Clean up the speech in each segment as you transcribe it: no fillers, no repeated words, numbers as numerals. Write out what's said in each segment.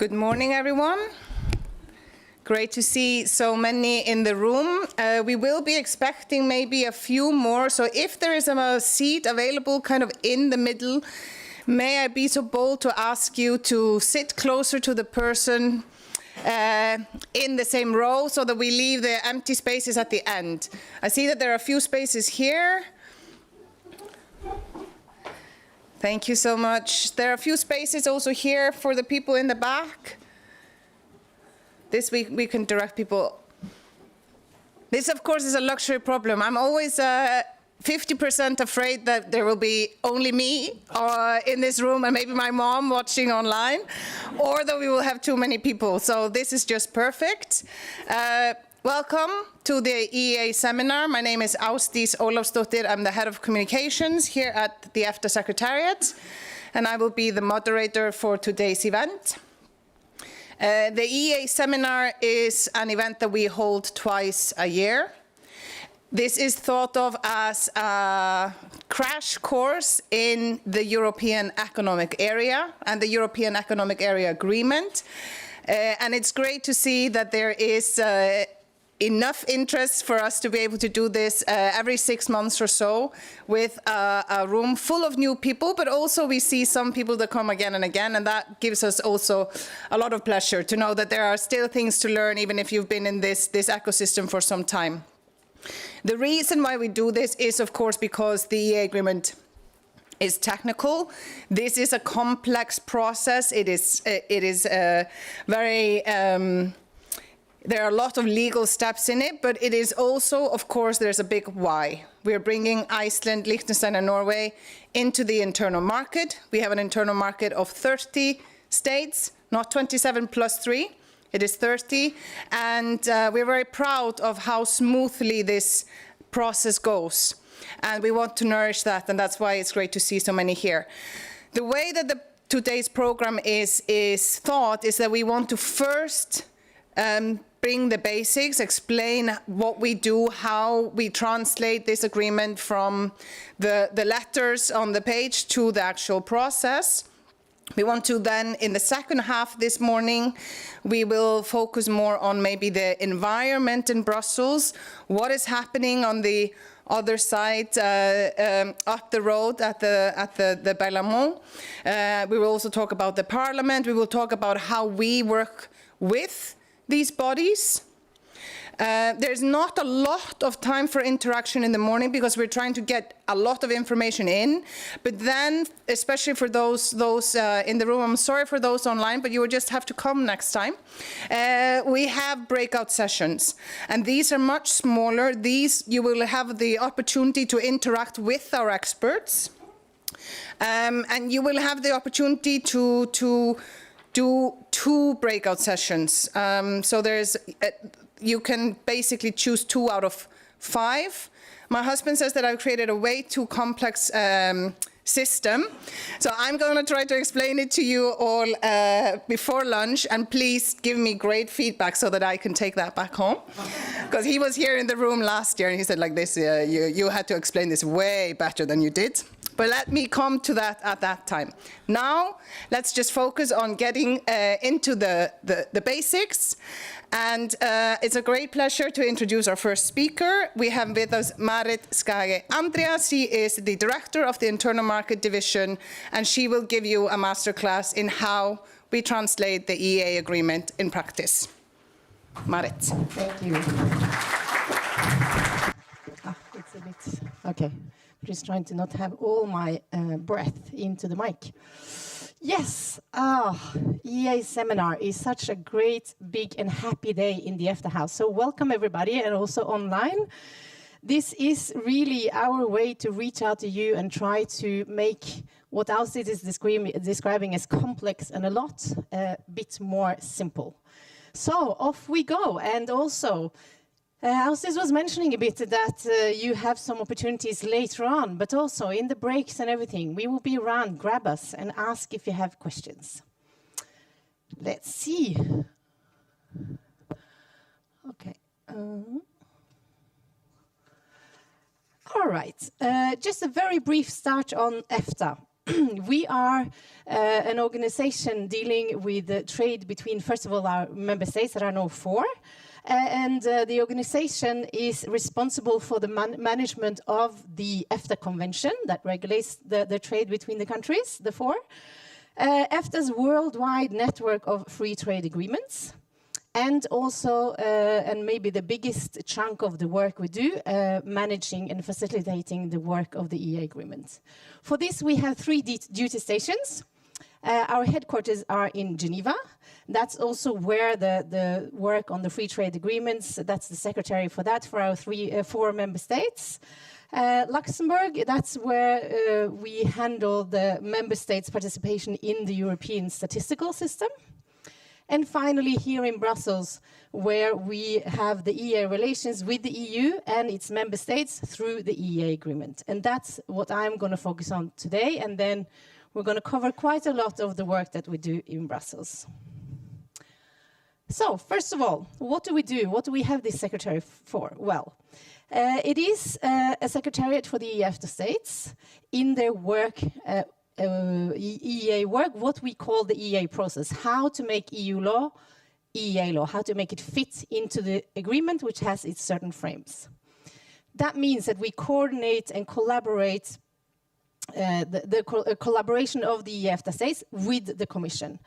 Good morning, everyone. Great to see so many in the room. We will be expecting maybe a few more, so if there is a seat available kind of in the middle, may I be so bold to ask you to sit closer to the person in the same row so that we leave the empty spaces at the end. I see that there are a few spaces here. Thank you so much. There are a few spaces also here for the people in the back. This week we can direct people. This, of course, is a luxury problem. I'm always 50% afraid that there will be only me in this room and maybe my mom watching online, or that we will have too many people. So this is just perfect. Welcome to the EEA Seminar. My name is Ásdís Ólafsdóttir. I'm the head of communications here at the EFTA Secretariat, and I will be the moderator for today's event. The EEA Seminar is an event that we hold twice a year. This is thought of as a crash course in the European Economic Area and the European Economic Area Agreement. And it's great to see that there is enough interest for us to be able to do this every 6 months or so with a room full of new people, but also we see some people that come again and again, and that gives us also a lot of pleasure to know that there are still things to learn even if you've been in this ecosystem for some time. The reason why we do this is, of course, because the EEA agreement is technical. This is a complex process. It is very there are a lot of legal steps in it, but it is also, of course, there's a big why. We're bringing Iceland, Liechtenstein, and Norway into the internal market. We have an internal market of 30 states, not 27 plus 3. It is 30, and we're very proud of how smoothly this process goes. And we want to nourish that, and that's why it's great to see so many here. The way that today's program is thought is that we want to first bring the basics, explain what we do, how we translate this agreement from the letters on the page to the actual process. We want to then, in the second half this morning, we will focus more on maybe the environment in Brussels, what is happening on the other side up the road at the Parlement. We will also talk about the Parliament. We will talk about how we work with these bodies. There's not a lot of time for interaction in the morning because we're trying to get a lot of information in. But then, especially for those in the room, I'm sorry for those online, but you will just have to come next time. We have breakout sessions, and these are much smaller. These, you will have the opportunity to interact with our experts, and you will have the opportunity to do 2 breakout sessions. So there's you can basically choose 2 out of 5. My husband says that I've created a way too complex system. So I'm going to try to explain it to you all before lunch, and please give me great feedback so that I can take that back home. Because he was here in the room last year and he said like this, you had to explain this way better than you did. But let me come to that at that time. Now, let's just focus on getting into the basics. And it's a great pleasure to introduce our first speaker. We have with us Marit Skage Andreas. She is the director of the Internal Market Division, and she will give you a masterclass in how we translate the EEA agreement in practice. Marit. Thank you. It's a bit, okay. Just trying to not have all my breath into the mic. Yes, EEA Seminar is such a great, big and happy day in the EFTA House. So welcome everybody, and also online. This is really our way to reach out to you and try to make what Ásdís is describing as complex and a bit more simple. So off we go, and also Ásdís was mentioning a bit that you have some opportunities later on, but also in the breaks and everything, we will be around, grab us and ask if you have questions. Let's see. Okay. All right, just a very brief start on EFTA. We are an organization dealing with the trade between, first of all, our member states. There are now 4. And the organization is responsible for the management of the EFTA Convention that regulates the trade between the countries, the 4. EFTA's worldwide network of free trade agreements, and also, and maybe the biggest chunk of the work we do, managing and facilitating the work of the EEA agreement. For this, we have 3 duty stations. Our headquarters are in Geneva. That's also where the work on the free trade agreements, that's the secretary for that, for our 4 member states. Luxembourg, that's where we handle the member states' participation in the European statistical system. And finally, here in Brussels, where we have the EEA relations with the EU and its member states through the EEA agreement. And that's what I'm going to focus on today. And then we're going to cover quite a lot of the work that we do in Brussels. So, first of all, what do we do? What do we have this secretary for? Well, it is a secretariat for the EFTA States in their work, EEA work, what we call the EEA process, how to make EU law, EEA law, how to make it fit into the agreement, which has its certain frames. That means that we coordinate and collaborate the collaboration of the EFTA States with the Commission.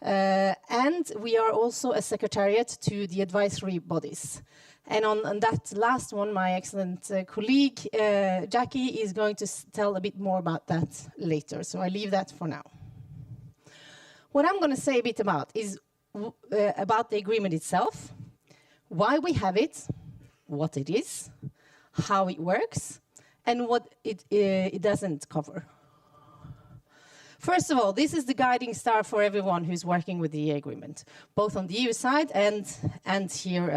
And we are also a secretariat to the advisory bodies. And on that last one, my excellent colleague, Jackie, is going to tell a bit more about that later. So I leave that for now. What I'm going to say a bit about is about the agreement itself, why we have it, what it is, how it works, and what it doesn't cover. First of all, this is the guiding star for everyone who's working with the EEA agreement, both on the EU side and here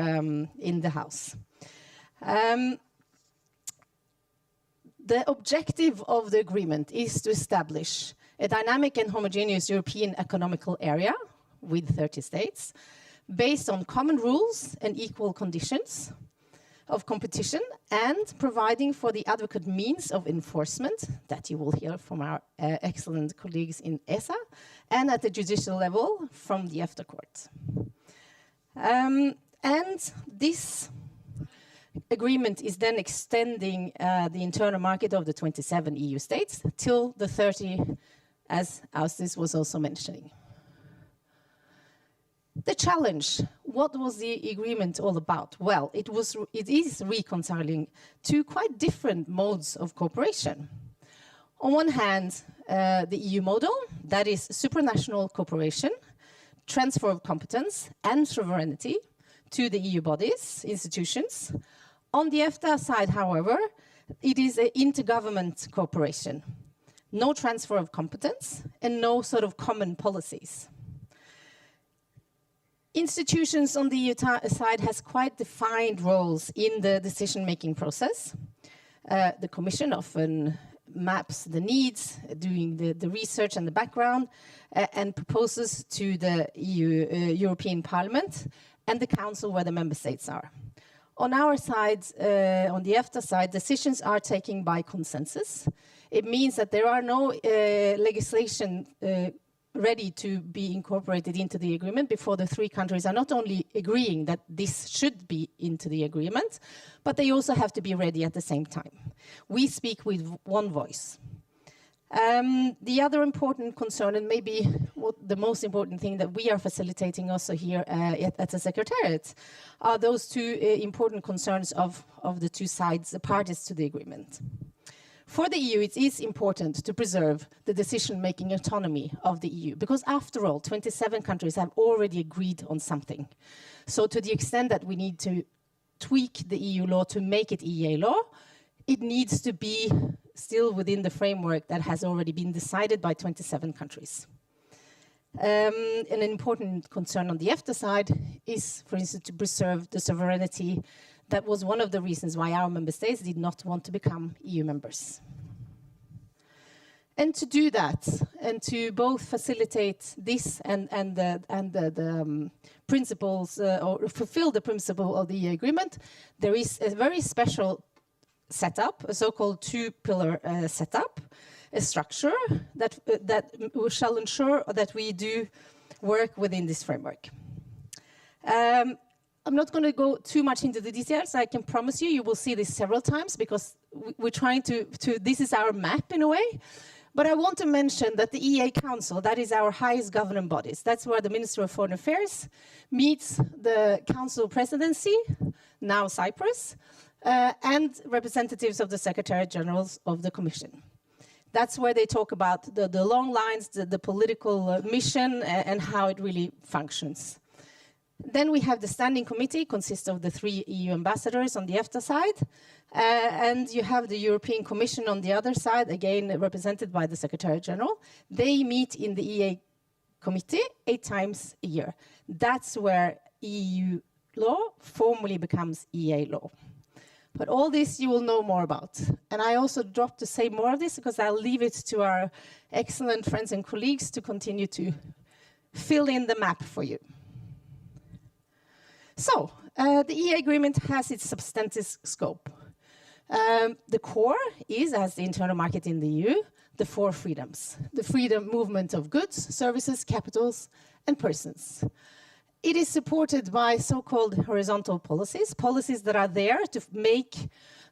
in the House. The objective of the agreement is to establish a dynamic and homogeneous European economical area with 30 states, based on common rules and equal conditions of competition, and providing for the adequate means of enforcement that you will hear from our excellent colleagues in ESA, and at the judicial level from the EFTA Court. And this agreement is then extending the internal market of the 27 EU states till the 30, as Austis was also mentioning. The challenge, what was the agreement all about? Well, it is reconciling 2 quite different modes of cooperation. On one hand, the EU model, that is supranational cooperation, transfer of competence and sovereignty to the EU bodies, institutions. On the EFTA side, however, it is an intergovernment cooperation. No transfer of competence and no sort of common policies. Institutions on the EU side has quite defined roles in the decision-making process. The Commission often maps the needs, doing the research and the background, and proposes to the European Parliament and the Council where the member states are. On our side, on the EFTA side, decisions are taken by consensus. It means that there are no legislation ready to be incorporated into the agreement before the 3 countries are not only agreeing that this should be into the agreement, but they also have to be ready at the same time. We speak with one voice. The other important concern, and maybe the most important thing that we are facilitating also here at the Secretariat, are those 2 important concerns of the 2 sides, the parties to the agreement. For the EU, it is important to preserve the decision-making autonomy of the EU, because after all, 27 countries have already agreed on something. So to the extent that we need to tweak the EU law to make it EEA law, it needs to be still within the framework that has already been decided by 27 countries. An important concern on the EFTA side is, for instance, to preserve the sovereignty. That was one of the reasons why our member states did not want to become EU members. And to do that, and to both facilitate this and the principles, or fulfill the principle of the EU agreement, there is a very special setup, a so-called 2-pillar setup, a structure that shall ensure that we do work within this framework. I'm not going to go too much into the details. I can promise you, you will see this several times because we're trying to this is our map in a way. But I want to mention that the EEA Council, that is our highest governing bodies. That's where the Minister of Foreign Affairs meets the Council Presidency, now Cyprus, and representatives of the Secretary Generals of the Commission. That's where they talk about the long lines, the political mission, and how it really functions. Then we have the Standing Committee, consists of the 3 EU ambassadors on the EFTA side, and you have the European Commission on the other side, again represented by the Secretary General. They meet in the EEA Committee 8 times a year. That's where EU law formally becomes EEA law. But all this you will know more about. And I also dropped to say more of this because I'll leave it to our excellent friends and colleagues to continue to fill in the map for you. So, the EEA agreement has its substantive scope. The core is, as the internal market in the EU, the 4 freedoms. The freedom movement of goods, services, capitals, and persons. It is supported by so-called horizontal policies, policies that are there to make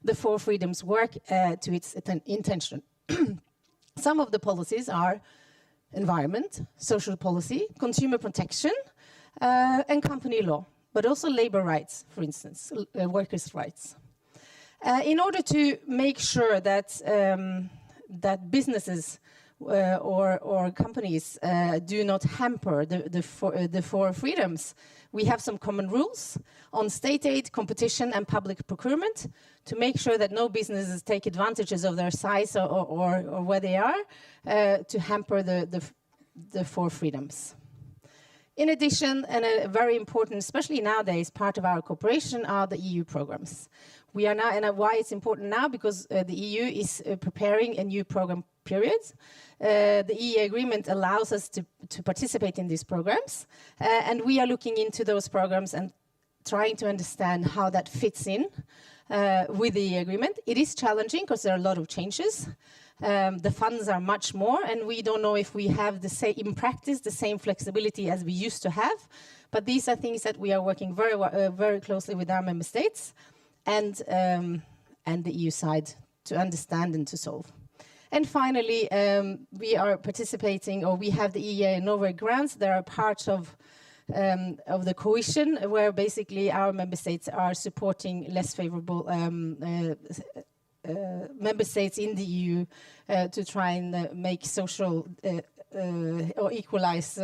the 4 freedoms work to its intention. Some of the policies are environment, social policy, consumer protection, and company law, but also labor rights, for instance, workers' rights. In order to make sure that, that businesses or companies do not hamper the 4 freedoms, we have some common rules on state aid, competition, and public procurement to make sure that no businesses take advantages of their size or where they are to hamper the 4 freedoms. In addition, and a very important, especially nowadays, part of our cooperation are the EU programs. We are now, and why it's important now, because the EU is preparing a new program period. The EEA agreement allows us to participate in these programs, and we are looking into those programs and trying to understand how that fits in with the agreement. It is challenging because there are a lot of changes. The funds are much more, and we don't know if we have the same, in practice, the same flexibility as we used to have. But these are things that we are working very closely with our member states and the EU side to understand and to solve. And finally, we are participating, or we have the EEA and Norway Grants. They are part of the coalition, where basically our member states are supporting less favorable member states in the EU to try and make social or equalize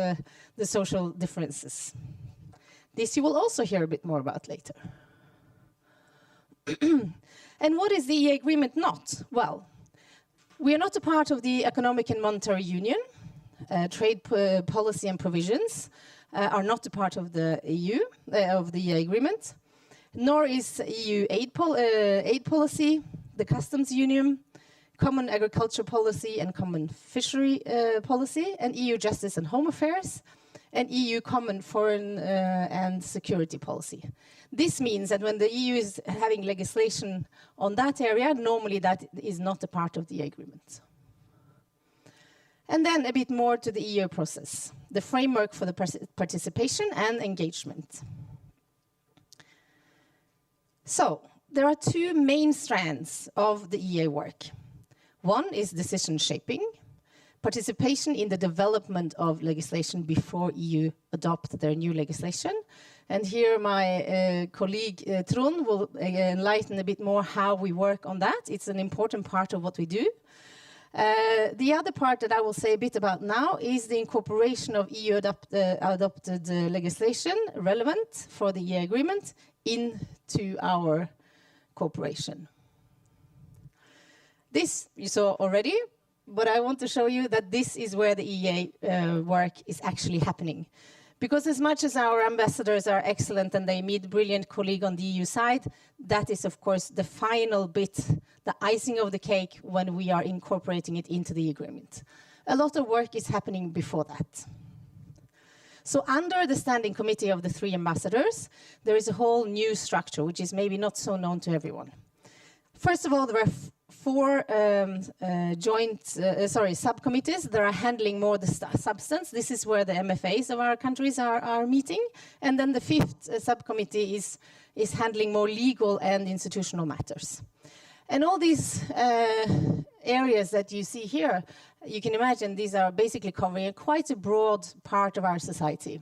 the social differences. This you will also hear a bit more about later. And what is the EEA agreement not? Well, we are not a part of the Economic and Monetary Union. Trade policy and provisions are not a part of the EU, of the EEA agreement, nor is EU aid policy, the customs union, common agriculture policy and common fishery policy, and EU justice and home affairs, and EU common foreign and security policy. This means that when the EU is having legislation on that area, normally that is not a part of the agreement. And then a bit more to the EU process, the framework for the participation and engagement. So, there are 2 main strands of the EEA work. One is decision shaping, participation in the development of legislation before EU adopt their new legislation. And here my colleague Trond will enlighten a bit more how we work on that. It's an important part of what we do. The other part that I will say a bit about now is the incorporation of EU adopted legislation relevant for the EEA agreement into our cooperation. This you saw already, but I want to show you that this is where the EEA work is actually happening. Because as much as our ambassadors are excellent and they meet brilliant colleagues on the EU side, that is of course the final bit, the icing of the cake when we are incorporating it into the agreement. A lot of work is happening before that. So under the standing committee of the 3 ambassadors, there is a whole new structure, which is maybe not so known to everyone. First of all, there are 4 subcommittees that are handling more the substance. This is where the MFAs of our countries are meeting. And then the 5th subcommittee is handling more legal and institutional matters. And all these areas that you see here, you can imagine these are basically covering quite a broad part of our society.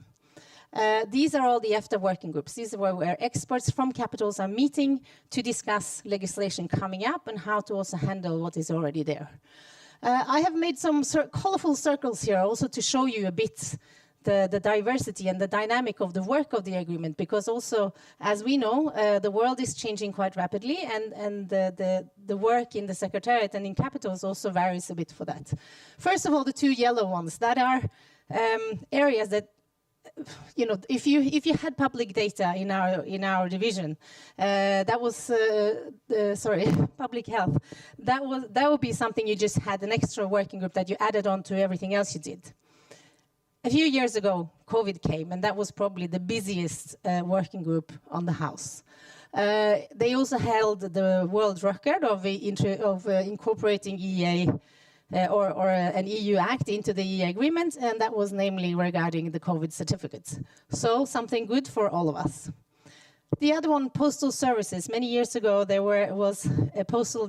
These are all the EFTA working groups. These are where experts from capitals are meeting to discuss legislation coming up and how to also handle what is already there. I have made some colorful circles here also to show you a bit the diversity and the dynamic of the work of the agreement, because also, as we know, the world is changing quite rapidly, and the work in the Secretariat and in capitals also varies a bit for that. First of all, the 2 yellow ones, that are areas that, you know, if you had public data in our division, that was public health. That would be something you just had an extra working group that you added on to everything else you did. A few years ago, COVID came, and that was probably the busiest working group on the House. They also held the world record of incorporating EEA or an EU Act into the EEA agreement, and that was namely regarding the COVID certificates. So something good for all of us. The other one, postal services. Many years ago, there was a postal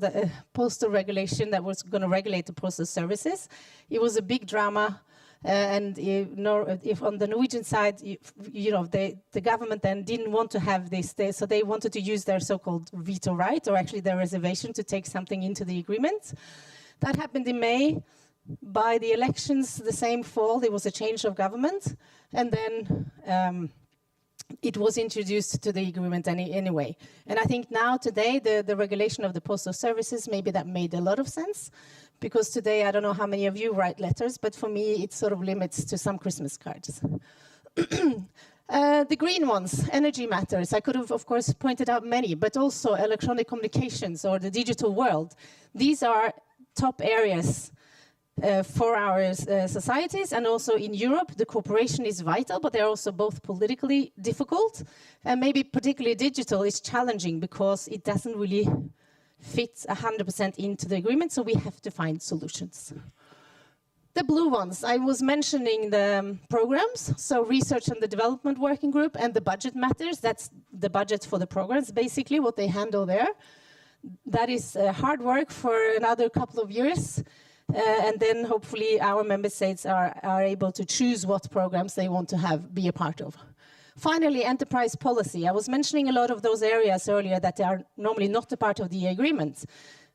regulation that was going to regulate the postal services. It was a big drama. And if on the Norwegian side, the government then didn't want to have this, so they wanted to use their so-called veto right, or actually their reservation, to take something into the agreement. That happened in May. By the elections the same fall, there was a change of government, and then it was introduced to the agreement anyway. And I think now today, the regulation of the postal services, maybe that made a lot of sense. Because today, I don't know how many of you write letters, but for me, it sort of limits to some Christmas cards. The green ones, energy matters. I could have, of course, pointed out many, but also electronic communications or the digital world. These are top areas for our societies, and also in Europe, the cooperation is vital, but they're also both politically difficult, and maybe particularly digital is challenging because it doesn't really fit 100% into the agreement, so we have to find solutions. The blue ones, I was mentioning the programs, so research and the development working group, and the budget matters. That's the budget for the programs, basically what they handle there. That is hard work for another couple of years, and then hopefully our member states are able to choose what programs they want to be a part of. Finally, enterprise policy. I was mentioning a lot of those areas earlier that are normally not a part of the agreement.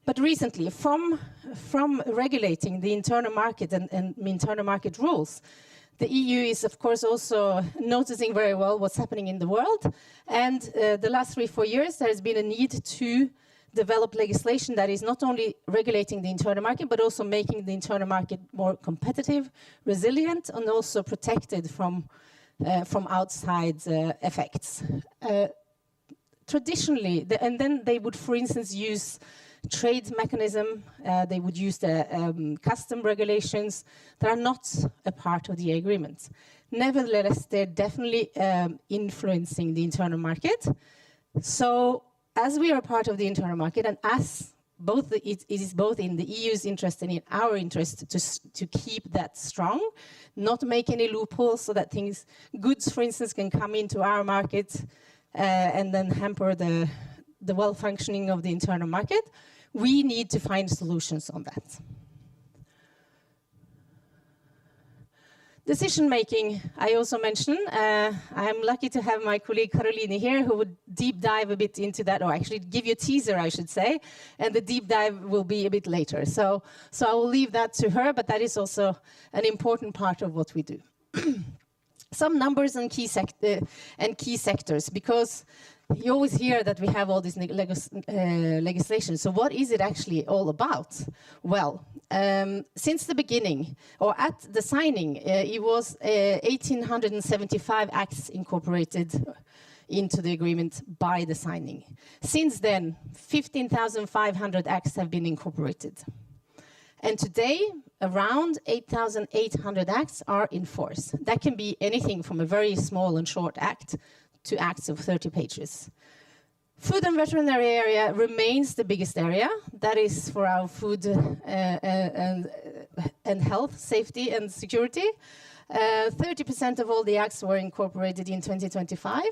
But recently, from regulating the internal market and internal market rules, the EU is, of course, also noticing very well what's happening in the world. And the last 3-4 years, there has been a need to develop legislation that is not only regulating the internal market, but also making the internal market more competitive, resilient, and also protected from outside effects. Traditionally, and then they would, for instance, use trade mechanism, they would use the custom regulations that are not a part of the agreement. Nevertheless, they're definitely influencing the internal market. So as we are part of the internal market, and as it is both in the EU's interest and in our interest to keep that strong, not make any loopholes so that goods, for instance, can come into our market and then hamper the well-functioning of the internal market. We need to find solutions on that. Decision-making, I also mentioned. I'm lucky to have my colleague Caroline here, who would deep dive a bit into that, or actually give you a teaser, I should say, and the deep dive will be a bit later. So I will leave that to her, but that is also an important part of what we do. Some numbers and key sectors, because you always hear that we have all this legislation. So what is it actually all about? Well, since the beginning, or at the signing, it was 1,875 acts incorporated into the agreement by the signing. Since then, 15,500 acts have been incorporated. And today, around 8,800 acts are in force. That can be anything from a very small and short act to acts of 30 pages. Food and veterinary area remains the biggest area. That is for our food and health, safety and security. 30% of all the acts were incorporated in 2025.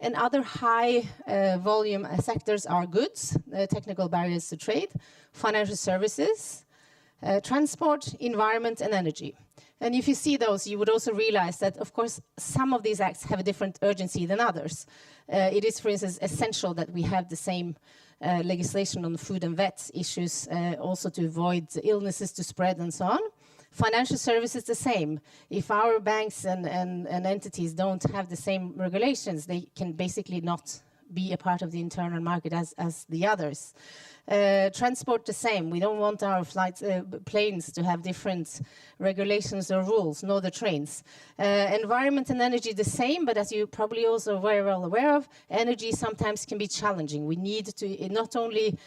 And other high volume sectors are goods, technical barriers to trade, financial services, transport, environment, and energy. And if you see those, you would also realize that, of course, some of these acts have a different urgency than others. It is, for instance, essential that we have the same legislation on food and vet issues, also to avoid illnesses to spread and so on. Financial services, the same. If our banks and entities don't have the same regulations, they can basically not be a part of the internal market as the others. Transport, the same. We don't want our planes to have different regulations or rules, nor the trains. Environment and energy, the same, but as you probably also very well aware of, energy sometimes can be challenging. We need to, not only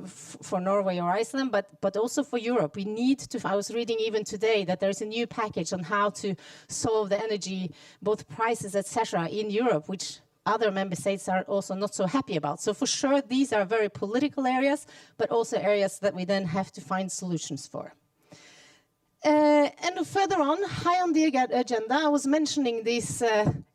for Norway or Iceland, but also for Europe. We need to, I was reading even today that there's a new package on how to solve the energy, both prices, etc., in Europe, which other member states are also not so happy about. So for sure, these are very political areas, but also areas that we then have to find solutions for. And further on, high on the agenda, I was mentioning these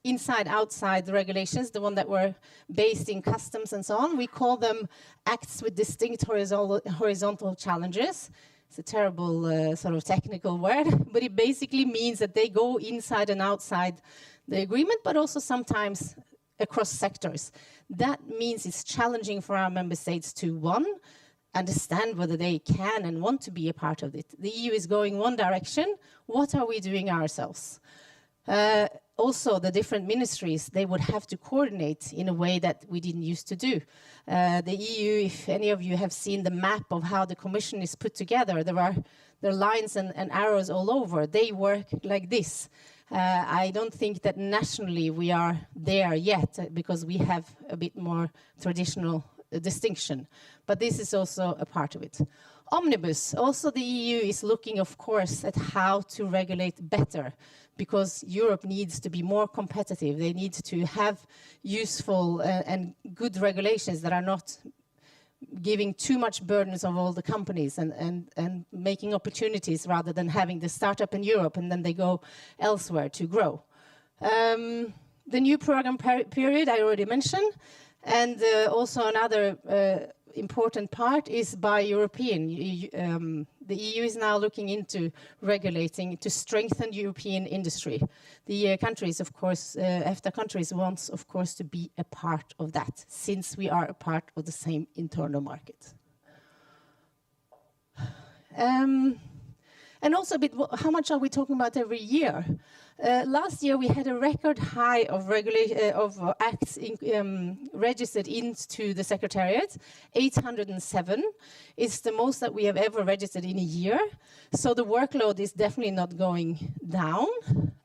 inside-outside regulations, the one that were based in customs and so on. We call them acts with distinct horizontal challenges. It's a terrible sort of technical word, but it basically means that they go inside and outside the agreement, but also sometimes across sectors. That means it's challenging for our member states to, one, understand whether they can and want to be a part of it. The EU is going one direction. What are we doing ourselves? Also, the different ministries, they would have to coordinate in a way that we didn't used to do. The EU, if any of you have seen the map of how the Commission is put together, there are lines and arrows all over. They work like this. I don't think that nationally we are there yet because we have a bit more traditional distinction. But this is also a part of it. Omnibus, also the EU is looking, of course, at how to regulate better because Europe needs to be more competitive. They need to have useful and good regulations that are not giving too much burdens of all the companies and making opportunities rather than having the startup in Europe and then they go elsewhere to grow. The new program period I already mentioned, and also another important part is by European. The EU is now looking into regulating to strengthen European industry. The countries, of course, EFTA countries wants, of course, to be a part of that, since we are a part of the same internal market. And also a bit, how much are we talking about every year? Last year we had a record high of acts registered into the Secretariat, 807. It's the most that we have ever registered in a year. So the workload is definitely not going down.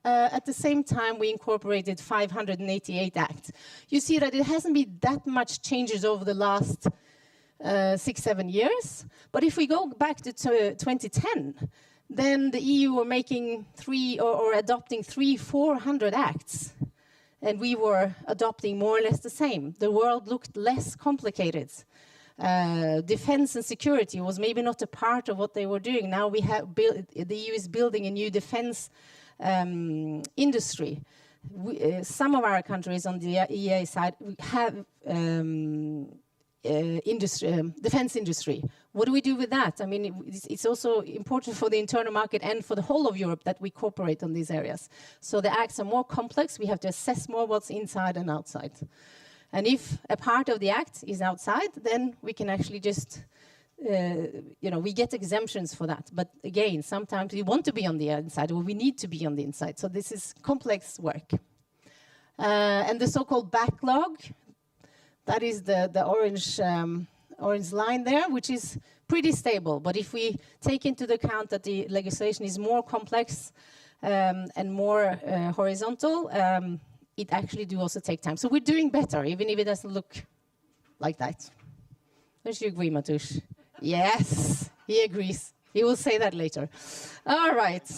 At the same time, we incorporated 588 acts. You see that it hasn't been that much changes over the last 6-7 years. But if we go back to 2010, then the EU were making adopting 300-400 acts. And we were adopting more or less the same. The world looked less complicated. Defense and security was maybe not a part of what they were doing. Now we have the EU is building a new defense industry. Some of our countries on the EEA side have defense industry. What do we do with that? I mean, it's also important for the internal market and for the whole of Europe that we cooperate on these areas. So the acts are more complex. We have to assess more what's inside and outside. And if a part of the act is outside, then we can actually just, we get exemptions for that. But again, sometimes we want to be on the inside or we need to be on the inside. So this is complex work. And the so-called backlog, that is the orange line there, which is pretty stable. But if we take into account that the legislation is more complex and more horizontal, it actually do also take time. So we're doing better, even if it doesn't look like that. Don't you agree, Matush? Yes, he agrees. He will say that later. All right.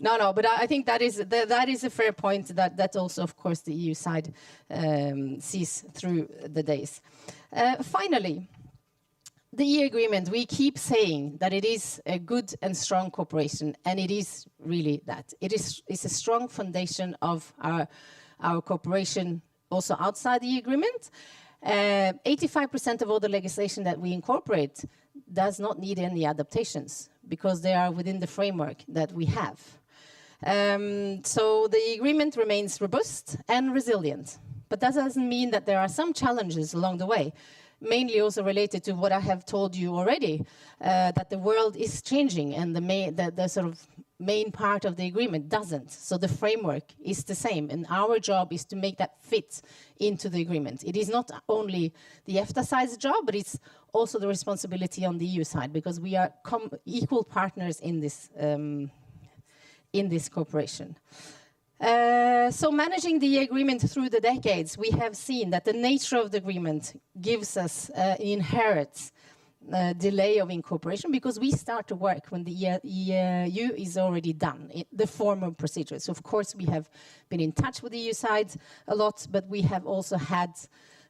No, but I think that is a fair point that also, of course, the EU side sees through the days. Finally, the EEA agreement, we keep saying that it is a good and strong cooperation, and it is really that. It's a strong foundation of our cooperation also outside the agreement. 85% of all the legislation that we incorporate does not need any adaptations because they are within the framework that we have. So the agreement remains robust and resilient, but that doesn't mean that there are some challenges along the way, mainly also related to what I have told you already, that the world is changing and the sort of main part of the agreement doesn't. So the framework is the same, and our job is to make that fit into the agreement. It is not only the EFTA side's job, but it's also the responsibility on the EU side, because we are equal partners in this cooperation. So managing the agreement through the decades, we have seen that the nature of the agreement gives us inherent delay of incorporation, because we start to work when the EU is already done, the formal procedure. So of course we have been in touch with the EU side a lot, but we have also had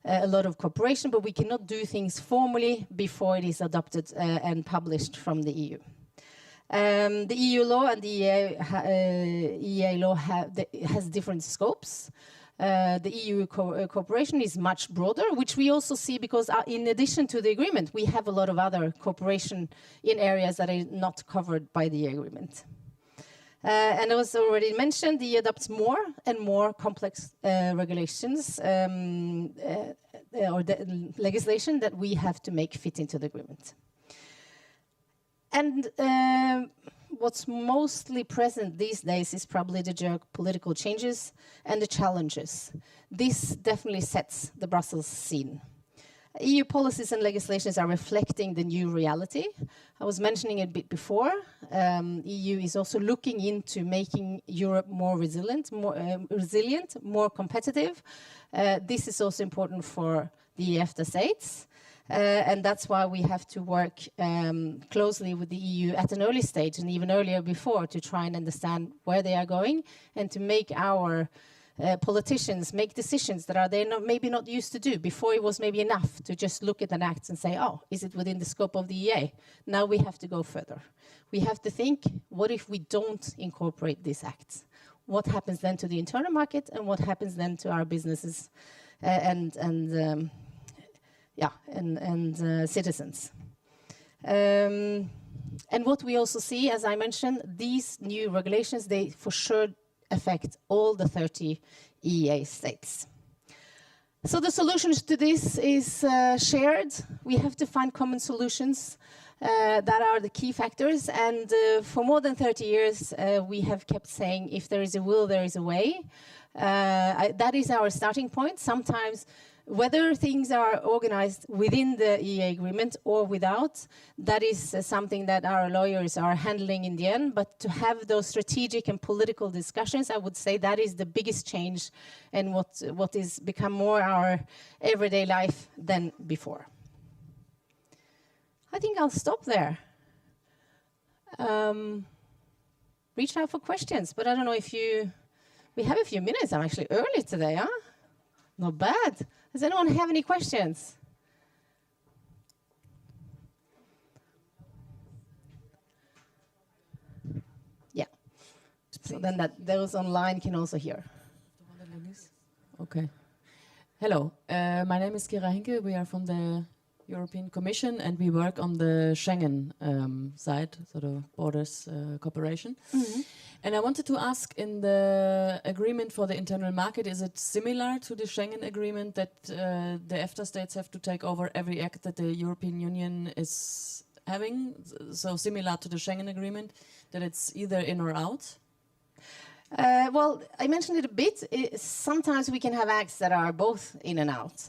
a lot of cooperation, but we cannot do things formally before it is adopted and published from the EU. The EU law and the EEA law has different scopes. The EU cooperation is much broader, which we also see because in addition to the agreement, we have a lot of other cooperation in areas that are not covered by the agreement. And as already mentioned, the EU adopts more and more complex regulations or the legislation that we have to make fit into the agreement. And what's mostly present these days is probably the geopolitical changes and the challenges. This definitely sets the Brussels scene. EU policies and legislations are reflecting the new reality. I was mentioning it a bit before. EU is also looking into making Europe more resilient, more competitive. This is also important for the EFTA states. And that's why we have to work closely with the EU at an early stage and even earlier before to try and understand where they are going and to make our politicians make decisions that they maybe not used to do. Before it was maybe enough to just look at an act and say, oh, is it within the scope of the EEA? Now we have to go further. We have to think, what if we don't incorporate these acts? What happens then to the internal market and what happens then to our businesses and citizens. And what we also see, as I mentioned, these new regulations, they for sure affect all the 30 EEA states. So the solutions to this is shared. We have to find common solutions that are the key factors. And for more than 30 years, we have kept saying, if there is a will, there is a way. That is our starting point. Sometimes whether things are organized within the EEA agreement or without, that is something that our lawyers are handling in the end. But to have those strategic and political discussions, I would say that is the biggest change and what is become more our everyday life than before. I think I'll stop there. Reach out for questions, but I don't know if we have a few minutes. I'm actually early today, huh? Not bad. Does anyone have any questions? Yeah. So then those online can also hear. Okay. Hello, my name is Kira Hinke. We are from the European Commission and we work on the Schengen side, so the borders cooperation. Mm-hmm. And I wanted to ask, in the agreement for the internal market, is it similar to the Schengen agreement that the EFTA states have to take over every act that the European Union is having? So similar to the Schengen agreement, that it's either in or out? Well, I mentioned it a bit. Sometimes we can have acts that are both in and out.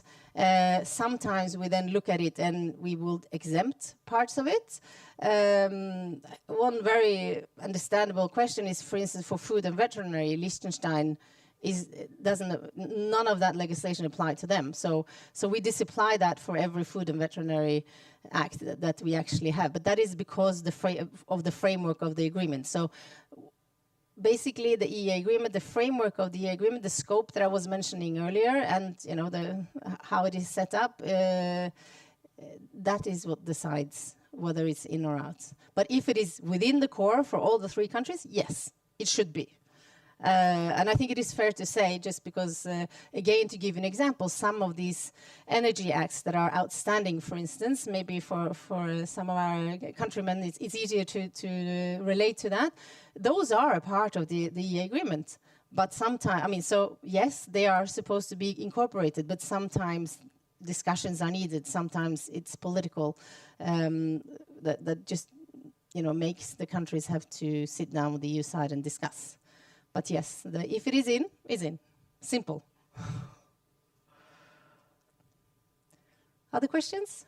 Sometimes we then look at it and we will exempt parts of it. One very understandable question is, for instance, for food and veterinary, Liechtenstein none of that legislation apply to them. So we disapply that for every food and veterinary act that we actually have. But that is because of the framework of the agreement. So basically the EEA agreement, the framework of the EEA agreement, the scope that I was mentioning earlier, and how it is set up, that is what decides whether it's in or out. But if it is within the core for all the 3 countries, yes, it should be. And I think it is fair to say, just because, again, to give an example, some of these energy acts that are outstanding, for instance, maybe for some of our countrymen, it's easier to relate to that. Those are a part of the EEA agreement. But sometimes, so yes, they are supposed to be incorporated, but sometimes discussions are needed. Sometimes it's political that just, makes the countries have to sit down with the EU side and discuss. But yes, if it is in, is in. Simple. Other questions?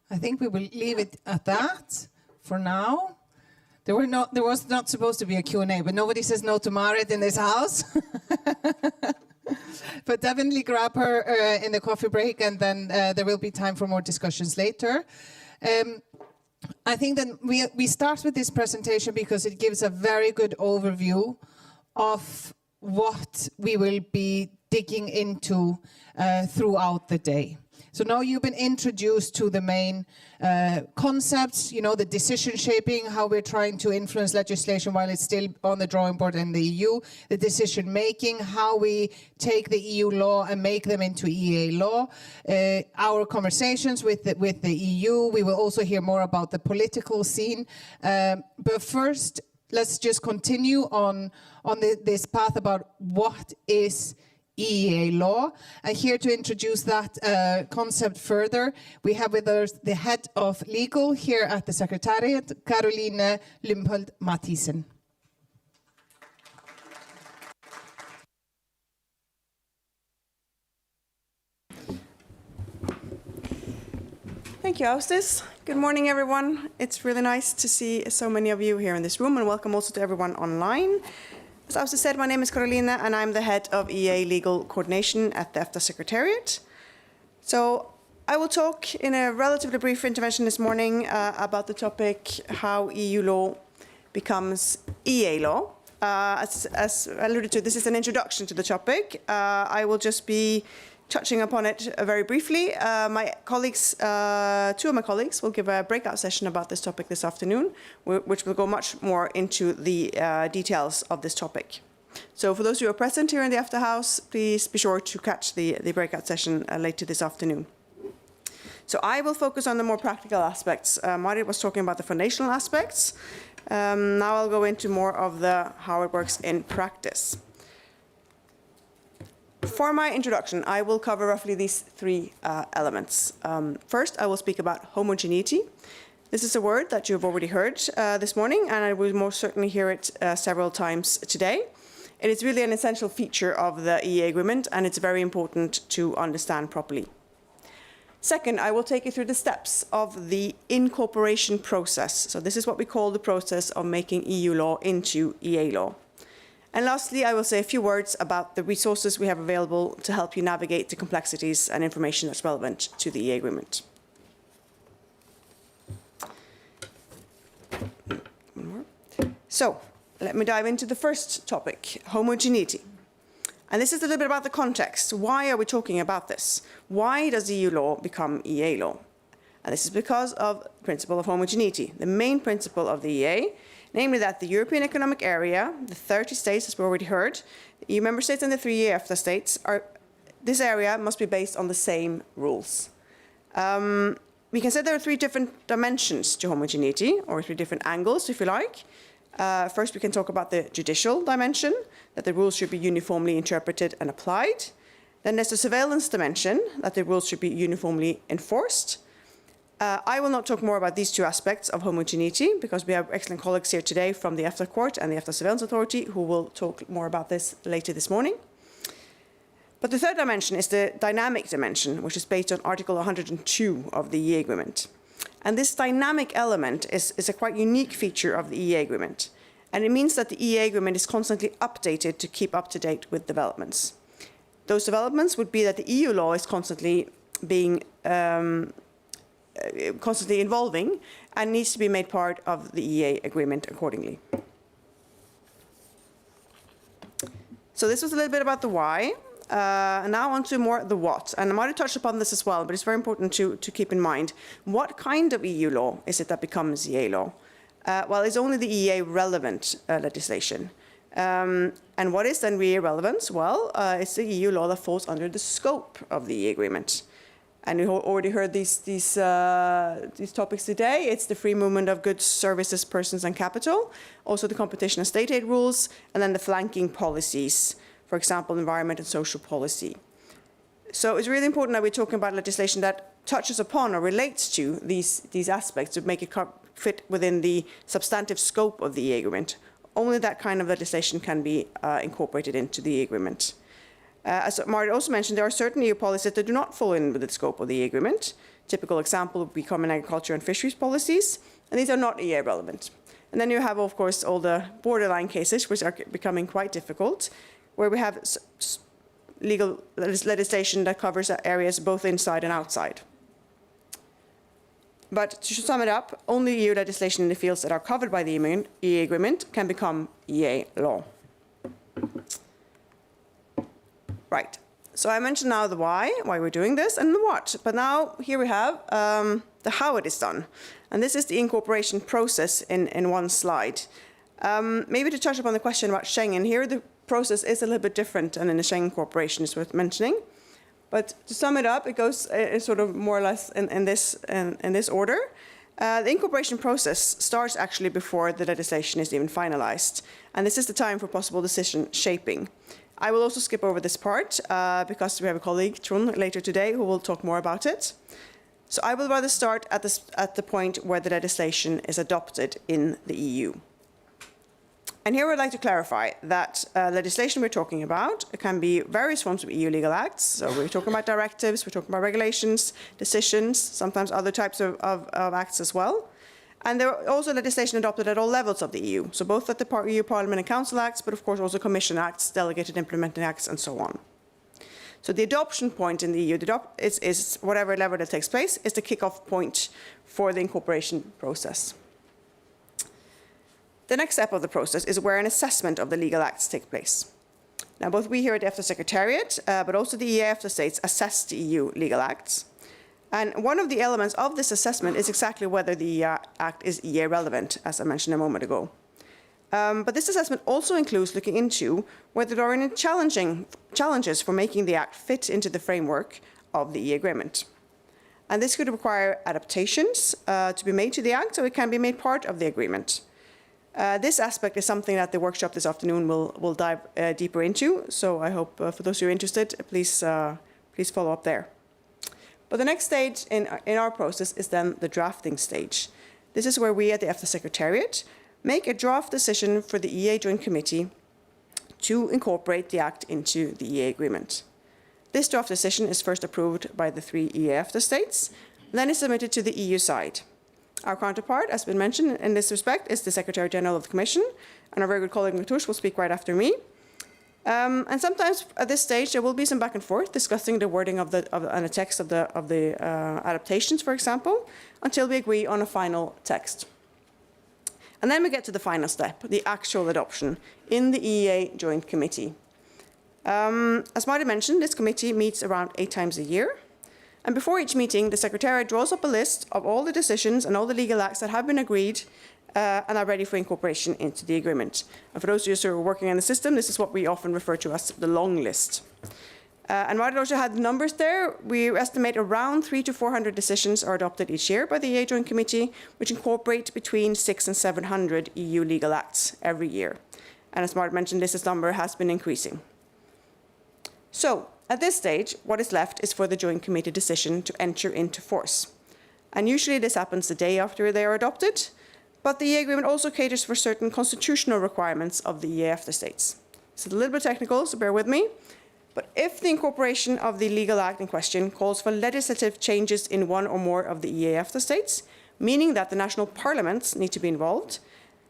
I think we will leave it at that for now. There was not supposed to be a Q&A, but nobody says no to Marit in this house. But definitely grab her in the coffee break, and then there will be time for more discussions later. I think that we start with this presentation because it gives a very good overview of what we will be digging into throughout the day. So now you've been introduced to the main concepts, the decision shaping, how we're trying to influence legislation while it's still on the drawing board in the EU, the decision making, how we take the EU law and make them into EEA law, our conversations with the EU. We will also hear more about the political scene. But first, let's just continue on this path about what is EEA law. And here to introduce that concept further, we have with us the head of legal here at the Secretariat, Caroline Lympold-Mathisen. Thank you, Austis. Good morning, everyone. It's really nice to see so many of you here in this room, and welcome also to everyone online. As Austis said, my name is Caroline, and I'm the head of EEA Legal Coordination at the EFTA Secretariat. So I will talk in a relatively brief intervention this morning about the topic how EU law becomes EEA law. As alluded to, this is an introduction to the topic. I will just be touching upon it very briefly. My colleagues, 2 of my colleagues will give a breakout session about this topic this afternoon, which will go much more into the details of this topic. So for those who are present here in the EFTA House, please be sure to catch the breakout session later this afternoon. So I will focus on the more practical aspects. Marit was talking about the foundational aspects. Now I'll go into more of how it works in practice. For my introduction, I will cover roughly these 3 elements. First, I will speak about homogeneity. This is a word that you have already heard this morning, and I will most certainly hear it several times today. It is really an essential feature of the EEA agreement, and it's very important to understand properly. Second, I will take you through the steps of the incorporation process. So this is what we call the process of making EU law into EEA law. And lastly, I will say a few words about the resources we have available to help you navigate the complexities and information that's relevant to the EEA agreement. So, let me dive into the first topic, homogeneity. And this is a little bit about the context. Why are we talking about this? Why does EU law become EEA law? And this is because of the principle of homogeneity, the main principle of the EEA, namely that the European Economic Area, the 30 states, as we already heard, the EU member states and the 3 EFTA states, this area must be based on the same rules. We can say there are 3 different dimensions to homogeneity, or 3 different angles, if you like. First, we can talk about the judicial dimension, that the rules should be uniformly interpreted and applied. Then there's the surveillance dimension, that the rules should be uniformly enforced. I will not talk more about these 2 aspects of homogeneity because we have excellent colleagues here today from the EFTA Court and the EFTA Surveillance Authority who will talk more about this later this morning. But the third dimension is the dynamic dimension, which is based on Article 102 of the EEA Agreement. And this dynamic element is a quite unique feature of the EEA Agreement. And it means that the EEA Agreement is constantly updated to keep up to date with developments. Those developments would be that the EU law is constantly being constantly evolving and needs to be made part of the EEA agreement accordingly. So this was a little bit about the why. And now on to more the what. And I might have touched upon this as well, but it's very important to keep in mind. What kind of EU law is it that becomes EEA law? Well, it's only the EEA relevant legislation. And what is then EEA relevance? Well, it's the EU law that falls under the scope of the EEA agreement. And you already heard these topics today. It's the free movement of goods, services, persons, and capital. Also the competition and state aid rules, and then the flanking policies, for example, environment and social policy. So it's really important that we're talking about legislation that touches upon or relates to these aspects to make it fit within the substantive scope of the EEA agreement. Only that kind of legislation can be incorporated into the EEA agreement. As Marit also mentioned, there are certain EU policies that do not fall in with the scope of the EEA agreement. Typical example would be common agriculture and fisheries policies, and these are not EEA relevant. And then you have, of course, all the borderline cases, which are becoming quite difficult, where we have legal legislation that covers areas both inside and outside. But to sum it up, only EU legislation in the fields that are covered by the EEA agreement can become EEA law. Right, so I mentioned now the why we're doing this, and the what. But now here we have the how it is done. And this is the incorporation process in one slide. Maybe to touch upon the question about Schengen, here the process is a little bit different than in the Schengen Cooperation, is worth mentioning. But to sum it up, it goes sort of more or less in this order. The incorporation process starts actually before the legislation is even finalized. And this is the time for possible decision shaping. I will also skip over this part because we have a colleague, Trond, later today who will talk more about it. So I will rather start at the point where the legislation is adopted in the EU. And here I'd like to clarify that legislation we're talking about can be various forms of EU legal acts. So we're talking about directives, we're talking about regulations, decisions, sometimes other types of acts as well. And there are also legislation adopted at all levels of the EU. So both at the EU Parliament and Council acts, but of course also Commission acts, delegated implementing acts, and so on. So the adoption point in the EU is whatever level that takes place, is the kickoff point for the incorporation process. The next step of the process is where an assessment of the legal acts take place. Now, both we here at the EFTA Secretariat, but also the EEA EFTA States assess the EU legal acts. And one of the elements of this assessment is exactly whether the act is EEA relevant, as I mentioned a moment ago. But this assessment also includes looking into whether there are any challenges for making the act fit into the framework of the EEA agreement. And this could require adaptations to be made to the act, so it can be made part of the agreement. This aspect is something that the workshop this afternoon will dive deeper into. So I hope for those who are interested, please follow up there. But the next stage in our process is then the drafting stage. This is where we at the EFTA Secretariat make a draft decision for the EEA Joint Committee to incorporate the act into the EEA agreement. This draft decision is first approved by the 3 EEA EFTA states, then is submitted to the EU side. Our counterpart, as has been mentioned in this respect, is the Secretary General of the Commission, and our very good colleague Matush will speak right after me. And sometimes at this stage there will be some back and forth discussing the wording and the text of the adaptations, for example, until we agree on a final text. And then we get to the final step, the actual adoption in the EEA Joint Committee. As Marty mentioned, this committee meets around 8 times a year. And before each meeting, the Secretariat draws up a list of all the decisions and all the legal acts that have been agreed and are ready for incorporation into the agreement. And for those of you who are working in the system, this is what we often refer to as the long list. And Martin also had the numbers there. We estimate around 300 to 400 decisions are adopted each year by the EEA Joint Committee, which incorporate between 600 and 700 EU legal acts every year. And as Martin mentioned, this number has been increasing. So, at this stage, what is left is for the Joint Committee decision to enter into force. And usually this happens the day after they are adopted, but the EEA agreement also caters for certain constitutional requirements of the EEA EFTA states. It's a little bit technical, so bear with me. But if the incorporation of the legal act in question calls for legislative changes in one or more of the EEA EFTA states, meaning that the national parliaments need to be involved,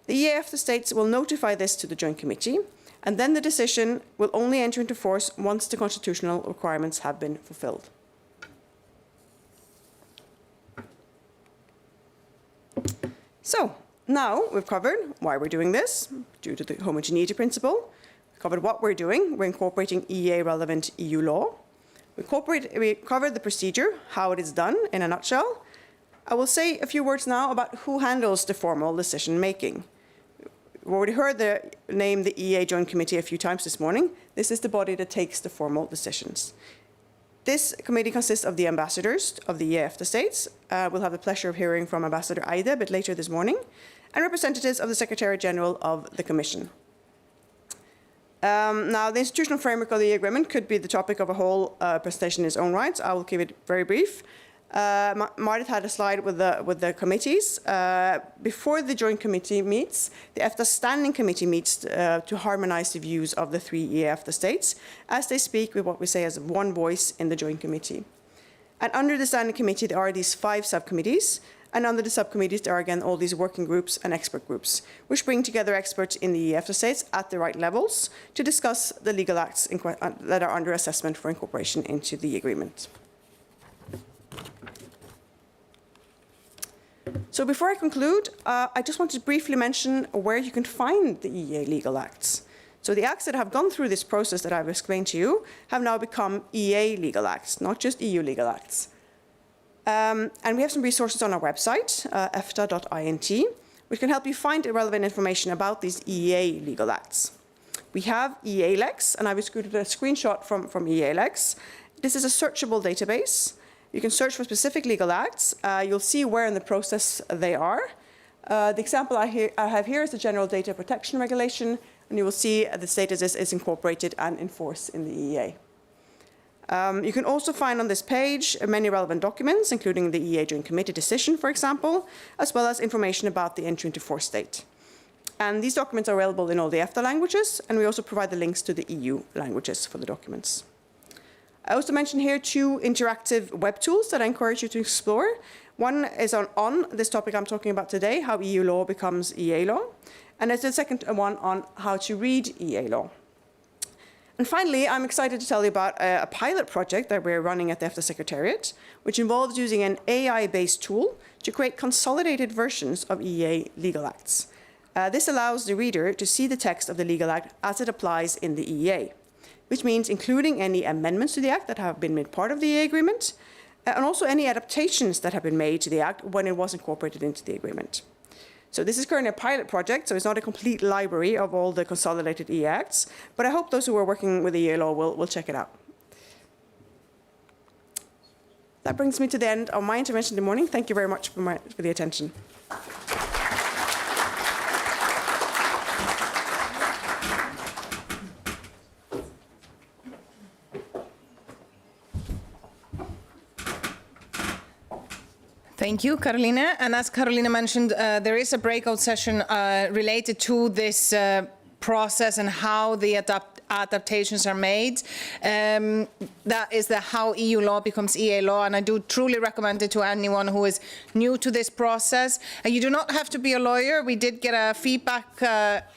the EEA EFTA states will notify this to the Joint Committee, and then the decision will only enter into force once the constitutional requirements have been fulfilled. So now we've covered why we're doing this, due to the homogeneity principle. We've covered what we're doing. We're incorporating EEA relevant EU law. We covered the procedure, how it is done in a nutshell. I will say a few words now about who handles the formal decision making. We've already heard the name the EEA Joint Committee a few times this morning. This is the body that takes the formal decisions. This committee consists of the ambassadors of the EEA EFTA States. We'll have the pleasure of hearing from Ambassador Eide a bit later this morning, and representatives of the Secretary General of the Commission. Now, the institutional framework of the agreement could be the topic of a whole presentation in its own right. I will keep it very brief. Marit had a slide with the committees. Before the joint committee meets, the EFTA Standing Committee meets to harmonize the views of the three EEA EFTA states as they speak with what we say as one voice in the joint committee. And under the Standing Committee, there are these 5 subcommittees. And under the subcommittees, there are again all these working groups and expert groups, which bring together experts in the EFTA states at the right levels to discuss the legal acts that are under assessment for incorporation into the agreement. So before I conclude, I just want to briefly mention where you can find the EEA legal acts. So the acts that have gone through this process that I've explained to you have now become EEA legal acts, not just EU legal acts. And we have some resources on our website, efta.int, which can help you find relevant information about these EEA legal acts. We have EEA Lex, and I've included a screenshot from EEA Lex. This is a searchable database. You can search for specific legal acts. You'll see where in the process they are. The example I have here is the General Data Protection Regulation, and you will see the status is incorporated and enforced in the EEA. You can also find on this page many relevant documents, including the EEA Joint Committee decision, for example, as well as information about the entry into force date. And these documents are available in all the EFTA languages, and we also provide the links to the EU languages for the documents. I also mentioned here 2 interactive web tools that I encourage you to explore. One is on this topic I'm talking about today, how EU law becomes EEA law. And there's the second one on how to read EEA law. And finally, I'm excited to tell you about a pilot project that we're running at the EFTA Secretariat, which involves using an AI-based tool to create consolidated versions of EEA legal acts. This allows the reader to see the text of the legal act as it applies in the EEA, which means including any amendments to the Act that have been made part of the EEA agreement, and also any adaptations that have been made to the Act when it was incorporated into the agreement. So this is currently a pilot project, so it's not a complete library of all the consolidated EEA Acts, but I hope those who are working with the EEA law will check it out. That brings me to the end of my intervention in the morning. Thank you very much for the attention. Thank you, Carolina. And as Carolina mentioned, there is a breakout session related to this process and how the adaptations are made. That is how EU law becomes EEA law, and I do truly recommend it to anyone who is new to this process. And you do not have to be a lawyer. We did get a feedback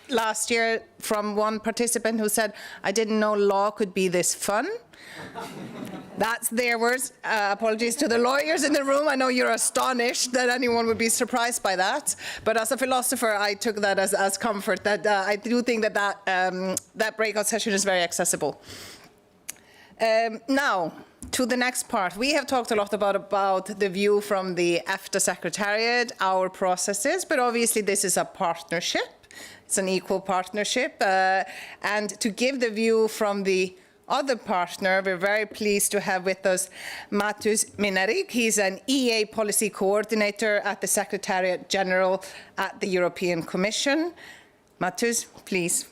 last year from one participant who said, "I didn't know law could be this fun." That's their words. Apologies to the lawyers in the room. I know you're astonished that anyone would be surprised by that. But as a philosopher, I took that as comfort, that I do think that breakout session is very accessible. Now, to the next part. We have talked a lot about the view from the EFTA Secretariat, our processes, but obviously this is a partnership. It's an equal partnership. And to give the view from the other partner, we're very pleased to have with us Matus Minarik. He's an EEA policy coordinator at the Secretariat General at the European Commission. Matus, please.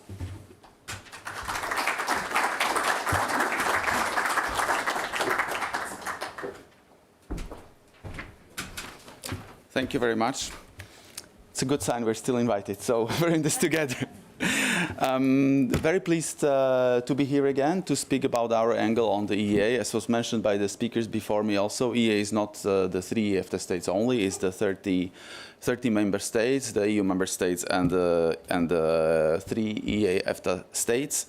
Thank you very much. It's a good sign we're still invited, so we're in this together. Very pleased to be here again to speak about our angle on the EEA. As was mentioned by the speakers before me also, EEA is not the 3 EFTA states only, it's the 30 member states, the EU member states and the 3 EEA EFTA states.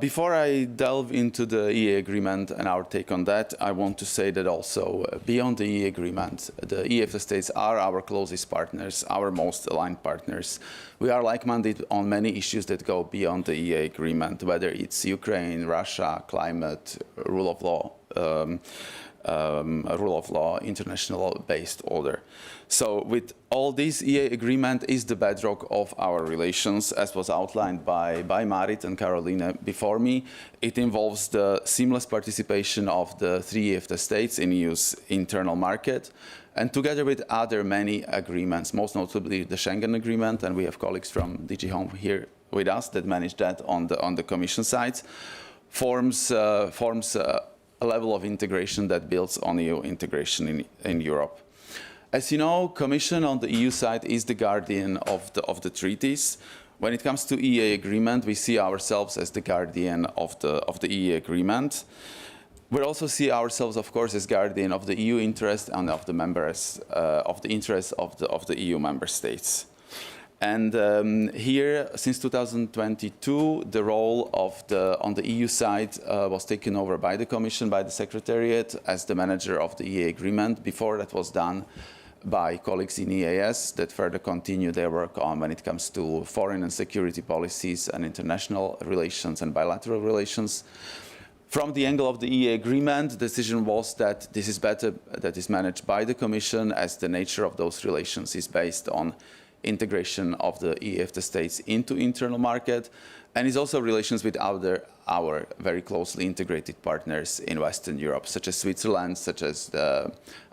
Before I delve into the EEA agreement and our take on that, I want to say that also beyond the EEA agreement, the EFTA states are our closest partners, our most aligned partners. We are like-minded on many issues that go beyond the EEA agreement, whether it's Ukraine, Russia, climate, rule of law, international-based order. So with all this, EEA agreement is the bedrock of our relations, as was outlined by Marit and Carolina before me. It involves the seamless participation of the 3 EFTA states in EU's internal market, and together with other many agreements, most notably the Schengen Agreement, and we have colleagues from DG Home here with us that manage that on the Commission side, forms a level of integration that builds on EU integration in Europe. As you know, Commission on the EU side is the guardian of the treaties. When it comes to EEA agreement, we see ourselves as the guardian of the EEA agreement. We also see ourselves, of course, as guardian of the EU interest and of the members of the interests of the EU member states. And here, since 2022, the role on the EU side was taken over by the Commission, by the Secretariat, as the manager of the EEA agreement. Before, that was done by colleagues in EAS that further continue their work on when it comes to foreign and security policies and international relations and bilateral relations. From the angle of the EEA agreement, the decision was that this is better that is managed by the Commission, as the nature of those relations is based on integration of the EFTA states into internal market, and is also relations with our very closely integrated partners in Western Europe, such as Switzerland, such as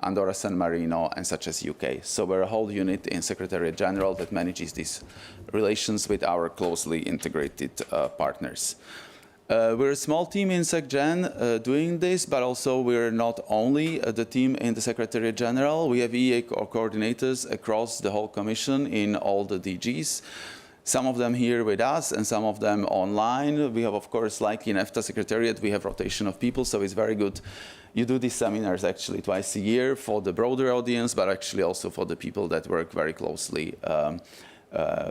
Andorra, San Marino, and such as UK. So we're a whole unit in Secretariat General that manages these relations with our closely integrated partners. We're a small team in SecGen doing this, but also we're not only the team in the Secretariat General. We have EEA coordinators across the whole Commission in all the DGs. Some of them here with us and some of them online. We have, of course, like in EFTA Secretariat, we have rotation of people, so it's very good. You do these seminars actually twice a year for the broader audience, but actually also for the people that work very closely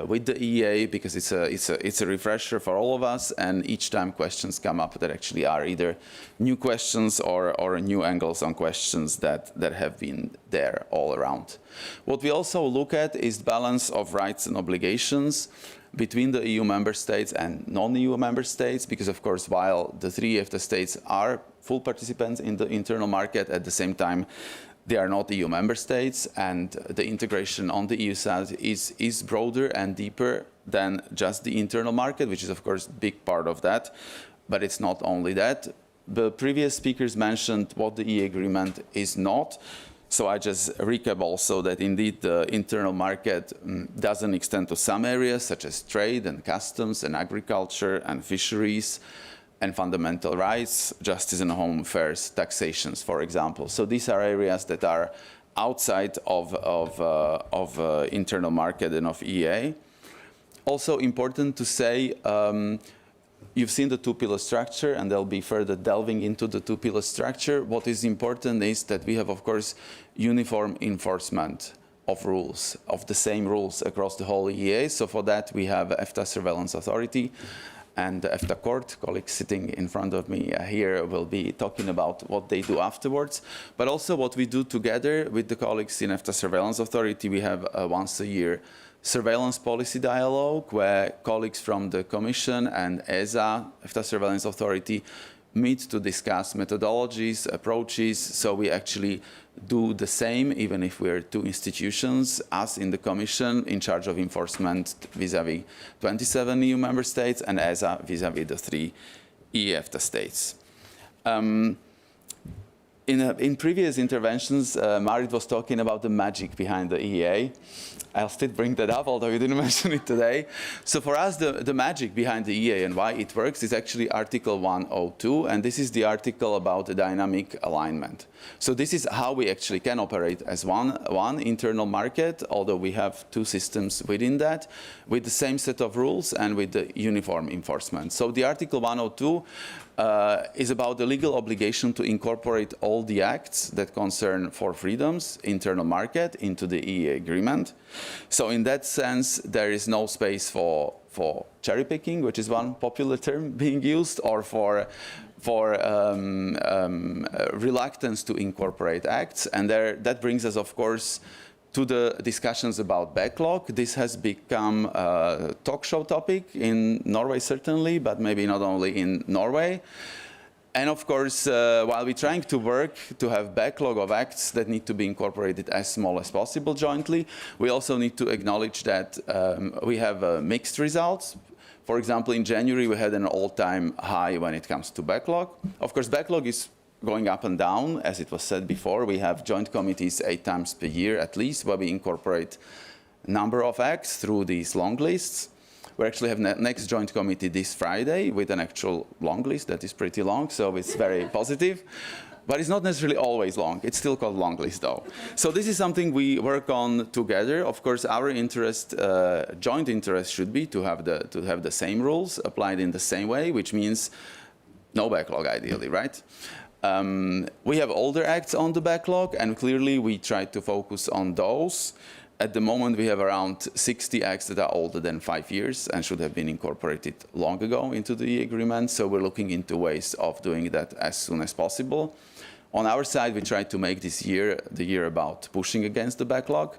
with the EEA, because it's a refresher for all of us, and each time questions come up that actually are either new questions or new angles on questions that have been there all around. What we also look at is the balance of rights and obligations between the EU member states and non-EU member states, because of course while the 3 EFTA states are full participants in the internal market, at the same time they are not EU member states, and the integration on the EU side is broader and deeper than just the internal market, which is of course a big part of that, but it's not only that. The previous speakers mentioned what the EEA agreement is not, so I just recap also that indeed the internal market doesn't extend to some areas such as trade and customs and agriculture and fisheries, and fundamental rights, justice and home affairs, taxations, for example. So these are areas that are outside of internal market and of EEA. Also important to say, you've seen the 2-pillar structure, and there'll be further delving into the 2-pillar structure. What is important is that we have, of course, uniform enforcement of rules, of the same rules across the whole EEA. So for that, we have EFTA Surveillance Authority, and the EFTA Court. Colleagues sitting in front of me here will be talking about what they do afterwards, but also what we do together with the colleagues in EFTA Surveillance Authority. We have a once-a-year surveillance policy dialogue where colleagues from the Commission and ESA, EFTA Surveillance Authority, meet to discuss methodologies, approaches, so we actually do the same, even if we're 2 institutions, us in the Commission in charge of enforcement vis-à-vis 27 EU member states, and ESA vis-à-vis the 3 EFTA states. In previous interventions, Marit was talking about the magic behind the EEA. I'll still bring that up, although you didn't mention it today. So for us, the magic behind the EEA and why it works is actually Article 102, and this is the article about the dynamic alignment. So this is how we actually can operate as one internal market, although we have 2 systems within that, with the same set of rules and with the uniform enforcement. So the Article 102 is about the legal obligation to incorporate all the acts that concern 4 freedoms, internal market, into the EEA agreement. So in that sense, there is no space for for cherry picking, which is one popular term being used, or for reluctance to incorporate acts. And that brings us, of course, to the discussions about backlog. This has become a talk show topic in Norway, certainly, but maybe not only in Norway. And of course, while we're trying to work to have backlog of acts that need to be incorporated as small as possible jointly, we also need to acknowledge that we have mixed results. For example, in January, we had an all-time high when it comes to backlog. Of course, backlog is going up and down, as it was said before. We have joint committees 8 times per year at least, where we incorporate a number of acts through these long lists. We actually have next joint committee this Friday with an actual long list that is pretty long, so it's very positive. But it's not necessarily always long. It's still called long list, though. So this is something we work on together. Of course, our interest, joint interest, should be to have the same rules applied in the same way, which means no backlog, ideally, right? We have older acts on the backlog, and clearly we try to focus on those. At the moment, we have around 60 acts that are older than 5 years and should have been incorporated long ago into the agreement. So we're looking into ways of doing that as soon as possible. On our side, we try to make this year the year about pushing against the backlog.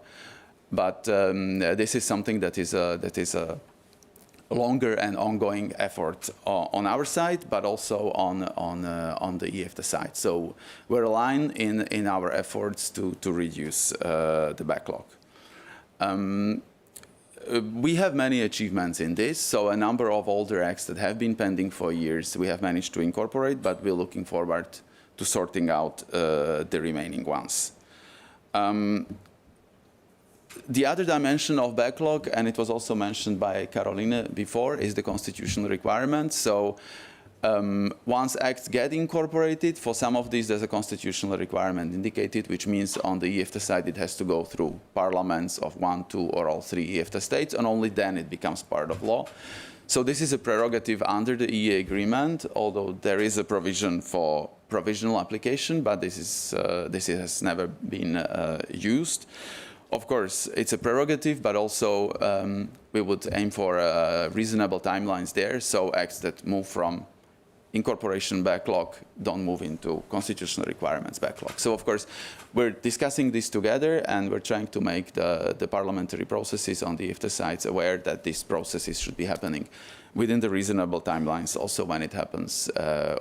But this is something that is a longer and ongoing effort on our side, but also on the EFTA side. So we're aligned in our efforts to reduce the backlog. We have many achievements in this, so a number of older acts that have been pending for years we have managed to incorporate, but we're looking forward to sorting out the remaining ones. The other dimension of backlog, and it was also mentioned by Caroline before, is the constitutional requirement. So once acts get incorporated, for some of these there's a constitutional requirement indicated, which means on the EFTA side it has to go through parliaments of 1, 2, or all 3 EFTA states, and only then it becomes part of law. So this is a prerogative under the EEA agreement, although there is a provision for provisional application, but this has never been used. Of course, it's a prerogative, but also we would aim for reasonable timelines there, so acts that move from incorporation backlog don't move into constitutional requirements backlog. So of course, we're discussing this together, and we're trying to make the parliamentary processes on the EFTA sides aware that these processes should be happening within the reasonable timelines also when it happens,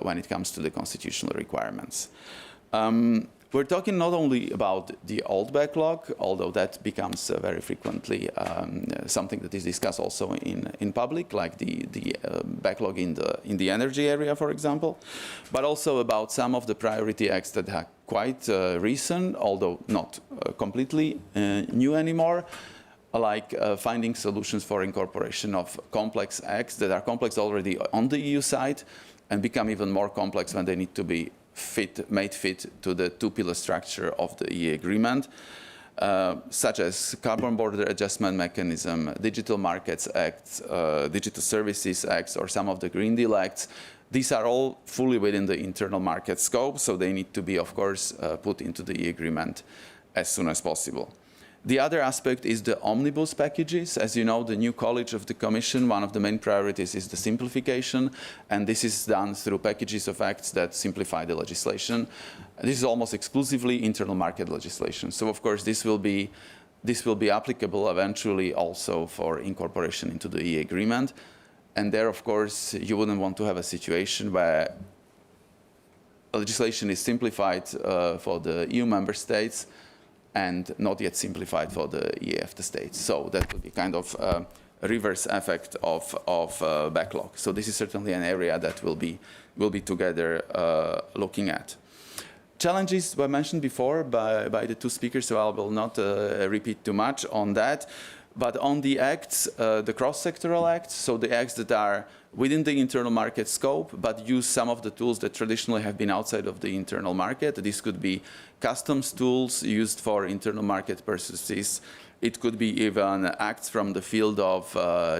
when it comes to the constitutional requirements. We're talking not only about the old backlog, although that becomes very frequently something that is discussed also in public, like the backlog in the energy area, for example, but also about some of the priority acts that are quite recent, although not completely new anymore, like finding solutions for incorporation of complex acts that are complex already on the EU side and become even more complex when they need to be made fit to the 2-pillar structure of the EEA agreement, such as Carbon Border Adjustment Mechanism, Digital Markets Act, Digital Services Acts, or some of the Green Deal Acts. These are all fully within the internal market scope, so they need to be, of course, put into the EEA agreement as soon as possible. The other aspect is the omnibus packages. As you know, the new college of the Commission, one of the main priorities is the simplification, and this is done through packages of acts that simplify the legislation. This is almost exclusively internal market legislation. So, of course, this will be applicable eventually also for incorporation into the EEA agreement. And there, of course, you wouldn't want to have a situation where legislation is simplified for the EU member states and not yet simplified for the EFTA states. So that would be kind of a reverse effect of backlog. So this is certainly an area that we'll be together looking at. Challenges were mentioned before by the 2 speakers, so I will not repeat too much on that. But on the acts, the cross-sectoral acts, so the acts that are within the internal market scope, but use some of the tools that traditionally have been outside of the internal market. This could be customs tools used for internal market purposes. It could be even acts from the field of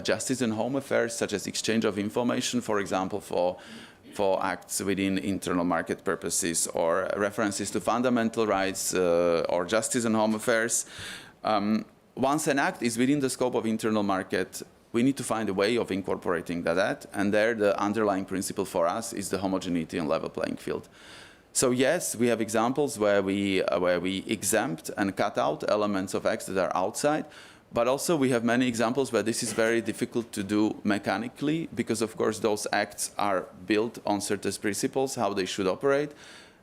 justice and home affairs, such as exchange of information, for example, for acts within internal market purposes, or references to fundamental rights or justice and home affairs. Once an act is within the scope of internal market we need to find a way of incorporating that. And there, the underlying principle for us is the homogeneity and level playing field. So yes, we have examples where we exempt and cut out elements of acts that are outside, but also we have many examples where this is very difficult to do mechanically, because of course those acts are built on certain principles, how they should operate.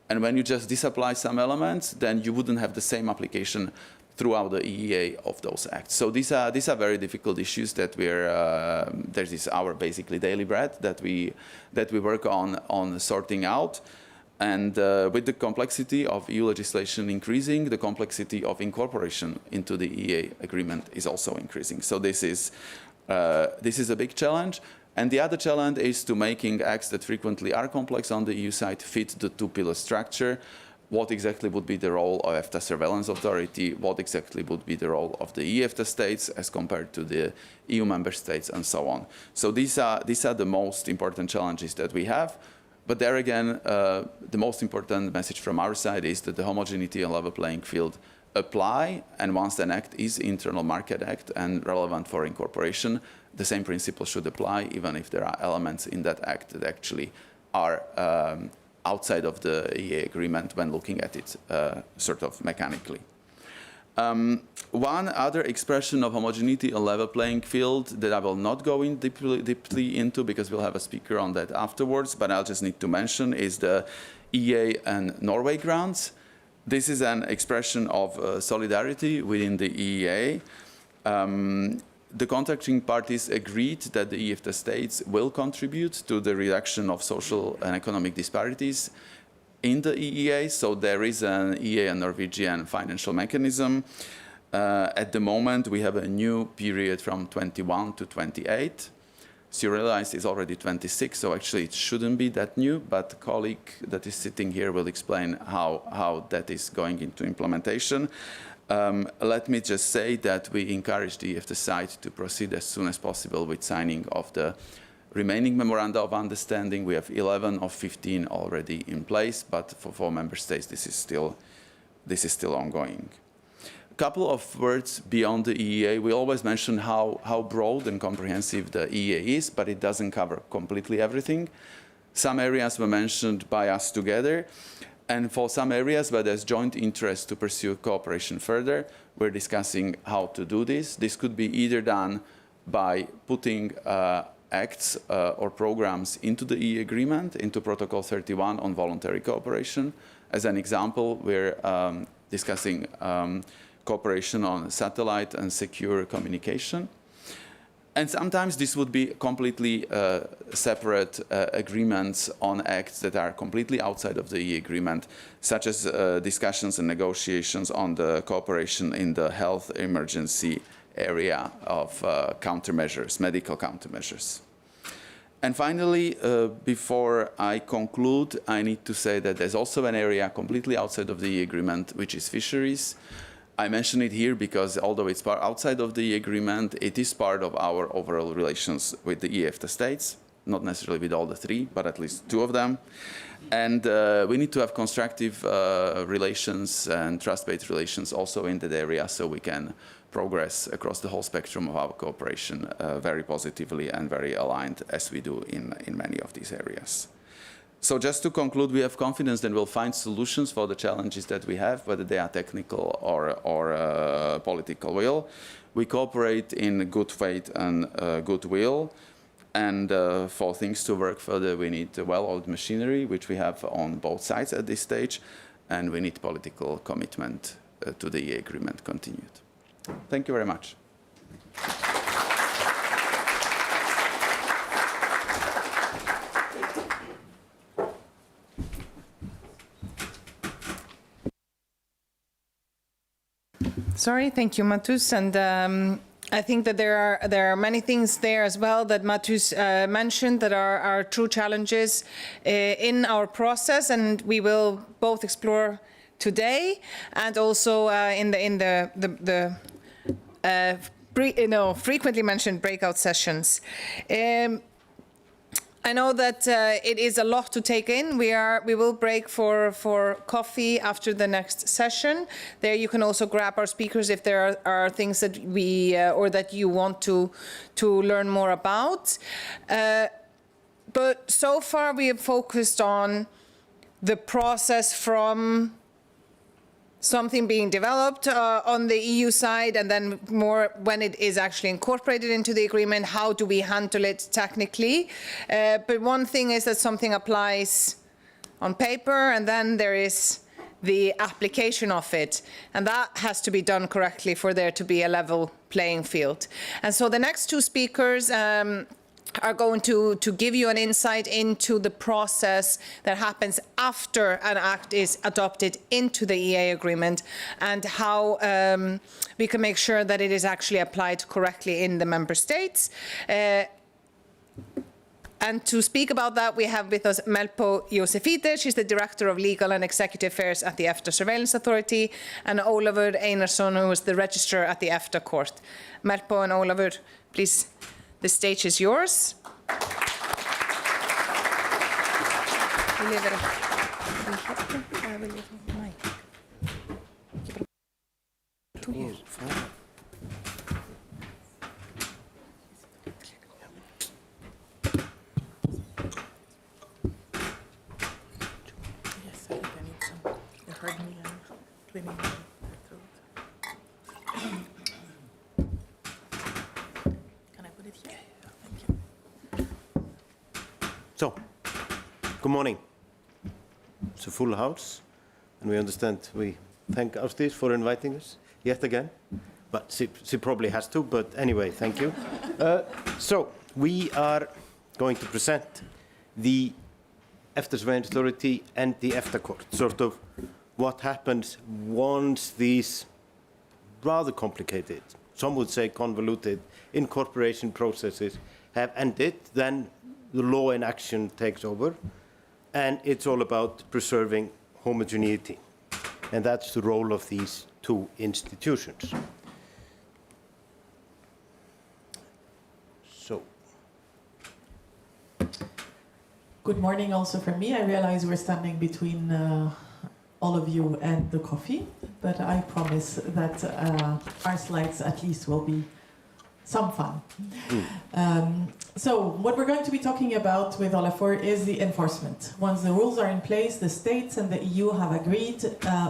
And when you just disapply some elements, then you wouldn't have the same application throughout the EEA of those acts. So these are very difficult issues that this is our basically daily bread that we work on sorting out. And with the complexity of EU legislation increasing, the complexity of incorporation into the EEA agreement is also increasing. So this is a big challenge. And the other challenge is to making acts that frequently are complex on the EU side fit the two-pillar structure. What exactly would be the role of EFTA Surveillance Authority? What exactly would be the role of the EFTA states as compared to the EU member states, and so on. So these are the most important challenges that we have. But there again, the most important message from our side is that the homogeneity and level playing field apply, and once an act is Internal Market Act and relevant for incorporation, the same principle should apply, even if there are elements in that act that actually are outside of the EEA agreement when looking at it sort of mechanically. One other expression of homogeneity and level playing field that I will not go in deeply into, because we'll have a speaker on that afterwards, but I'll just need to mention, is the EEA and Norway Grants. This is an expression of solidarity within the EEA. The contracting parties agreed that the EFTA states will contribute to the reduction of social and economic disparities in the EEA, so there is an EEA and Norwegian financial mechanism. At the moment, we have a new period from 21 to 28. So you realize it's already 26, so actually it shouldn't be that new, but the colleague that is sitting here will explain how that is going into implementation. Let me just say that we encourage the EFTA side to proceed as soon as possible with signing of the remaining memoranda of understanding. We have 11 of 15 already in place, but for 4 member states, this is still ongoing. A couple of words beyond the EEA. We always mention how broad and comprehensive the EEA is, but it doesn't cover completely everything. Some areas were mentioned by us together, and for some areas where there's joint interest to pursue cooperation further, we're discussing how to do this. This could be either done by putting acts or programs into the EEA agreement, into Protocol 31 on voluntary cooperation. As an example, we're discussing cooperation on satellite and secure communication. And sometimes this would be completely separate agreements on acts that are completely outside of the EEA agreement, such as discussions and negotiations on the cooperation in the health emergency area of countermeasures, medical countermeasures. And finally, before I conclude, I need to say that there's also an area completely outside of the EEA agreement, which is fisheries. I mention it here because although it's outside of the agreement, it is part of our overall relations with the EFTA states, not necessarily with all the 3, but at least 2 of them. And we need to have constructive relations and trust-based relations also in that area, so we can progress across the whole spectrum of our cooperation very positively and very aligned, as we do in many of these areas. So just to conclude, we have confidence that we'll find solutions for the challenges that we have, whether they are technical or political will. We cooperate in good faith and goodwill. And for things to work further, we need a well-oiled machinery, which we have on both sides at this stage. And we need political commitment to the EEA agreement continued. Thank you very much. Sorry, thank you, Matus. And I think that there are many things there as well that Matus mentioned that are true challenges in our process, and we will both explore today and also in the frequently mentioned breakout sessions. I know that it is a lot to take in. We will break for coffee after the next session. There you can also grab our speakers if there are things that we or that you want to learn more about. But so far we have focused on the process from something being developed on the EU side, and then more when it is actually incorporated into the agreement, how do we handle it technically? But one thing is that something applies on paper, and then there is the application of it, and that has to be done correctly for there to be a level playing field. And so the next two speakers are going to give you an insight into the process that happens after an act is adopted into the EEA agreement, and how we can make sure that it is actually applied correctly in the member states. And to speak about that, we have with us Melpo Josefite. She's the Director of Legal and Executive Affairs at the EFTA Surveillance Authority, and Ólafur Einarsson, who is the Registrar at the EFTA Court. Melpo and Ólafur, please. The stage is yours. So, good morning. It's a full house, and we understand we thank Ásdís for inviting us yet again. But she probably has to, but anyway, thank you. So, we are going to present the EFTA Surveillance Authority and the EFTA Court, sort of what happens once these rather complicated, some would say convoluted, incorporation processes have ended. Then the law in action takes over, and it's all about preserving homogeneity. And that's the role of these two institutions. So. Good morning also from me. I realize we're standing between all of you and the coffee, but I promise that our slides at least will be some fun. So what we're going to be talking about with Ólafur is the enforcement. Once the rules are in place, the states and the EU have agreed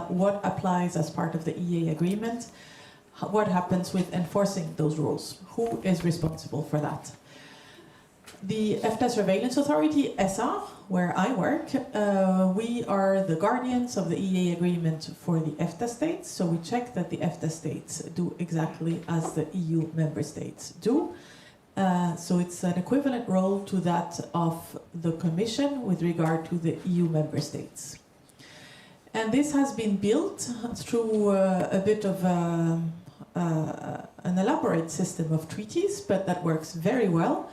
what applies as part of the EEA agreement, what happens with enforcing those rules, who is responsible for that. The EFTA Surveillance Authority, ESA, where I work, we are the guardians of the EEA agreement for the EFTA states. So we check that the EFTA states do exactly as the EU member states do. So it's an equivalent role to that of the Commission with regard to the EU member states. And this has been built through a bit of an elaborate system of treaties, but that works very well.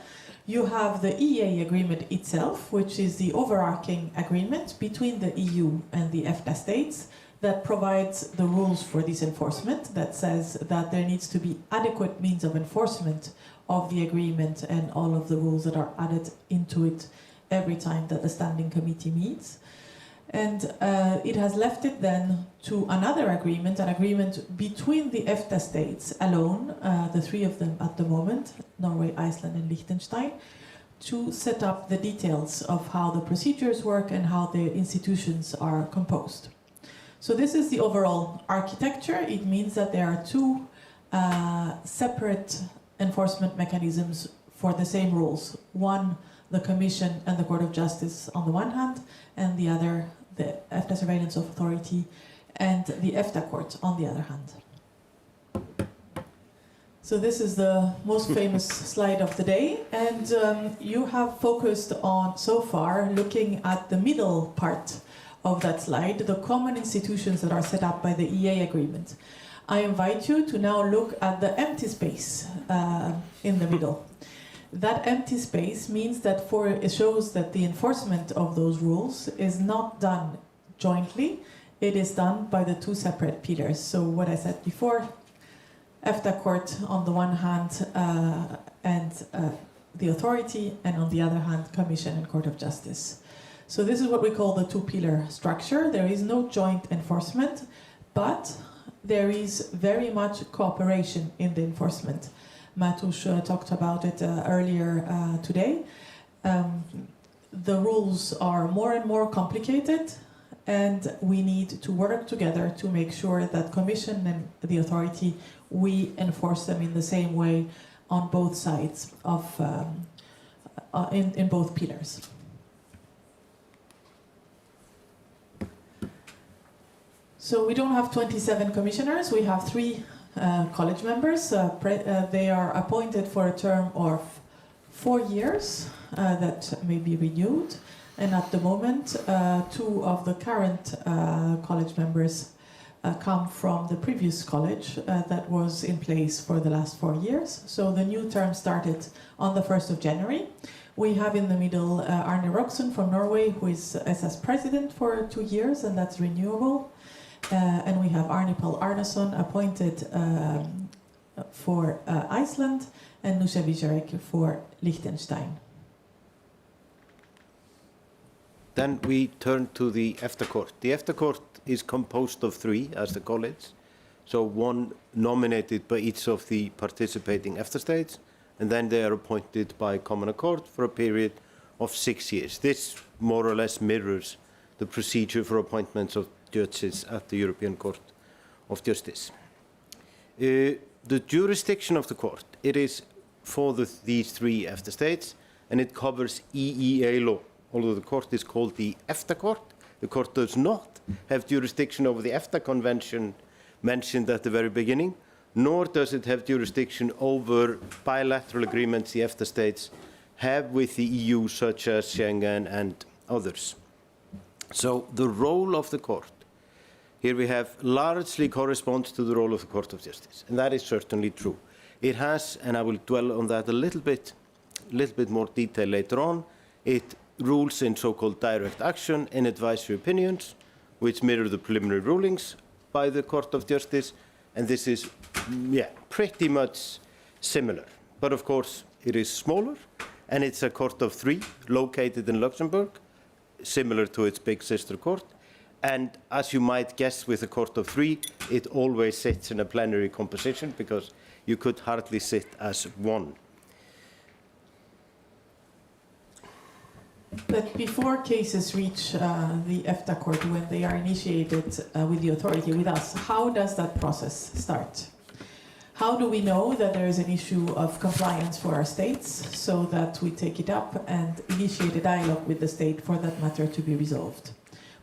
You have the EEA agreement itself, which is the overarching agreement between the EU and the EFTA states that provides the rules for this enforcement, that says that there needs to be adequate means of enforcement of the agreement and all of the rules that are added into it every time that the Standing Committee meets. And it has left it then to another agreement, an agreement between the EFTA states alone, the three of them at the moment, Norway, Iceland and Liechtenstein, to set up the details of how the procedures work and how the institutions are composed. So this is the overall architecture. It means that there are two separate enforcement mechanisms for the same rules. One, the Commission and the Court of Justice on the one hand, and the other, the EFTA Surveillance Authority and the EFTA Court on the other hand. So this is the most famous slide of the day, and you have focused on, so far, looking at the middle part of that slide, the common institutions that are set up by the EEA agreement. I invite you to now look at the empty space in the middle. That empty space means that it shows that the enforcement of those rules is not done jointly, it is done by the two separate pillars. So what I said before, EFTA Court on the one hand and the authority, and on the other hand, Commission and Court of Justice. So this is what we call the two-pillar structure. There is no joint enforcement, but there is very much cooperation in the enforcement. Matusz talked about it earlier today. The rules are more and more complicated, and we need to work together to make sure that Commission and the authority, we enforce them in the same way on both sides of, in both pillars. So we don't have 27 commissioners, we have 3 college members. They are appointed for a term of 4 years that may be renewed. And at the moment, 2 of the current college members come from the previous college that was in place for the last 4 years. So the new term started on the 1st of January. We have in the middle Arne Roksen from Norway, who is as president for 2 years, and that's renewable. And we have Arne Paul Arneson appointed for Iceland, and Nuša Vižarek for Liechtenstein. Then we turn to the EFTA Court. The EFTA Court is composed of 3 as the college, so 1 nominated by each of the participating EFTA states, and then they are appointed by common accord for a period of 6 years. This more or less mirrors the procedure for appointments of judges at the European Court of Justice. The jurisdiction of the court, it is for these 3 EFTA states, and it covers EEA law. Although the court is called the EFTA Court, the court does not have jurisdiction over the EFTA Convention mentioned at the very beginning, nor does it have jurisdiction over bilateral agreements the EFTA states have with the EU, such as Schengen and others. So the role of the court, here we have largely corresponds to the role of the Court of Justice, and that is certainly true. It has, and I will dwell on that a little bit more detail later on, it rules in so-called direct action and advisory opinions, which mirror the preliminary rulings by the Court of Justice, and this is, pretty much similar. But of course, it is smaller, and it's a court of 3 located in Luxembourg, similar to its big sister court. And as you might guess, with a court of 3, it always sits in a plenary composition because you could hardly sit as 1. But before cases reach the EFTA Court, when they are initiated with the authority, with us, how does that process start? How do we know that there is an issue of compliance for our states so that we take it up and initiate a dialogue with the state for that matter to be resolved?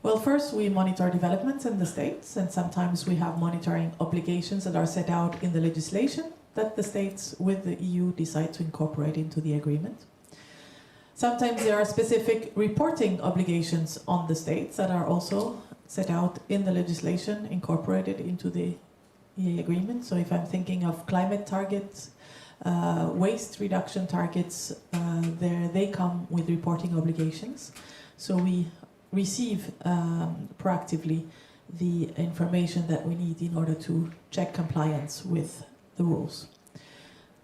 Well, first we monitor developments in the states, and sometimes we have monitoring obligations that are set out in the legislation that the states with the EU decide to incorporate into the agreement. Sometimes there are specific reporting obligations on the states that are also set out in the legislation, incorporated into the EEA agreement. So if I'm thinking of climate targets, waste reduction targets, they come with reporting obligations. So we receive proactively the information that we need in order to check compliance with the rules.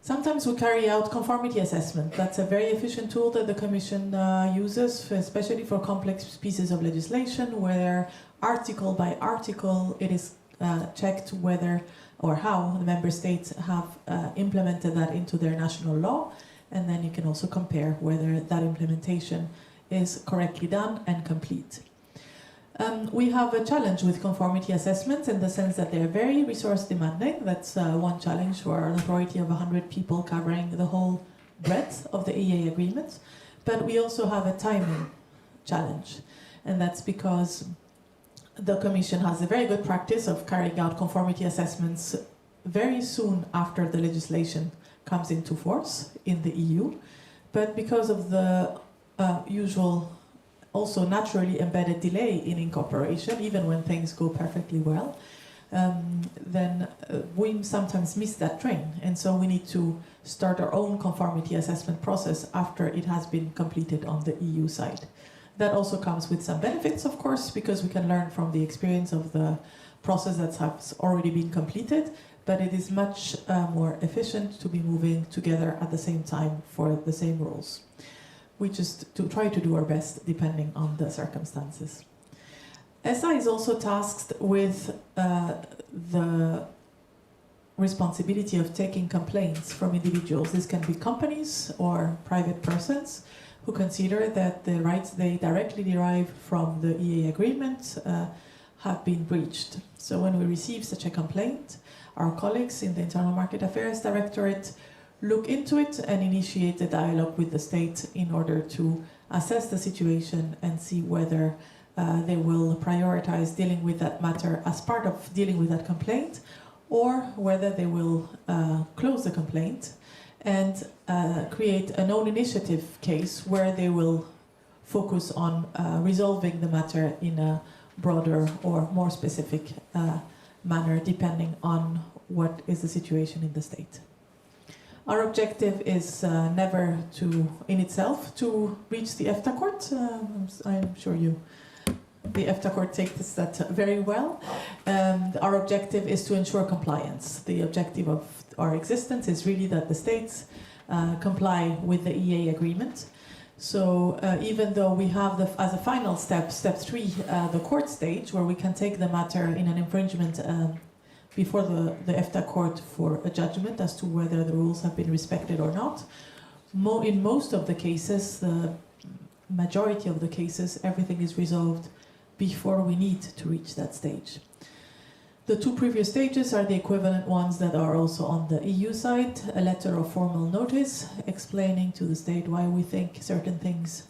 Sometimes we carry out conformity assessment. That's a very efficient tool that the Commission uses, especially for complex pieces of legislation, where article by article it is checked whether or how the member states have implemented that into their national law, and then you can also compare whether that implementation is correctly done and complete. We have a challenge with conformity assessments in the sense that they're very resource demanding. That's one challenge for an authority of 100 people covering the whole breadth of the EEA agreements. But we also have a timing challenge, and that's because the Commission has a very good practice of carrying out conformity assessments very soon after the legislation comes into force in the EU. But because of the usual also naturally embedded delay in incorporation, even when things go perfectly well, then we sometimes miss that train. And so we need to start our own conformity assessment process after it has been completed on the EU side. That also comes with some benefits, of course, because we can learn from the experience of the process that has already been completed, but it is much more efficient to be moving together at the same time for the same rules. We just try to do our best depending on the circumstances. ESA is also tasked with the responsibility of taking complaints from individuals. This can be companies or private persons who consider that the rights they directly derive from the EEA agreement have been breached. So when we receive such a complaint, our colleagues in the Internal Market Affairs Directorate look into it and initiate a dialogue with the state in order to assess the situation and see whether they will prioritize dealing with that matter as part of dealing with that complaint, or whether they will close the complaint and create a known initiative case where they will focus on resolving the matter in a broader or more specific manner, depending on what is the situation in the state. Our objective is never to, in itself, to reach the EFTA Court. I'm sure the EFTA Court takes that very well. Our objective is to ensure compliance. The objective of our existence is really that the states comply with the EEA agreement. So even though we have, as a final step, step 3, the court stage, where we can take the matter in an infringement before the EFTA Court for a judgment as to whether the rules have been respected or not. In most of the cases, the majority of the cases, everything is resolved before we need to reach that stage. The 2 previous stages are the equivalent ones that are also on the EU side, a letter of formal notice explaining to the state why we think certain things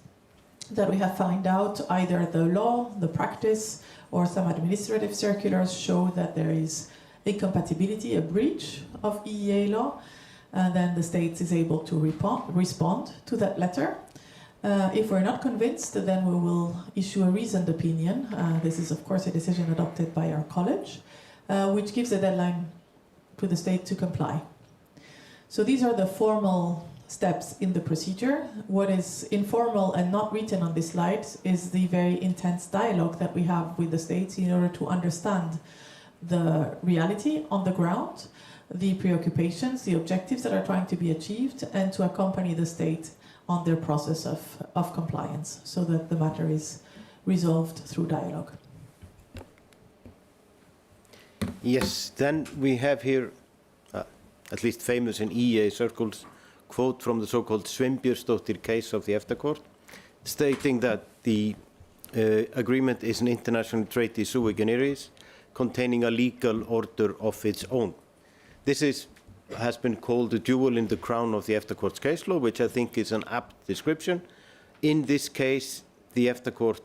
that we have found out, either the law, the practice, or some administrative circulars show that there is incompatibility, a breach of EEA law, and then the state is able to respond to that letter. If we're not convinced, then we will issue a reasoned opinion. This is, of course, a decision adopted by our college, which gives a deadline to the state to comply. So these are the formal steps in the procedure. What is informal and not written on this slide is the very intense dialogue that we have with the states in order to understand the reality on the ground, the preoccupations, the objectives that are trying to be achieved, and to accompany the state on their process of compliance so that the matter is resolved through dialogue. Yes, then we have here, at least famous in EEA circles, quote from the so-called Sveinbjörnsdóttir case of the EFTA Court, stating that the agreement is an international treaty sui generis, containing a legal order of its own. This has been called a jewel in the crown of the EFTA Court's case law, which I think is an apt description. In this case, the EFTA Court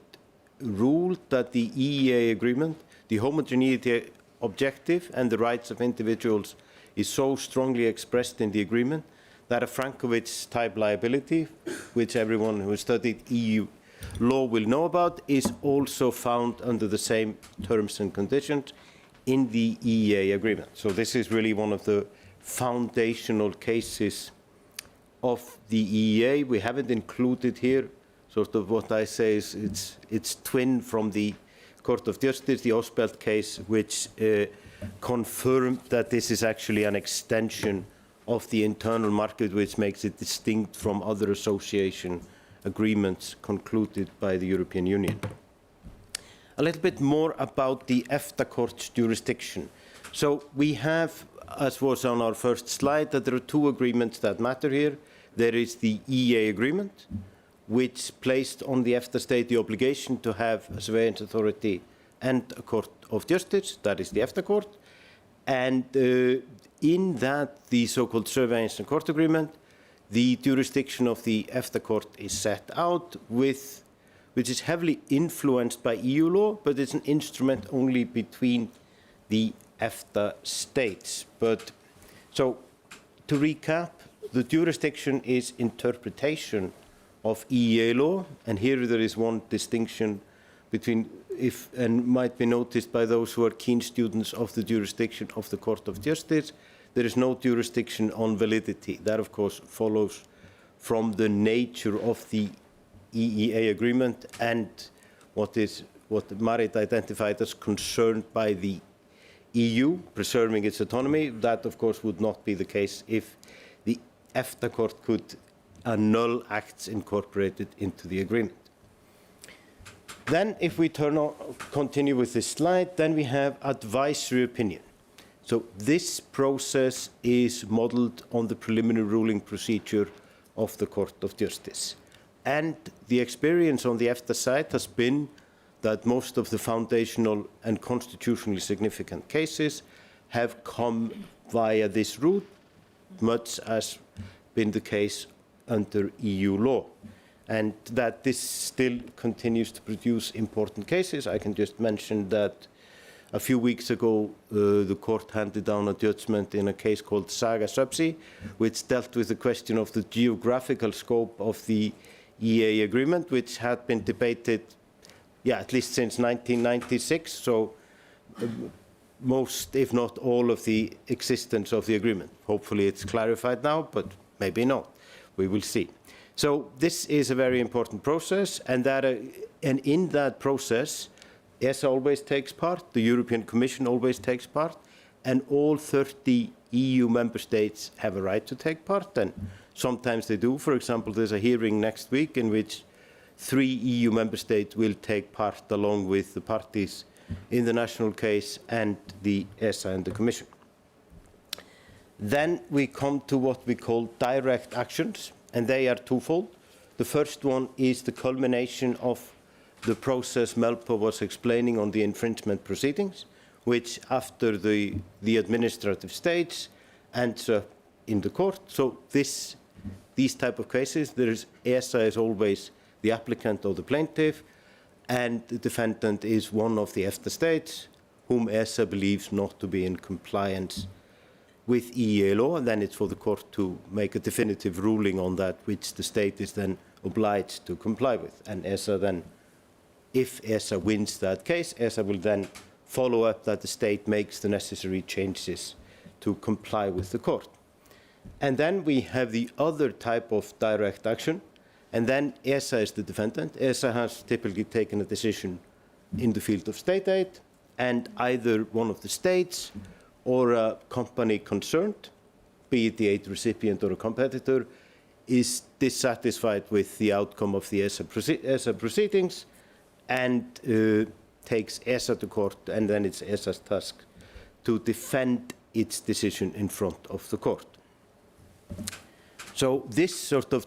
ruled that the EEA agreement, the homogeneity objective and the rights of individuals is so strongly expressed in the agreement that a Frankovich-type liability, which everyone who has studied EU law will know about, is also found under the same terms and conditions in the EEA agreement. So this is really one of the foundational cases of the EEA. We haven't included here sort of what I say is its twin from the Court of Justice, the Osbelt case, which confirmed that this is actually an extension of the internal market, which makes it distinct from other association agreements concluded by the European Union. A little bit more about the EFTA Court's jurisdiction. So we have, as was on our first slide, that there are 2 agreements that matter here. There is the EEA agreement, which placed on the EFTA state the obligation to have a surveillance authority and a court of justice, that is the EFTA Court. And in that, the so-called surveillance and court agreement, the jurisdiction of the EFTA Court is set out with, which is heavily influenced by EU law, but it's an instrument only between the EFTA states. But so to recap, the jurisdiction is interpretation of EEA law, and here there is one distinction between, and might be noticed by those who are keen students of the jurisdiction of the Court of Justice, there is no jurisdiction on validity. That, of course, follows from the nature of the EEA agreement and what Marit identified as concerned by the EU, preserving its autonomy. That, of course, would not be the case if the EFTA Court could annul acts incorporated into the agreement. Then, if we continue with this slide, then we have advisory opinion. So this process is modeled on the preliminary ruling procedure of the Court of Justice. And the experience on the EFTA side has been that most of the foundational and constitutionally significant cases have come via this route, much as been the case under EU law. And that this still continues to produce important cases. I can just mention that a few weeks ago, the court handed down a judgment in a case called Saga Subsea, which dealt with the question of the geographical scope of the EEA agreement, which had been debated, at least since 1996. So most, if not all, of the existence of the agreement. Hopefully it's clarified now, but maybe not. We will see. So this is a very important process, and in that process, ESA always takes part, the European Commission always takes part, and all 30 EU member states have a right to take part, and sometimes they do. For example, there's a hearing next week in which 3 EU member states will take part along with the parties in the national case and the ESA and the Commission. Then we come to what we call direct actions, and they are twofold. The first one is the culmination of the process Melpo was explaining on the infringement proceedings, which after the administrative stage ends up in the court. So these type of cases, ESA is always the applicant or the plaintiff, and the defendant is one of the EFTA states whom ESA believes not to be in compliance with EEA law, and then it's for the court to make a definitive ruling on that, which the state is then obliged to comply with. And ESA then, if ESA wins that case, ESA will then follow up that the state makes the necessary changes to comply with the court. And then we have the other type of direct action, and then ESA is the defendant. ESA has typically taken a decision in the field of state aid, and either one of the states or a company concerned, be it the aid recipient or a competitor, is dissatisfied with the outcome of the ESA proceedings and takes ESA to court, and then it's ESA's task to defend its decision in front of the court. So this sort of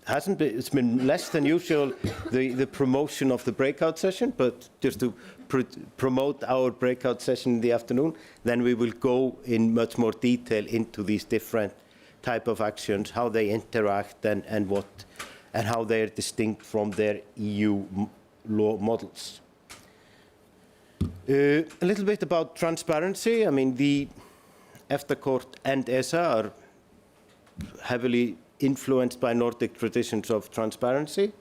it's been less than usual, the promotion of the breakout session, but just to promote our breakout session in the afternoon, then we will go in much more detail into these different type of actions, how they interact and how they are distinct from their EU law models. A little bit about transparency. I mean, the EFTA Court and ESA are heavily influenced by Nordic traditions of transparency.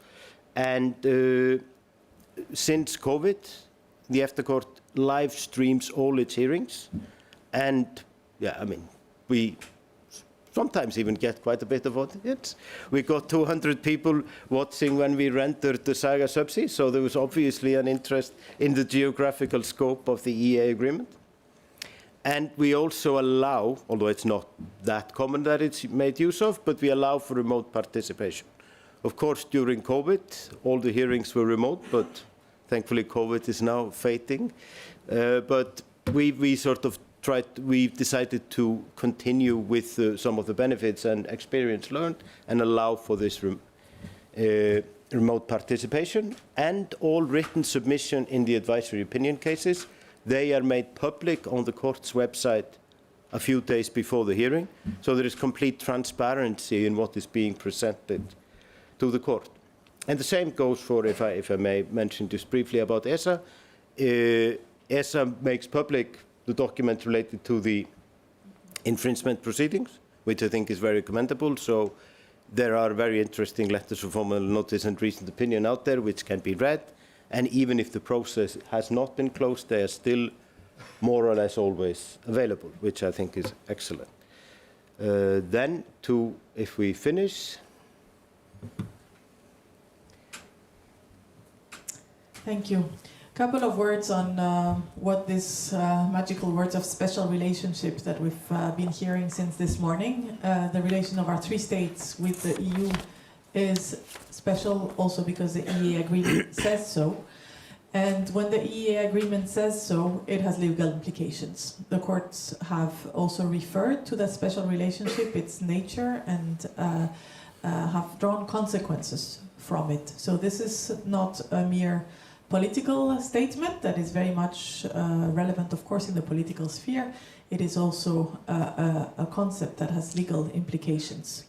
And since COVID, the EFTA Court live streams all its hearings. And we sometimes even get quite a bit of audience. We got 200 people watching when we rendered the Saga Subsea, so there was obviously an interest in the geographical scope of the EEA agreement. And we also allow, although it's not that common that it's made use of, but we allow for remote participation. Of course, during COVID, all the hearings were remote, but thankfully COVID is now fading. But we sort of we've decided to continue with some of the benefits and experience learned and allow for this remote participation. And all written submission in the advisory opinion cases, they are made public on the court's website a few days before the hearing. So there is complete transparency in what is being presented to the court. And the same goes for, if I may mention just briefly about ESA. ESA makes public the document related to the infringement proceedings, which I think is very commendable. So there are very interesting letters of formal notice and reasoned opinion out there which can be read. And even if the process has not been closed, they are still more or less always available, which I think is excellent. Then if we finish. Thank you. Couple of words on what this magical words of special relationship that we've been hearing since this morning. The relation of our three states with the EU is special also because the EEA agreement says so. And when the EEA agreement says so, it has legal implications. The courts have also referred to that special relationship, its nature, and have drawn consequences from it. So this is not a mere political statement that is very much relevant, of course, in the political sphere. It is also a concept that has legal implications.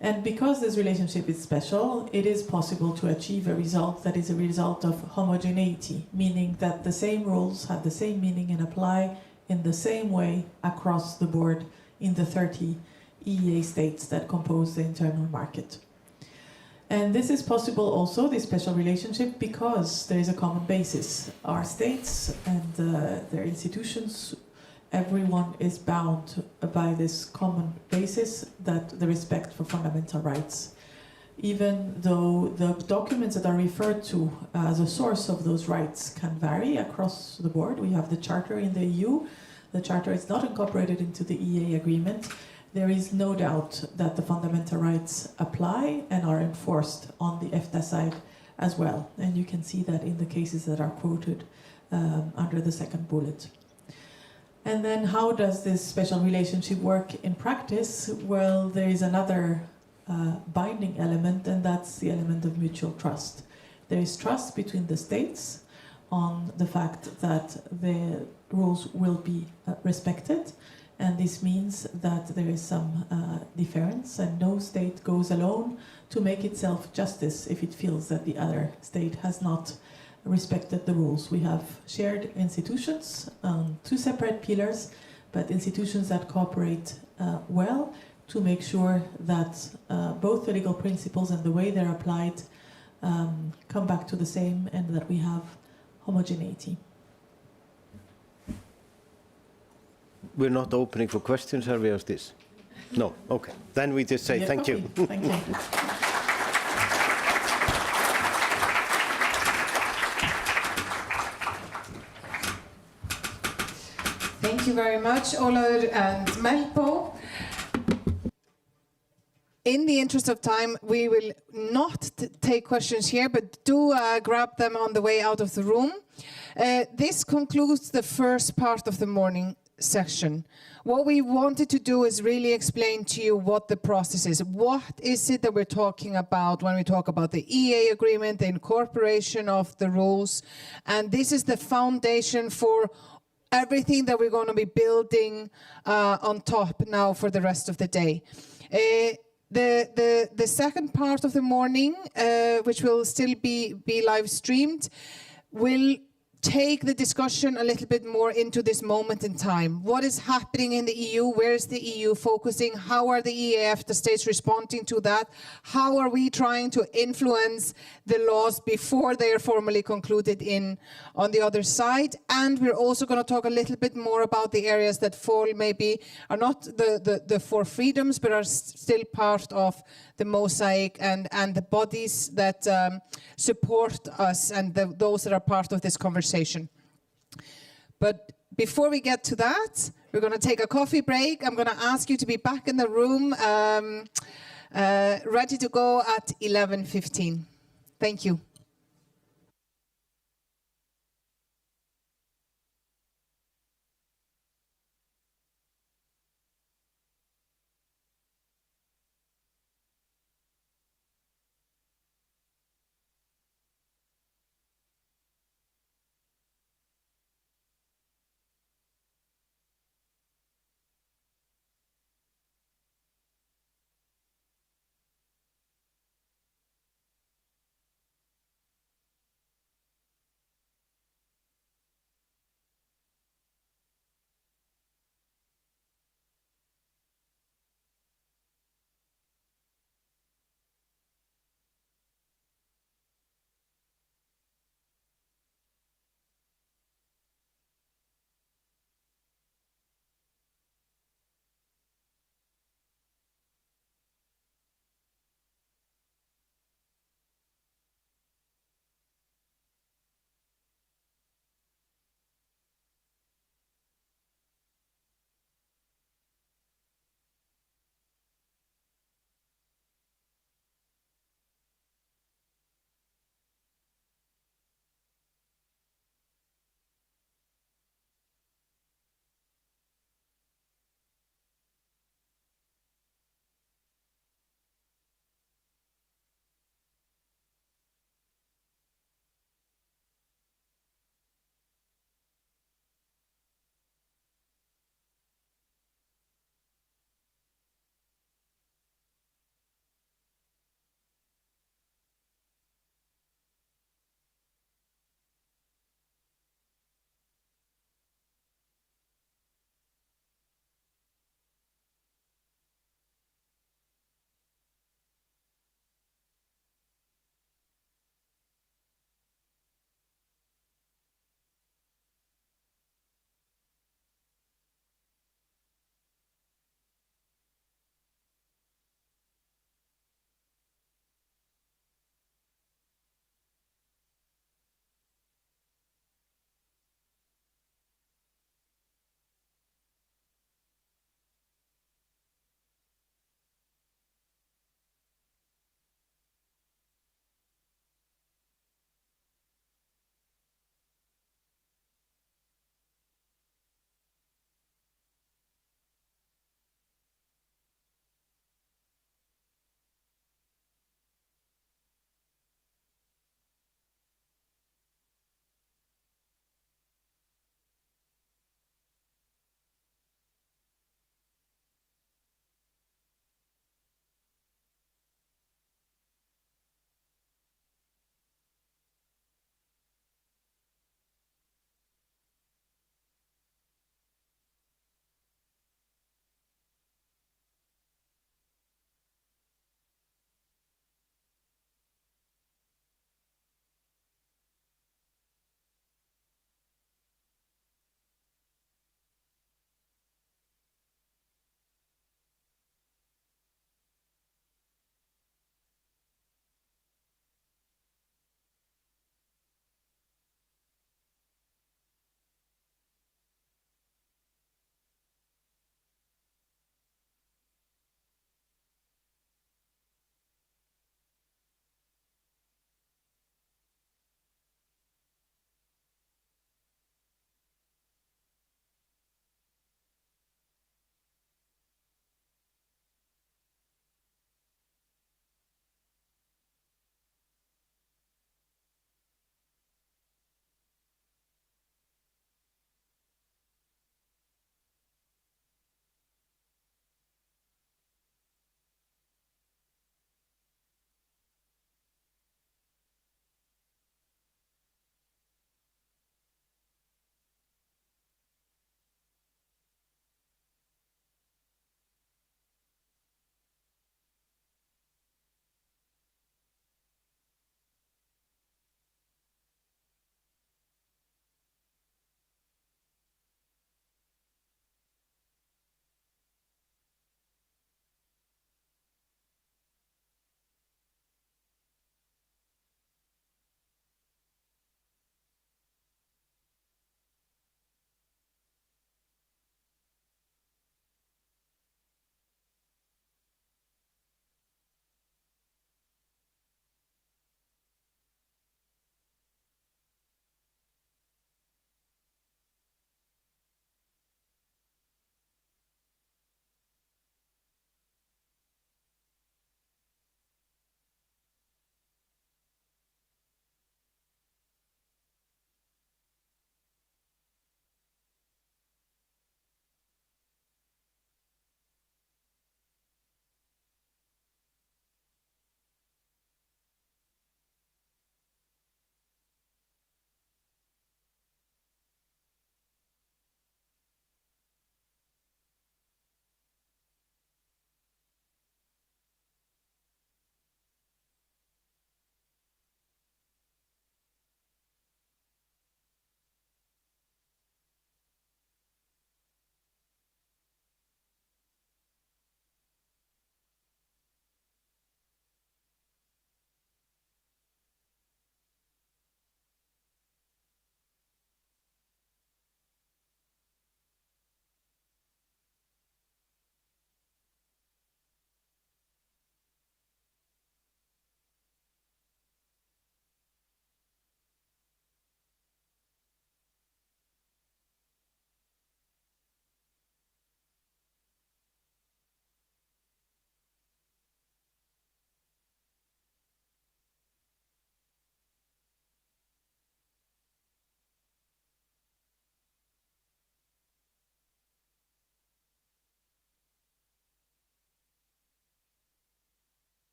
And because this relationship is special, it is possible to achieve a result that is a result of homogeneity, meaning that the same rules have the same meaning and apply in the same way across the board in the 30 EEA states that compose the internal market. And this is possible also, this special relationship, because there is a common basis. Our states and their institutions, everyone is bound by this common basis, that the respect for fundamental rights. Even though the documents that are referred to as a source of those rights can vary across the board. We have the Charter in the EU. The Charter is not incorporated into the EEA agreement. There is no doubt that the fundamental rights apply and are enforced on the EFTA side as well. And you can see that in the cases that are quoted under the second bullet. And then how does this special relationship work in practice? Well, there is another binding element, and that's the element of mutual trust. There is trust between the states on the fact that the rules will be respected, and this means that there is some deference, and no state goes alone to make itself justice if it feels that the other state has not respected the rules. We have shared institutions, two separate pillars, but institutions that cooperate well to make sure that both the legal principles and the way they're applied come back to the same, and that we have homogeneity. We're not opening for questions, are we, of this? No, okay. Then we just say Yeah, thank you. Thank you. Thank you very much, Ola and Melpo. In the interest of time, we will not take questions here, but do grab them on the way out of the room. This concludes the first part of the morning session. What we wanted to do is really explain to you what the process is. What is it that we're talking about when we talk about the EEA agreement, the incorporation of the rules? And this is the foundation for everything that we're going to be building on top now for the rest of the day. The second part of the morning, which will still be live streamed, will take the discussion a little bit more into this moment in time. What is happening in the EU? Where is the EU focusing? How are the EEA EFTA states responding to that? How are we trying to influence the laws before they are formally concluded in on the other side? And we're also going to talk a little bit more about the areas that fall maybe are not the four freedoms, but are still part of the mosaic, and the bodies that support us, and those that are part of this conversation. But before we get to that, we're going to take a coffee break. I'm going to ask you to be back in the room, ready to go at 11:15. Thank you.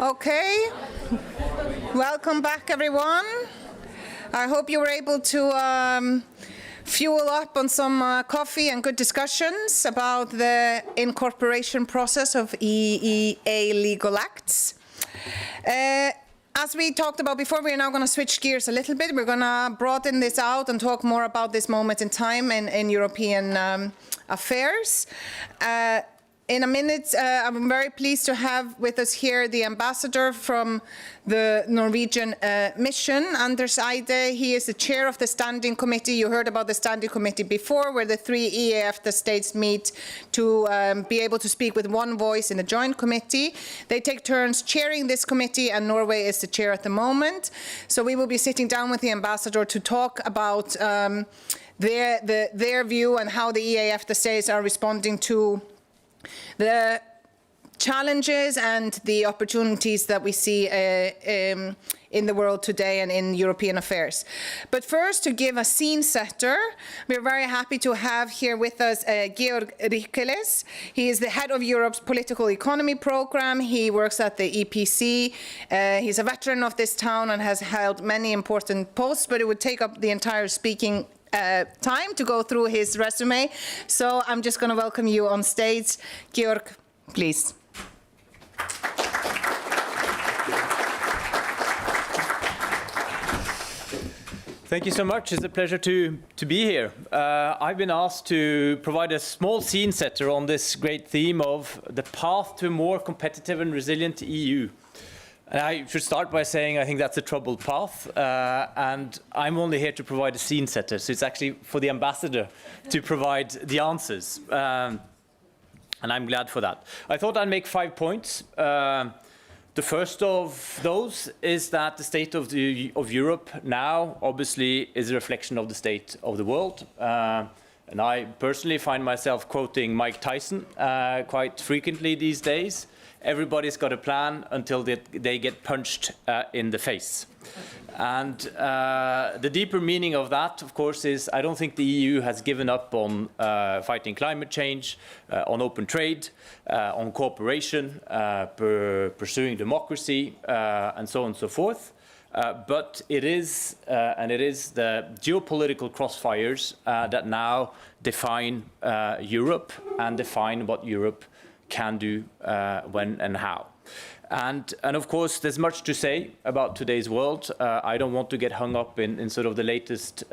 Okay. Welcome back, everyone. I hope you were able to fuel up on some coffee and good discussions about the incorporation process of EEA legal acts. As we talked about before, we are now going to switch gears a little bit. We're going to broaden this out and talk more about this moment in time in European affairs. In a minute, I'm very pleased to have with us here the ambassador from the Norwegian mission, Anders Eide. He is the chair of the standing committee. You heard about the standing committee before, where the 3 EEA EFTA states meet to be able to speak with one voice in the joint committee. They take turns chairing this committee, and Norway is the chair at the moment. So we will be sitting down with the ambassador to talk about their view and how the EEA EFTA states are responding to the challenges and the opportunities that we see in the world today and in European affairs. But first, to give a scene setter, we're very happy to have here with us Georg Rikeles. He is the head of Europe's political economy program. He works at the EPC. He's a veteran of this town and has held many important posts, but it would take up the entire speaking time to go through his resume. So I'm just going to welcome you on stage. Georg, please. Thank you so much. It's a pleasure to be here. I've been asked to provide a small scene setter on this great theme of the path to a more competitive and resilient EU. And I should start by saying I think that's a troubled path, and I'm only here to provide a scene setter, so it's actually for the ambassador to provide the answers, and I'm glad for that. I thought I'd make 5 points. The first of those is that the state of Europe now obviously is a reflection of the state of the world. And I personally find myself quoting Mike Tyson quite frequently these days. Everybody's got a plan until they get punched in the face. And the deeper meaning of that, of course, is I don't think the EU has given up on fighting climate change, on open trade, on cooperation, pursuing democracy, and so on and so forth. But it is the geopolitical crossfires that now define Europe and define what Europe can do, when and how. And of course, there's much to say about today's world. I don't want to get hung up in sort of the latest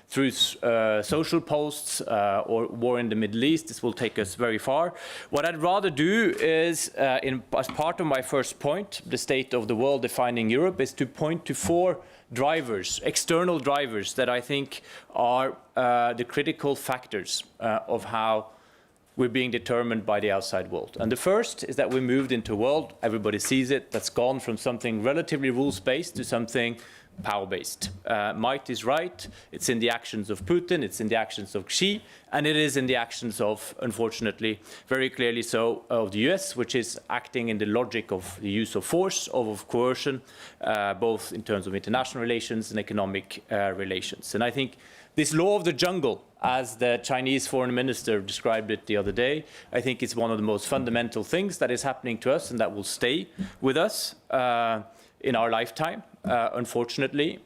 through social posts or war in the Middle East. This will take us very far. What I'd rather do is, as part of my first point, the state of the world defining Europe, is to point to 4 drivers, external drivers, that I think are the critical factors of how we're being determined by the outside world. And the first is that we moved into a world, everybody sees it, that's gone from something relatively rules-based to something power-based. Might is right. It's in the actions of Putin, it's in the actions of Xi, and it is in the actions of, unfortunately, very clearly so, of the US, which is acting in the logic of the use of force, of coercion, both in terms of international relations and economic relations. And I think this law of the jungle, as the Chinese foreign minister described it the other day, I think it's one of the most fundamental things that is happening to us and that will stay with us in our lifetime, unfortunately.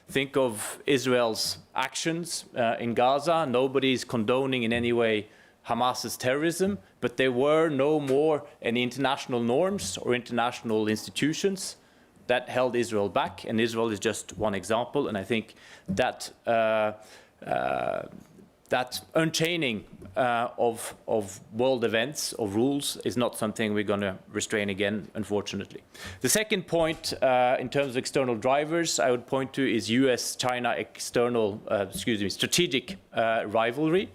Think of Israel's actions in Gaza. Nobody's condoning in any way Hamas's terrorism, but there were no more any international norms or international institutions that held Israel back, and Israel is just one example. And I think that that unchaining of world events, of rules, is not something we're going to restrain again, unfortunately. The second point, in terms of external drivers, I would point to is US-China external, strategic rivalry.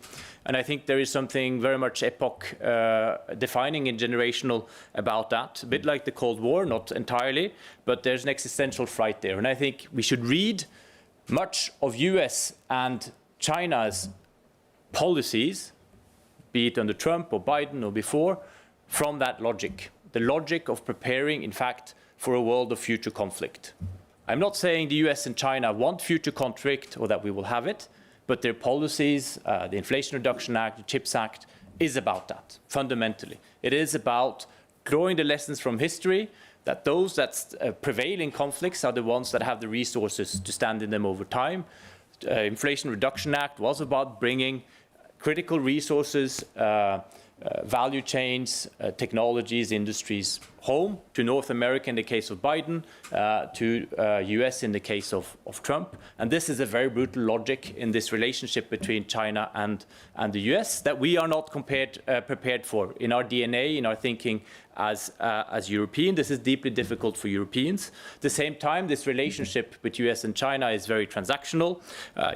And I think there is something very much epoch-defining and generational about that. A bit like the Cold War, not entirely, but there's an existential fright there. And I think we should read much of US and China's policies, be it under Trump or Biden or before, from that logic. The logic of preparing, in fact, for a world of future conflict. I'm not saying the US and China want future conflict or that we will have it, but their policies, the Inflation Reduction Act, the CHIPS Act, is about that, fundamentally. It is about drawing the lessons from history, that those that prevail in conflicts are the ones that have the resources to stand in them over time. Inflation Reduction Act was about bringing critical resources, value chains, technologies, industries home, to North America in the case of Biden, to US in the case of Trump. And this is a very brutal logic in this relationship between China and the US that we are not prepared for in our DNA, in our thinking as European. This is deeply difficult for Europeans. At the same time, this relationship with US and China is very transactional.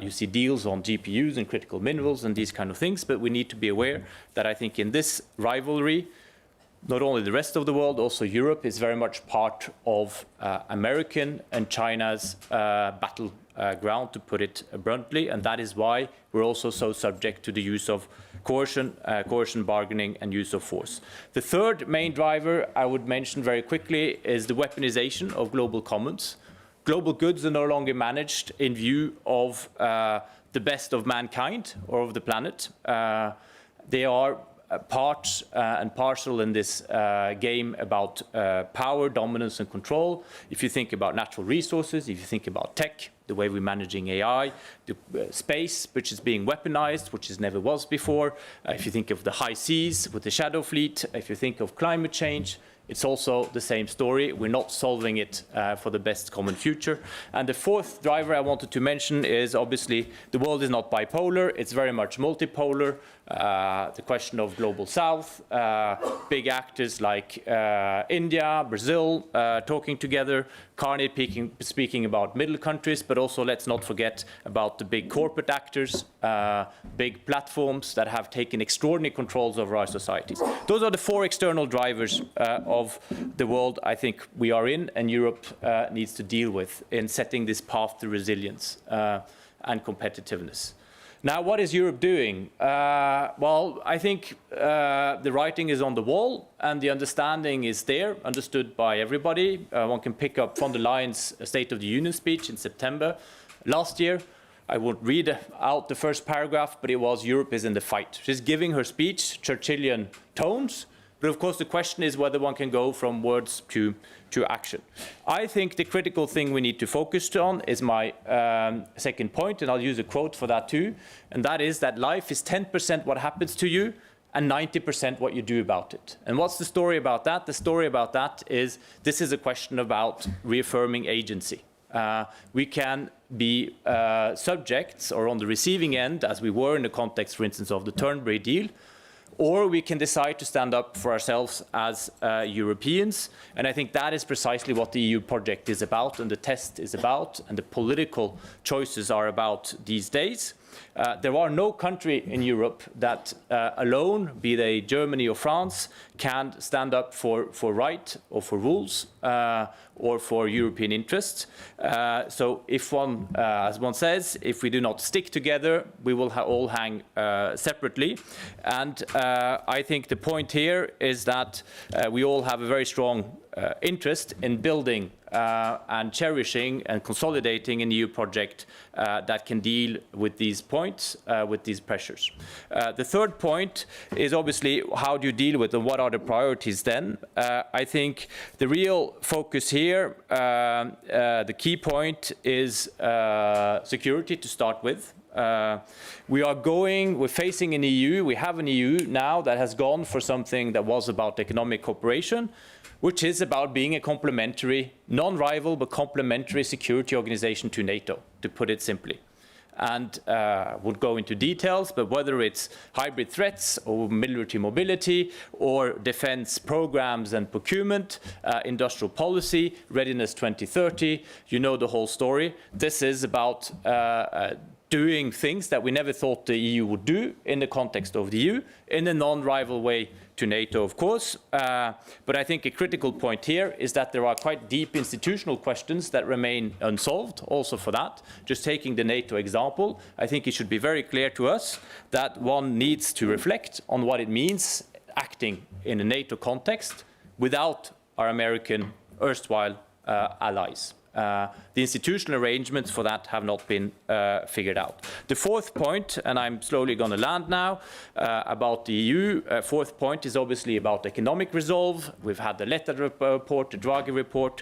You see deals on GPUs and critical minerals and these kind of things, but we need to be aware that I think in this rivalry, not only the rest of the world, also Europe is very much part of American and China's battle ground, to put it bluntly, and that is why we're also so subject to the use of coercion, bargaining, and use of force. The third main driver I would mention very quickly is the weaponization of global commons. Global goods are no longer managed in view of the best of mankind or of the planet. They are part and parcel in this game about power, dominance, and control. If you think about natural resources, if you think about tech, the way we're managing AI, the space, which is being weaponized, which it never was before. If you think of the high seas with the shadow fleet, if you think of climate change, it's also the same story. We're not solving it for the best common future. And the fourth driver I wanted to mention is obviously the world is not bipolar. It's very much multipolar. The question of global south, big actors like India, Brazil talking together, Carney speaking about middle countries, but also let's not forget about the big corporate actors, big platforms that have taken extraordinary controls over our societies. Those are the four external drivers of the world I think we are in and Europe needs to deal with in setting this path to resilience and competitiveness. Now, what is Europe doing? Well, I think the writing is on the wall and the understanding is there, understood by everybody. One can pick up von der Leyen's State of the Union speech in September last year. I won't read out the first paragraph, but it was Europe is in the fight. She's giving her speech Churchillian tones, but of course the question is whether one can go from words to action. I think the critical thing we need to focus on is my second point, and I'll use a quote for that too, and that is that life is 10% what happens to you and 90% what you do about it. And what's the story about that? The story about that is this is a question about reaffirming agency. We can be subjects or on the receiving end, as we were in the context, for instance, of the Turnberry deal, or we can decide to stand up for ourselves as Europeans. And I think that is precisely what the EU project is about, and the test is about, and the political choices are about these days. There are no country in Europe that alone, be they Germany or France, can stand up for right or for rules or for European interests. So if one, as one says, if we do not stick together, we will all hang separately. And I think the point here is that we all have a very strong interest in building and cherishing and consolidating an EU project that can deal with these points, with these pressures. The third point is obviously how do you deal with and what are the priorities then? I think the real focus here, the key point is security to start with. We're facing an EU, we have an EU now that has gone for something that was about economic cooperation, which is about being a complementary, non-rival, but complementary security organization to NATO, to put it simply. And would go into details, but whether it's hybrid threats or military mobility or defense programs and procurement, industrial policy, readiness 2030, you know the whole story. This is about doing things that we never thought the EU would do in the context of the EU, in a non-rival way to NATO, of course. But I think a critical point here is that there are quite deep institutional questions that remain unsolved, also for that. Just taking the NATO example, I think it should be very clear to us that one needs to reflect on what it means acting in a NATO context without our American erstwhile allies. The institutional arrangements for that have not been figured out. The fourth point, and I'm slowly going to land now, about the EU, fourth point is obviously about economic resolve. We've had the Letta report, the Draghi report,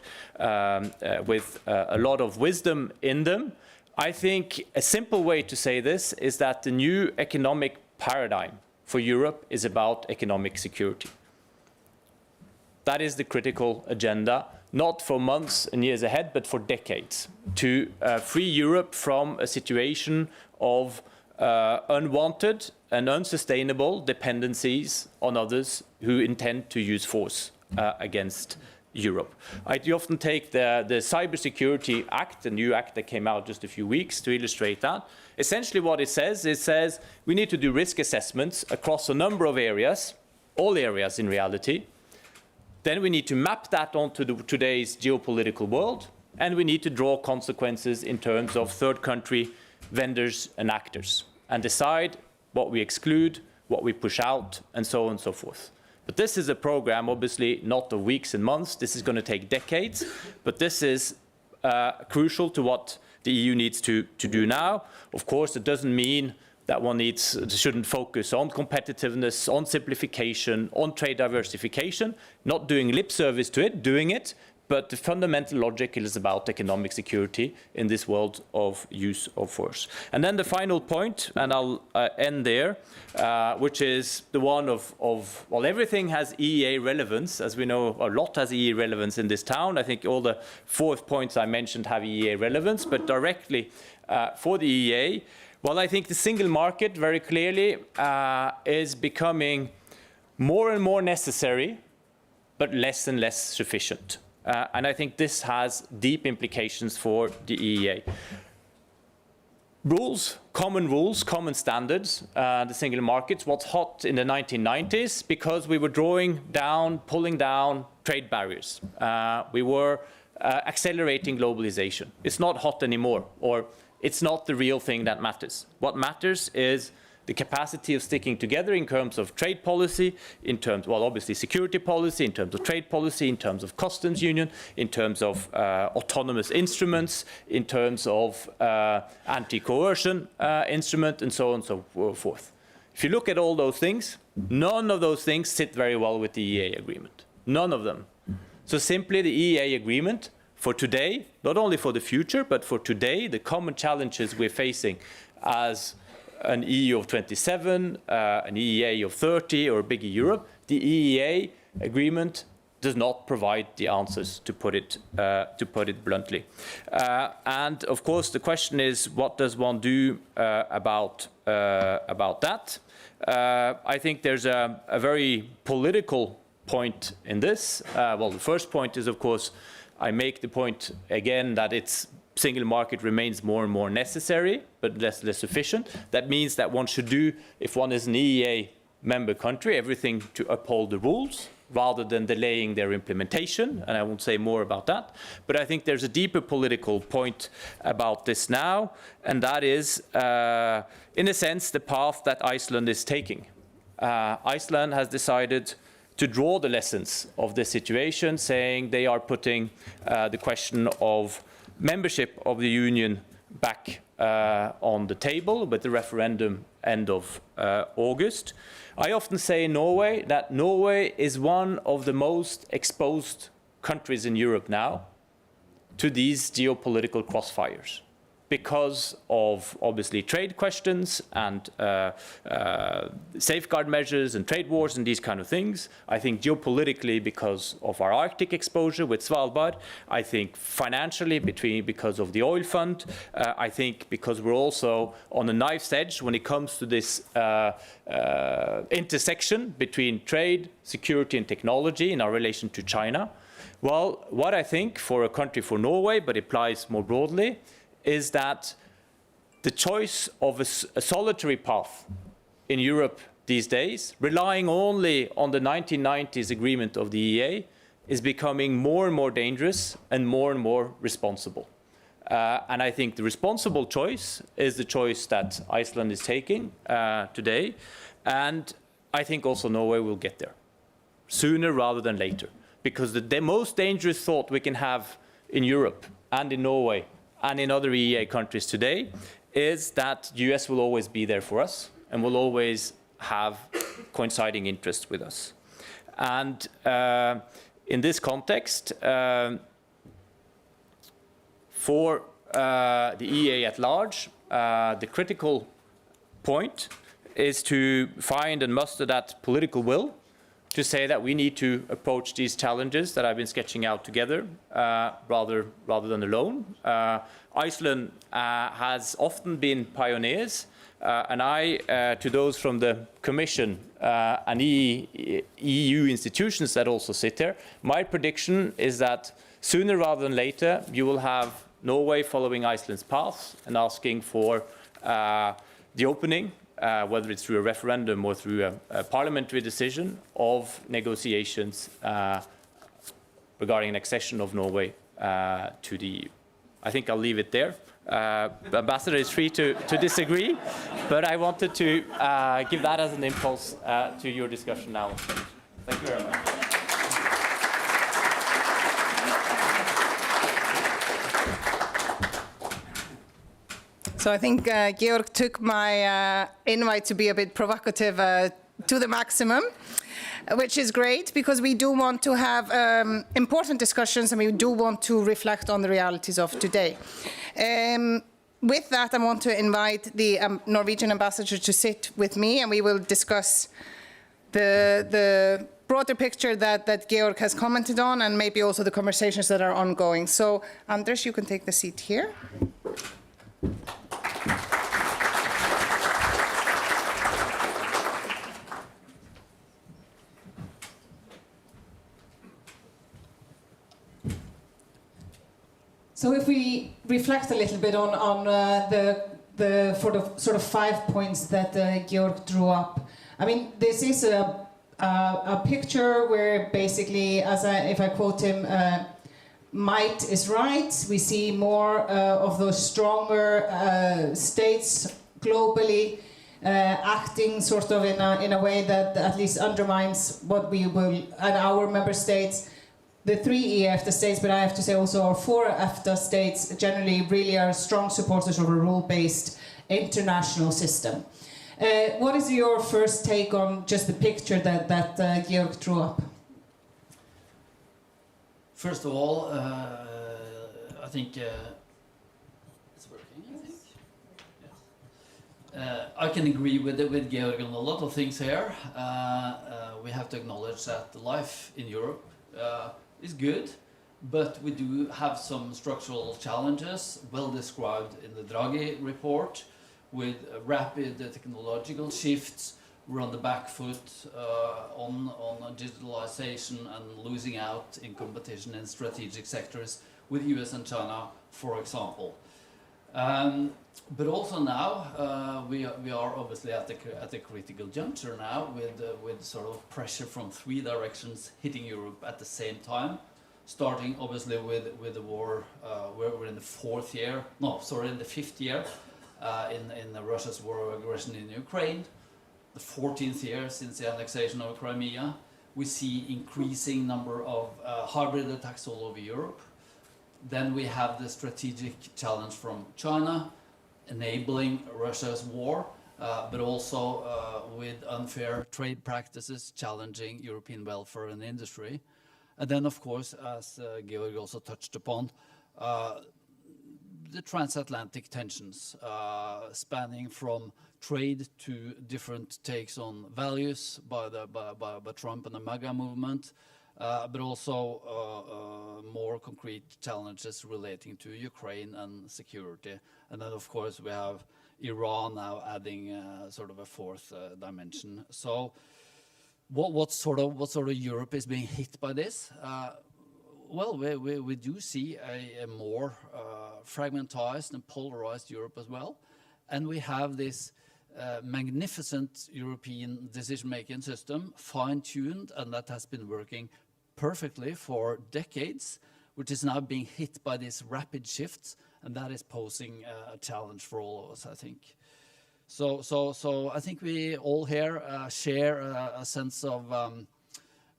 with a lot of wisdom in them. I think a simple way to say this is that the new economic paradigm for Europe is about economic security. That is the critical agenda, not for months and years ahead, but for decades, to free Europe from a situation of unwanted and unsustainable dependencies on others who intend to use force against Europe. I often take the Cybersecurity Act, the new act that came out just a few weeks, to illustrate that. Essentially what it says we need to do risk assessments across a number of areas, all areas in reality. Then we need to map that onto today's geopolitical world, and we need to draw consequences in terms of third country vendors and actors, and decide what we exclude, what we push out, and so on and so forth. But this is a program, obviously, not of weeks and months. This is going to take decades, but this is crucial to what the EU needs to do now. Of course, it doesn't mean that one shouldn't focus on competitiveness, on simplification, on trade diversification, not doing lip service to it, doing it, but the fundamental logic is about economic security in this world of use of force. And then the final point, and I'll end there, which is the one of, well, everything has EEA relevance. As we know, a lot has EEA relevance in this town. I think all the 4 points I mentioned have EEA relevance, but directly for the EEA, well, I think the single market very clearly is becoming more and more necessary, but less and less sufficient. And I think this has deep implications for the EEA. Rules, common standards, the single markets, what's hot in the 1990s, because we were pulling down trade barriers. We were accelerating globalization. It's not hot anymore, or it's not the real thing that matters. What matters is the capacity of sticking together in terms of trade policy, in terms, well, obviously security policy, in terms of trade policy, in terms of customs union, in terms of autonomous instruments, in terms of anti-coercion instrument, and so on and so forth. If you look at all those things, none of those things sit very well with the EEA agreement. None of them. So simply the EEA agreement for today, not only for the future, but for today, the common challenges we're facing as an EU of 27, an EEA of 30, or a bigger Europe, the EEA agreement does not provide the answers, to put it bluntly. And of course, the question is, what does one do about that? I think there's a very political point in this. Well, the first point is, of course, I make the point again that it's single market remains more and more necessary, but less sufficient. That means that one should do, if one is an EEA member country, everything to uphold the rules rather than delaying their implementation, and I won't say more about that. But I think there's a deeper political point about this now, and that is, in a sense, the path that Iceland is taking. Iceland has decided to draw the lessons of this situation, saying they are putting the question of membership of the Union back on the table with the referendum end of August. I often say in Norway that Norway is one of the most exposed countries in Europe now to these geopolitical crossfires, because of obviously trade questions and safeguard measures and trade wars and these kind of things. I think geopolitically because of our Arctic exposure with Svalbard. I think financially because of the oil fund. I think because we're also on a knife's edge when it comes to this intersection between trade, security and technology in our relation to China. Well, what I think for a country for Norway, but applies more broadly, is that the choice of a solitary path in Europe these days, relying only on the 1990s agreement of the EEA, is becoming more and more dangerous and more responsible. And I think the responsible choice is the choice that Iceland is taking today. And I think also Norway will get there sooner rather than later. Because the most dangerous thought we can have in Europe and in Norway and in other EEA countries today is that the US will always be there for us and will always have coinciding interests with us. And in this context, for the EEA at large, the critical point is to find and muster that political will to say that we need to approach these challenges that I've been sketching out together rather than alone. Iceland has often been pioneers, and to those from the Commission and EU institutions that also sit there, my prediction is that sooner rather than later, you will have Norway following Iceland's path and asking for the opening, whether it's through a referendum or through a parliamentary decision, of negotiations regarding an accession of Norway to the EU. I think I'll leave it there. The Ambassador is free to disagree, but I wanted to give that as an impulse to your discussion now. Thank you very much. So I think Georg took my invite to be a bit provocative to the maximum, which is great because we do want to have important discussions and we do want to reflect on the realities of today. With that, I want to invite the Norwegian ambassador to sit with me and we will discuss the broader picture that Georg has commented on and maybe also the conversations that are ongoing. So Anders, you can take the seat here. So if we reflect a little bit on the sort of 5 points that Georg drew up, I mean, this is a picture where basically, if I quote him, might is right. We see more of those stronger states globally acting sort of in a way that at least undermines what we will, and our member states. The 3 EFTA states, but I have to say also our 4 EFTA states generally really are strong supporters of a rule-based international system. What is your first take on just the picture that Georg drew up? First of all, I think it's working. I think. Yes. I can agree with Georg on a lot of things here. We have to acknowledge that life in Europe is good, but we do have some structural challenges, well described in the Draghi report, with rapid technological shifts. We're on the back foot on digitalization and losing out in competition in strategic sectors with US and China, for example. But also now we are obviously at the critical juncture now with sort of pressure from 3 directions hitting Europe at the same time, starting obviously with the war. We're in the 5th year in Russia's war of aggression in Ukraine, the 14th year since the annexation of Crimea. We see increasing number of hybrid attacks all over Europe. Then we have the strategic challenge from China, enabling Russia's war, but also with unfair trade practices challenging European welfare and industry. And then, of course, as Georg also touched upon, the transatlantic tensions spanning from trade to different takes on values by Trump and the MAGA movement, but also more concrete challenges relating to Ukraine and security. And then, of course, we have Iran now adding sort of a 4th dimension. So, what sort of Europe is being hit by this? Well, we do see a more fragmentized and polarized Europe as well, and we have this magnificent European decision-making system, fine-tuned, and that has been working perfectly for decades, which is now being hit by these rapid shifts, and that is posing a challenge for all of us, I think. So I think we all here share a sense of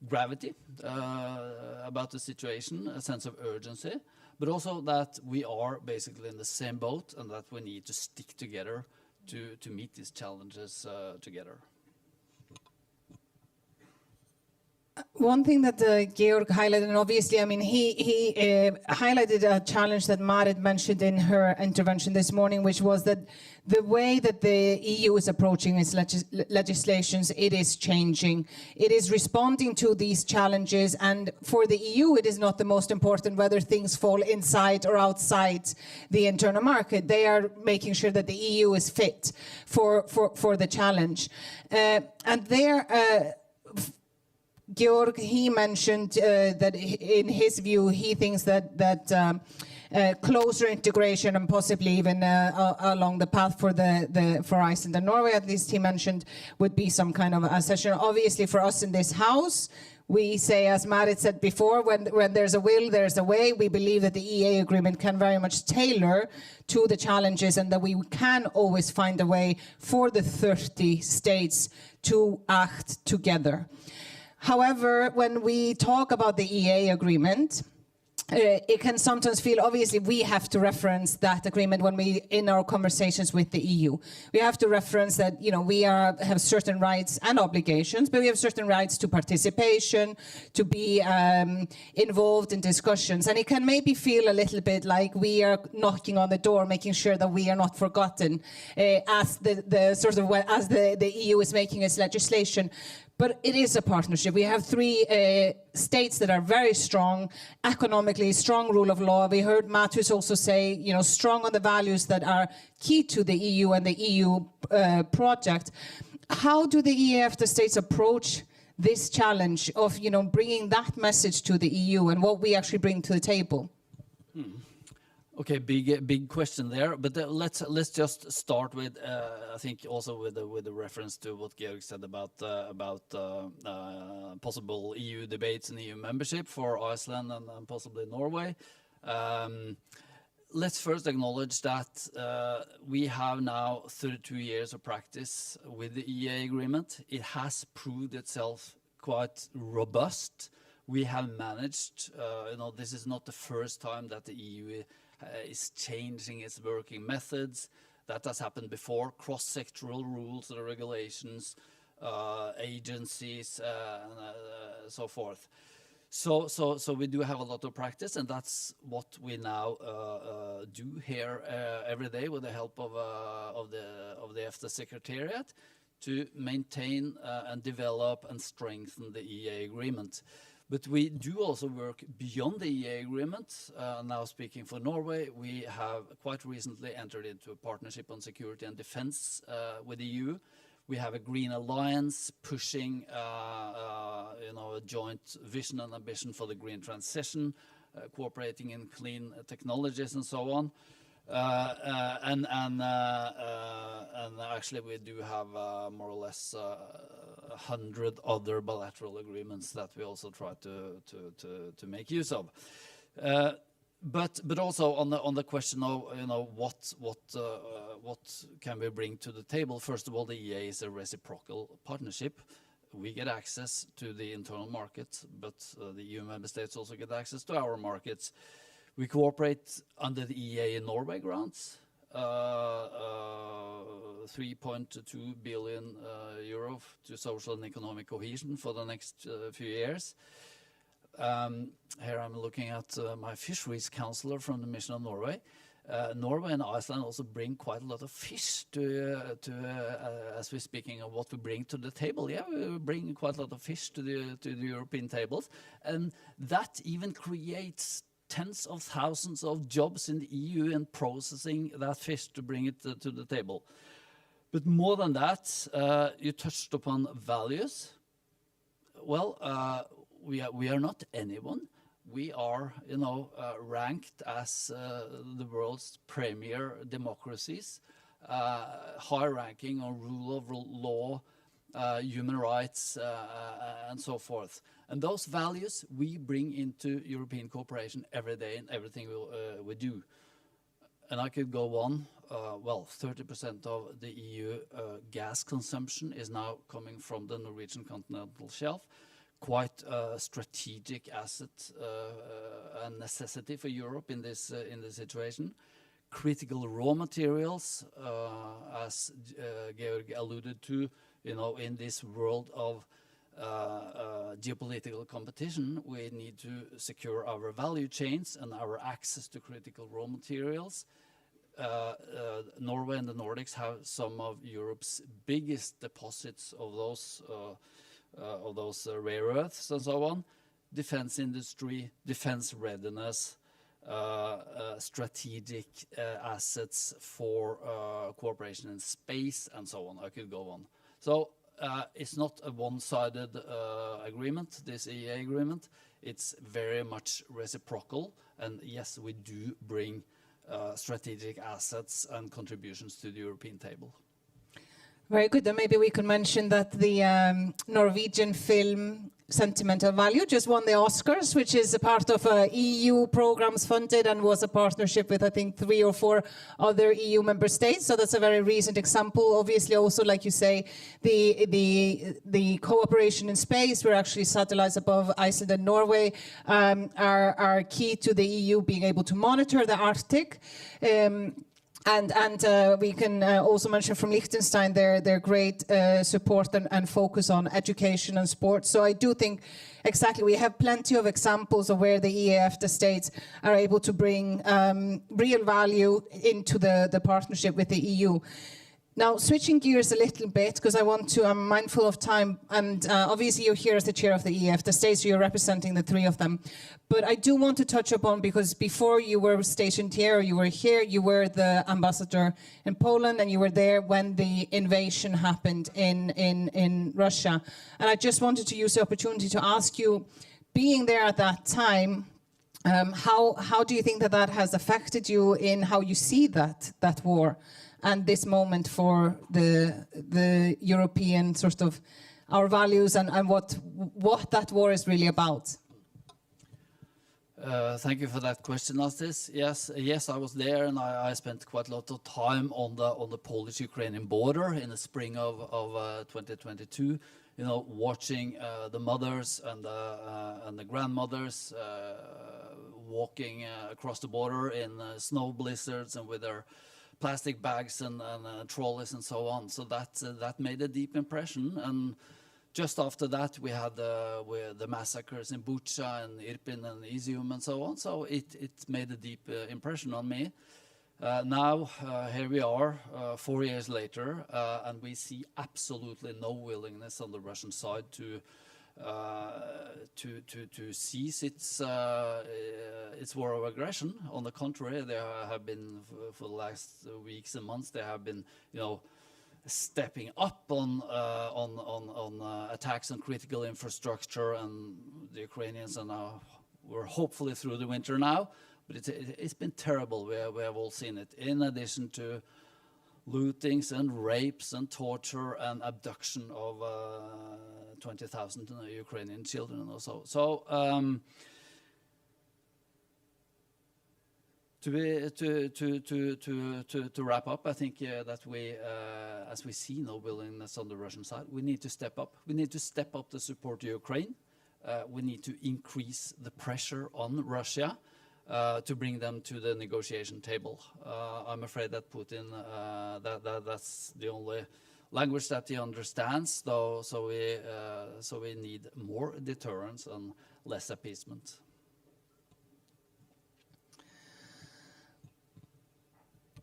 gravity about the situation, a sense of urgency, but also that we are basically in the same boat and that we need to stick together to meet these challenges together. One thing that Georg highlighted, and obviously, I mean, he highlighted a challenge that Marit mentioned in her intervention this morning, which was that the way that the EU is approaching its legislations, it is changing. It is responding to these challenges, and for the EU, it is not the most important whether things fall inside or outside the internal market. They are making sure that the EU is fit for the challenge. And there, Georg, he mentioned that in his view, he thinks that closer integration and possibly even along the path for Iceland and Norway, at least he mentioned, would be some kind of a session. Obviously, for us in this house, we say, as Marit said before, when there's a will, there's a way. We believe that the EEA agreement can very much tailor to the challenges and that we can always find a way for the 30 states to act together. However, when we talk about the EEA agreement, it can sometimes feel, obviously, we have to reference that agreement when we, in our conversations with the EU. We have to reference that, you know, we have certain rights and obligations, but we have certain rights to participation, to be involved in discussions. And it can maybe feel a little bit like we are knocking on the door, making sure that we are not forgotten as the EU is making its legislation. But it is a partnership. We have 3 states that are very strong economically, strong rule of law. We heard Mathus also say, you know, strong on the values that are key to the EU and the EU project. How do the EEA EFTA states approach this challenge of, you know, bringing that message to the EU and what we actually bring to the table? Okay, big question there, but let's just start with I think also with the reference to what Georg said about possible EU debates and EU membership for Iceland and possibly Norway. Let's first acknowledge that we have now 32 years of practice with the EEA agreement. It has proved itself quite robust. We have managed, you know, this is not the first time that the EU is changing its working methods. That has happened before. Cross-sectoral rules and regulations, agencies, and so forth. So we do have a lot of practice, and that's what we now do here every day with the help of the EFTA Secretariat to maintain and develop and strengthen the EEA agreement. But we do also work beyond the EEA agreement. Now speaking for Norway, we have quite recently entered into a partnership on security and defense with the EU. We have a Green Alliance pushing you know, a joint vision and ambition for the green transition, cooperating in clean technologies and so on. And actually we do have more or less 100 other bilateral agreements that we also try to make use of. But also on the question of, you know, what can we bring to the table? First of all, the EEA is a reciprocal partnership. We get access to the internal market, but the EU member states also get access to our markets. We cooperate under the EEA and Norway Grants, 3.2 billion euro to social and economic cohesion for the next few years. Here I'm looking at my fisheries counselor from the Mission of Norway. Norway and Iceland also bring quite a lot of fish to as we're speaking of what we bring to the table. Yeah, we bring quite a lot of fish to the European tables, and that even creates tens of thousands of jobs in the EU in processing that fish to bring it to the table. But more than that, you touched upon values. Well, we are not anyone. We are, you know, ranked as the world's premier democracies, high ranking on rule of law, human rights, and so forth. And those values we bring into European cooperation every day in everything we do. And I could go on. Well, 30% of the EU gas consumption is now coming from the Norwegian continental shelf. quite a strategic asset and necessity for Europe in this situation. Critical raw materials, as Georg alluded to, in this world of geopolitical competition, we need to secure our value chains and our access to critical raw materials. Norway and the Nordics have some of Europe's biggest deposits of those rare earths and so on. Defense industry, defense readiness, strategic assets for cooperation in space, and so on. I could go on. So it's not a one-sided agreement, this EEA agreement. It's very much reciprocal, and yes, we do bring strategic assets and contributions to the European table. Very good. Then maybe we can mention that the Norwegian film Sentimental Value just won the Oscars, which is a part of EU programs funded and was a partnership with, I think, 3 or 4 other EU member states. So that's a very recent example. Obviously, also, like you say, the cooperation in space, where actually satellites above Iceland and Norway are key to the EU being able to monitor the Arctic. And we can also mention from Liechtenstein their great support and focus on education and sports. So I do think exactly we have plenty of examples of where the EEA EFTA states are able to bring real value into the partnership with the EU. Now, switching gears a little bit, because I'm mindful of time, and obviously you're here as the chair of the EEA EFTA States, so you're representing the 3 of them. But I do want to touch upon, because before you were stationed here, you were the ambassador in Poland, and you were there when the invasion happened in Russia. And I just wanted to use the opportunity to ask you, being there at that time, how do you think that has affected you in how you see that war? And this moment for the European sort of our values and what that war is really about. Thank you for that question, Astis. Yes, I was there, and I spent quite a lot of time on the Polish-Ukrainian border in the spring of 2022. Watching the mothers and the grandmothers walking across the border in snow blizzards and with their plastic bags and trolleys and so on. So that made a deep impression. And just after that, we had the massacres in Bucha and Irpin and Izium and so on. So it made a deep impression on me. Now, here we are, 4 years later, and we see absolutely no willingness on the Russian side to cease its war of aggression. On the contrary, there have been for the last weeks and months there have been stepping up on attacks on critical infrastructure, and the Ukrainians are now, we're hopefully through the winter now, but it's been terrible. We have all seen it, in addition to lootings and rapes and torture and abduction of 20,000 Ukrainian children or so. So to wrap up, I think that we, as we see no willingness on the Russian side, we need to step up. We need to step up to support Ukraine. We need to increase the pressure on Russia to bring them to the negotiation table. I'm afraid that Putin, that's the only language that he understands, though. So we need more deterrence and less appeasement.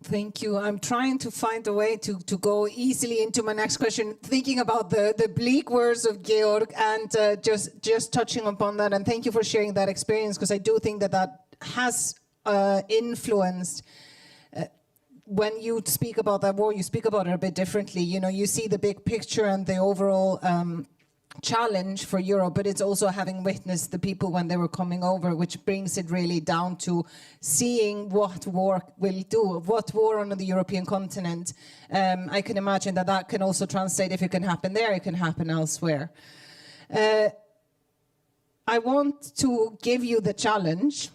Thank you. I'm trying to find a way to go easily into my next question, thinking about the bleak words of Georg, and just touching upon that. And thank you for sharing that experience, because I do think that has influenced. When you speak about that war, you speak about it a bit differently. You see the big picture and the overall challenge for Europe, but it's also having witnessed the people when they were coming over, which brings it really down to seeing what war will do, what war on the European continent. I can imagine that can also translate, if it can happen there, it can happen elsewhere. I want to give you the challenge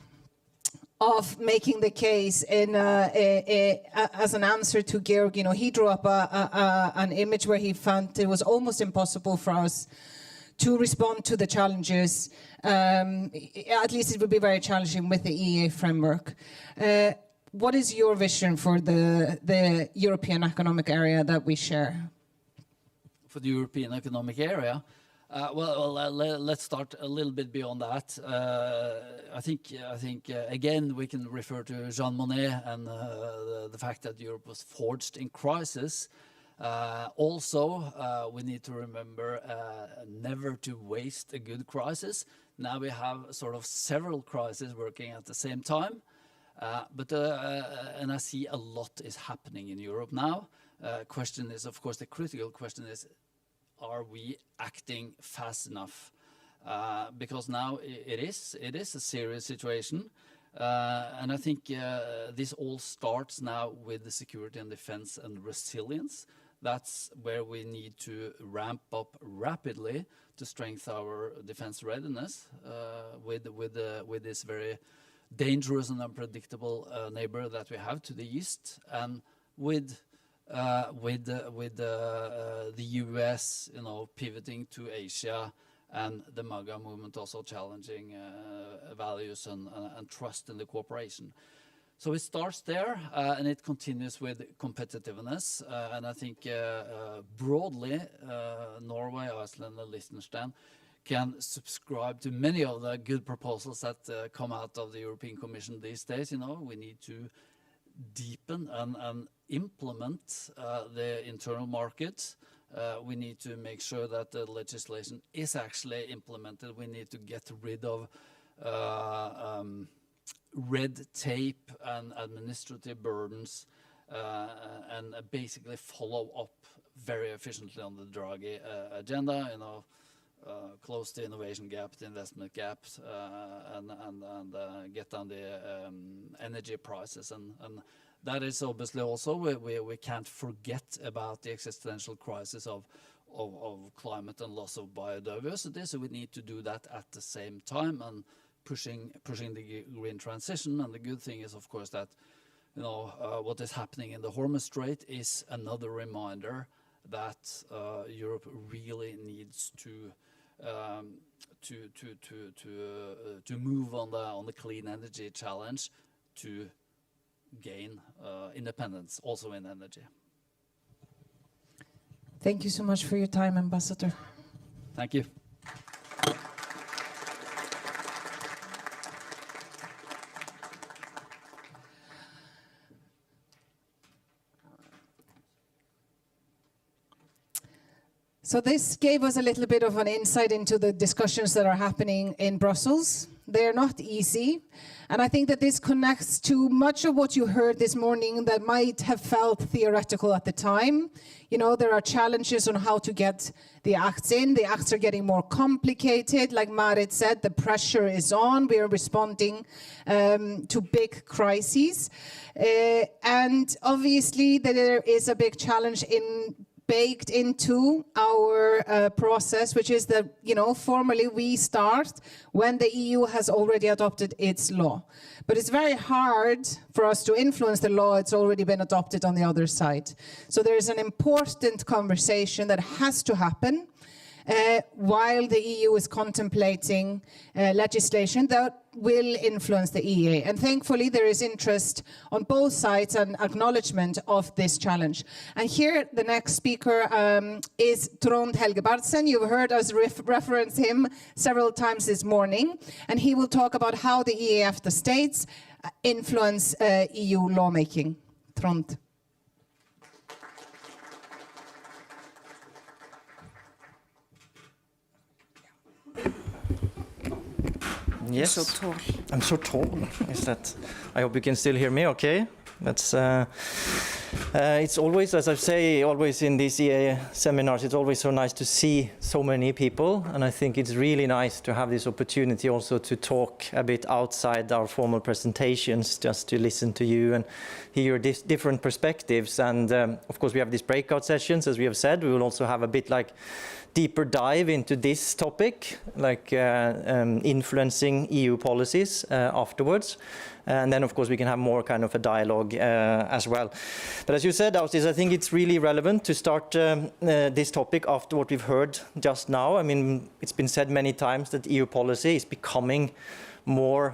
of making the case in as an answer to Georg. He drew up an image where he found it was almost impossible for us to respond to the challenges. At least it would be very challenging with the EEA framework. What is your vision for the European Economic Area that we share? For the European Economic Area, let's start a little bit beyond that. I think again we can refer to Jean Monnet and the fact that Europe was forged in crisis. Also, we need to remember never to waste a good crisis. Now we have sort of several crises working at the same time, and I see a lot is happening in Europe now. Question is, of course, the critical question is, are we acting fast enough? Because now it is a serious situation. And I think this all starts now with the security and defense and resilience. That's where we need to ramp up rapidly to strengthen our defense readiness with this very dangerous and unpredictable neighbor that we have to the east, and with the US, pivoting to Asia, and the MAGA movement also challenging values and trust in the cooperation. So it starts there, and it continues with competitiveness. And I think broadly, Norway, Iceland, and Liechtenstein can subscribe to many of the good proposals that come out of the European Commission these days. We need to deepen and implement the internal market. We need to make sure that the legislation is actually implemented. We need to get rid of red tape and administrative burdens, and basically follow up very efficiently on the Draghi agenda. Close the innovation gap, the investment gaps, and get down the energy prices. And that is obviously also we can't forget about the existential crisis of climate and loss of biodiversity. So we need to do that at the same time, and pushing the green transition. And the good thing is, of course, that what is happening in the Hormuz Strait is another reminder that Europe really needs to move on the clean energy challenge to gain independence also in energy. Thank you so much for your time, Ambassador. Thank you. So this gave us a little bit of an insight into the discussions that are happening in Brussels. They're not easy. And I think that this connects to much of what you heard this morning that might have felt theoretical at the time. There are challenges on how to get the acts in. The acts are getting more complicated. Like Marit said, the pressure is on. We are responding to big crises. And obviously there is a big challenge baked into our process, which is that, formally we start when the EU has already adopted its law. But it's very hard for us to influence the law. It's already been adopted on the other side. So there's an important conversation that has to happen while the EU is contemplating legislation that will influence the EEA. And thankfully, there is interest on both sides and acknowledgement of this challenge. And here, the next speaker is Trond Helge Bartsen. You've heard us reference him several times this morning. And he will talk about how the EEA EFTA States influence EU lawmaking. Trond. Yes, You're so tall. I'm so tall. Is that? I hope you can still hear me. Okay, that's. It's always, as I say, always in these EEA seminars, it's always so nice to see so many people, and I think it's really nice to have this opportunity also to talk a bit outside our formal presentations, just to listen to you and hear your different perspectives. And of course, we have these breakout sessions, as we have said. We will also have a bit like deeper dive into this topic, like influencing EU policies afterwards. And then, of course, we can have more kind of a dialogue as well. But as you said, Austis, I think it's really relevant to start this topic after what we've heard just now. I mean, it's been said many times that EU policy is becoming more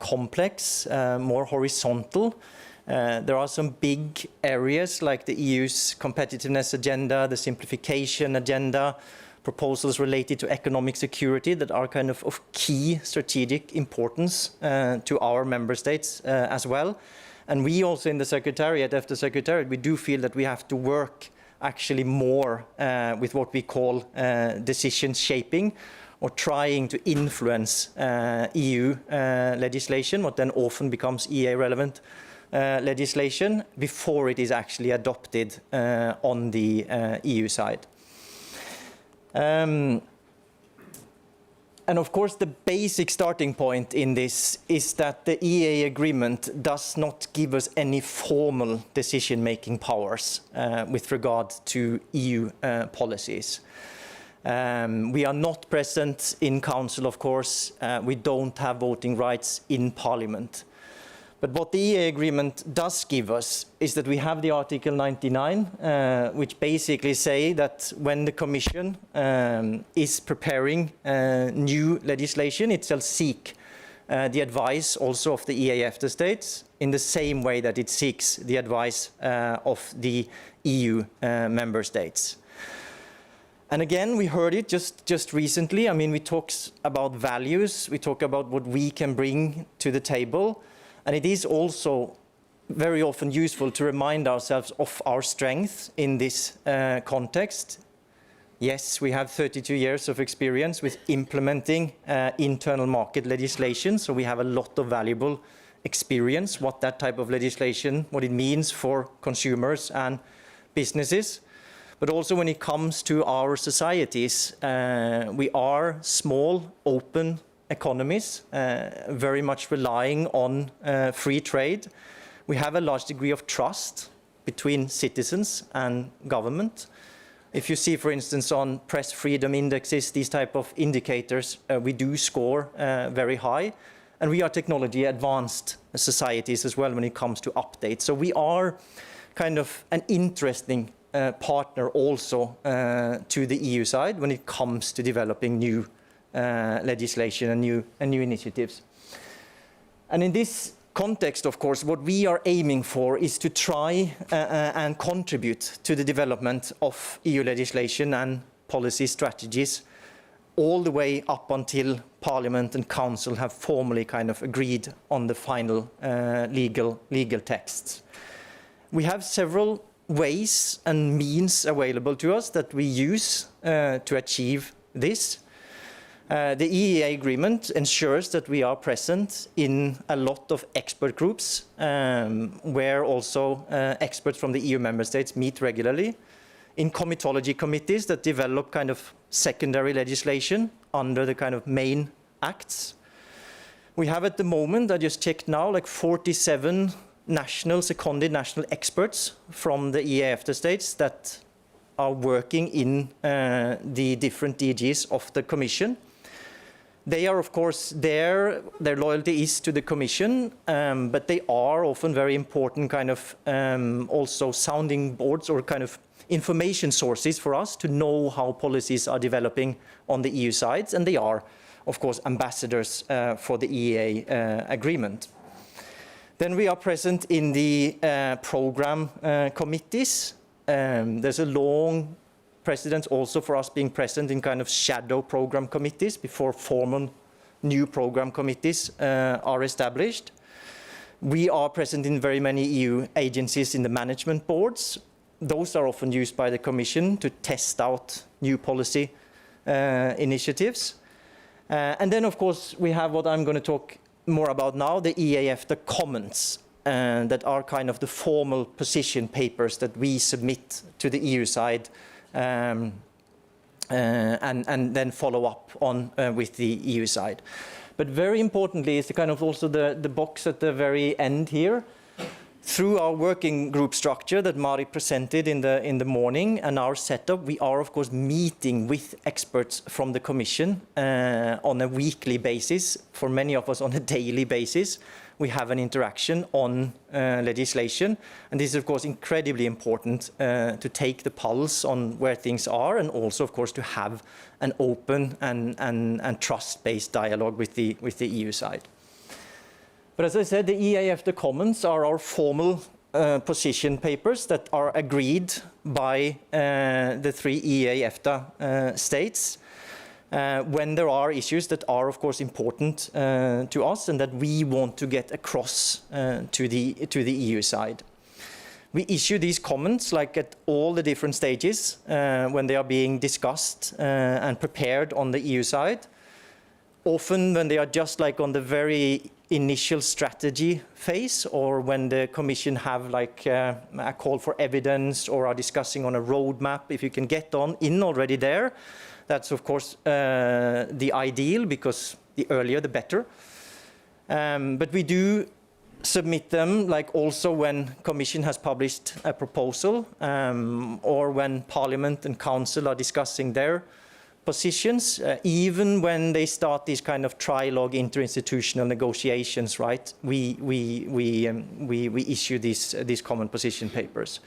complex, more horizontal. There are some big areas like the EU's competitiveness agenda, the simplification agenda, proposals related to economic security that are kind of key strategic importance to our member states as well. And we also in the Secretariat, EFTA Secretariat, we do feel that we have to work actually more with what we call decision shaping, or trying to influence EU legislation, what then often becomes EEA relevant legislation, before it is actually adopted on the EU side. And of course, the basic starting point in this is that the EEA agreement does not give us any formal decision-making powers with regard to EU policies. We are not present in Council, of course. We don't have voting rights in Parliament. But what the EEA agreement does give us is that we have the Article 99, which basically say that when the Commission is preparing new legislation, it shall seek the advice also of the EEA EFTA States in the same way that it seeks the advice of the EU member states. And again, we heard it just recently. I mean, we talk about values, we talk about what we can bring to the table. And it is also very often useful to remind ourselves of our strength in this context. Yes, we have 32 years of experience with implementing internal market legislation, so we have a lot of valuable experience, what that type of legislation, what it means for consumers and businesses. But also when it comes to our societies, we are small, open economies, very much relying on free trade. We have a large degree of trust between citizens and government. If you see, for instance, on press freedom indexes, these type of indicators, we do score very high. And we are technology advanced societies as well when it comes to updates. So we are kind of an interesting partner also to the EU side when it comes to developing new legislation and new initiatives. And in this context, of course, what we are aiming for is to try and contribute to the development of EU legislation and policy strategies all the way up until Parliament and Council have formally kind of agreed on the final legal texts. We have several ways and means available to us that we use to achieve this. The EEA agreement ensures that we are present in a lot of expert groups where also experts from the EU member states meet regularly, in comitology committees that develop kind of secondary legislation under the kind of main acts. We have at the moment, I just checked now, like 47 seconded national experts from the EEA EFTA states that are working in the different DGs of the Commission. They are, of course, their loyalty is to the Commission, but they are often very important kind of also sounding boards or kind of information sources for us to know how policies are developing on the EU sides, and they are, of course, ambassadors for the EEA agreement. Then we are present in the program committees. There's a long precedent also for us being present in kind of shadow program committees before formal new program committees are established. We are present in very many EU agencies in the management boards. Those are often used by the Commission to test out new policy initiatives. And then, of course, we have what I'm going to talk more about now, the EEA EFTA comments, that are kind of the formal position papers that we submit to the EU side and then follow up on with the EU side. But very importantly is the kind of also the box at the very end here. Through our working group structure that Mari presented in the morning and our setup, we are of course meeting with experts from the Commission on a weekly basis, for many of us on a daily basis, we have an interaction on legislation. And this is, of course, incredibly important to take the pulse on where things are, and also, of course, to have an open and trust-based dialogue with the EU side. But as I said, the EEA EFTA Commons are our formal position papers that are agreed by the 3 EEA EFTA states when there are issues that are, of course, important to us and that we want to get across to the EU side. We issue these comments like at all the different stages when they are being discussed and prepared on the EU side. Often when they are just like on the very initial strategy phase, or when the Commission have like a call for evidence or are discussing on a roadmap, if you can get in already there, that's of course the ideal, because the earlier the better. But we do submit them like also when Commission has published a proposal or when Parliament and Council are discussing their positions, even when they start these kind of trilogue interinstitutional negotiations, right? We issue these common position papers,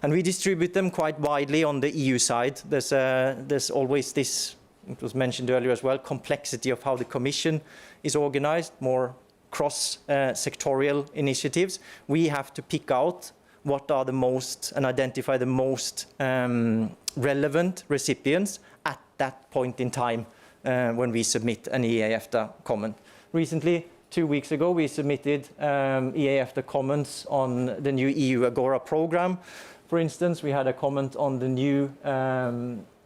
and we distribute them quite widely on the EU side. There's always this, it was mentioned earlier as well, complexity of how the Commission is organized, more cross-sectorial initiatives. We have to pick out what are the most and identify the most relevant recipients at that point in time when we submit an EEA EFTA comment. Recently, 2 weeks ago, we submitted EEA EFTA comments on the new EU Agora program. For instance, we had a comment on the new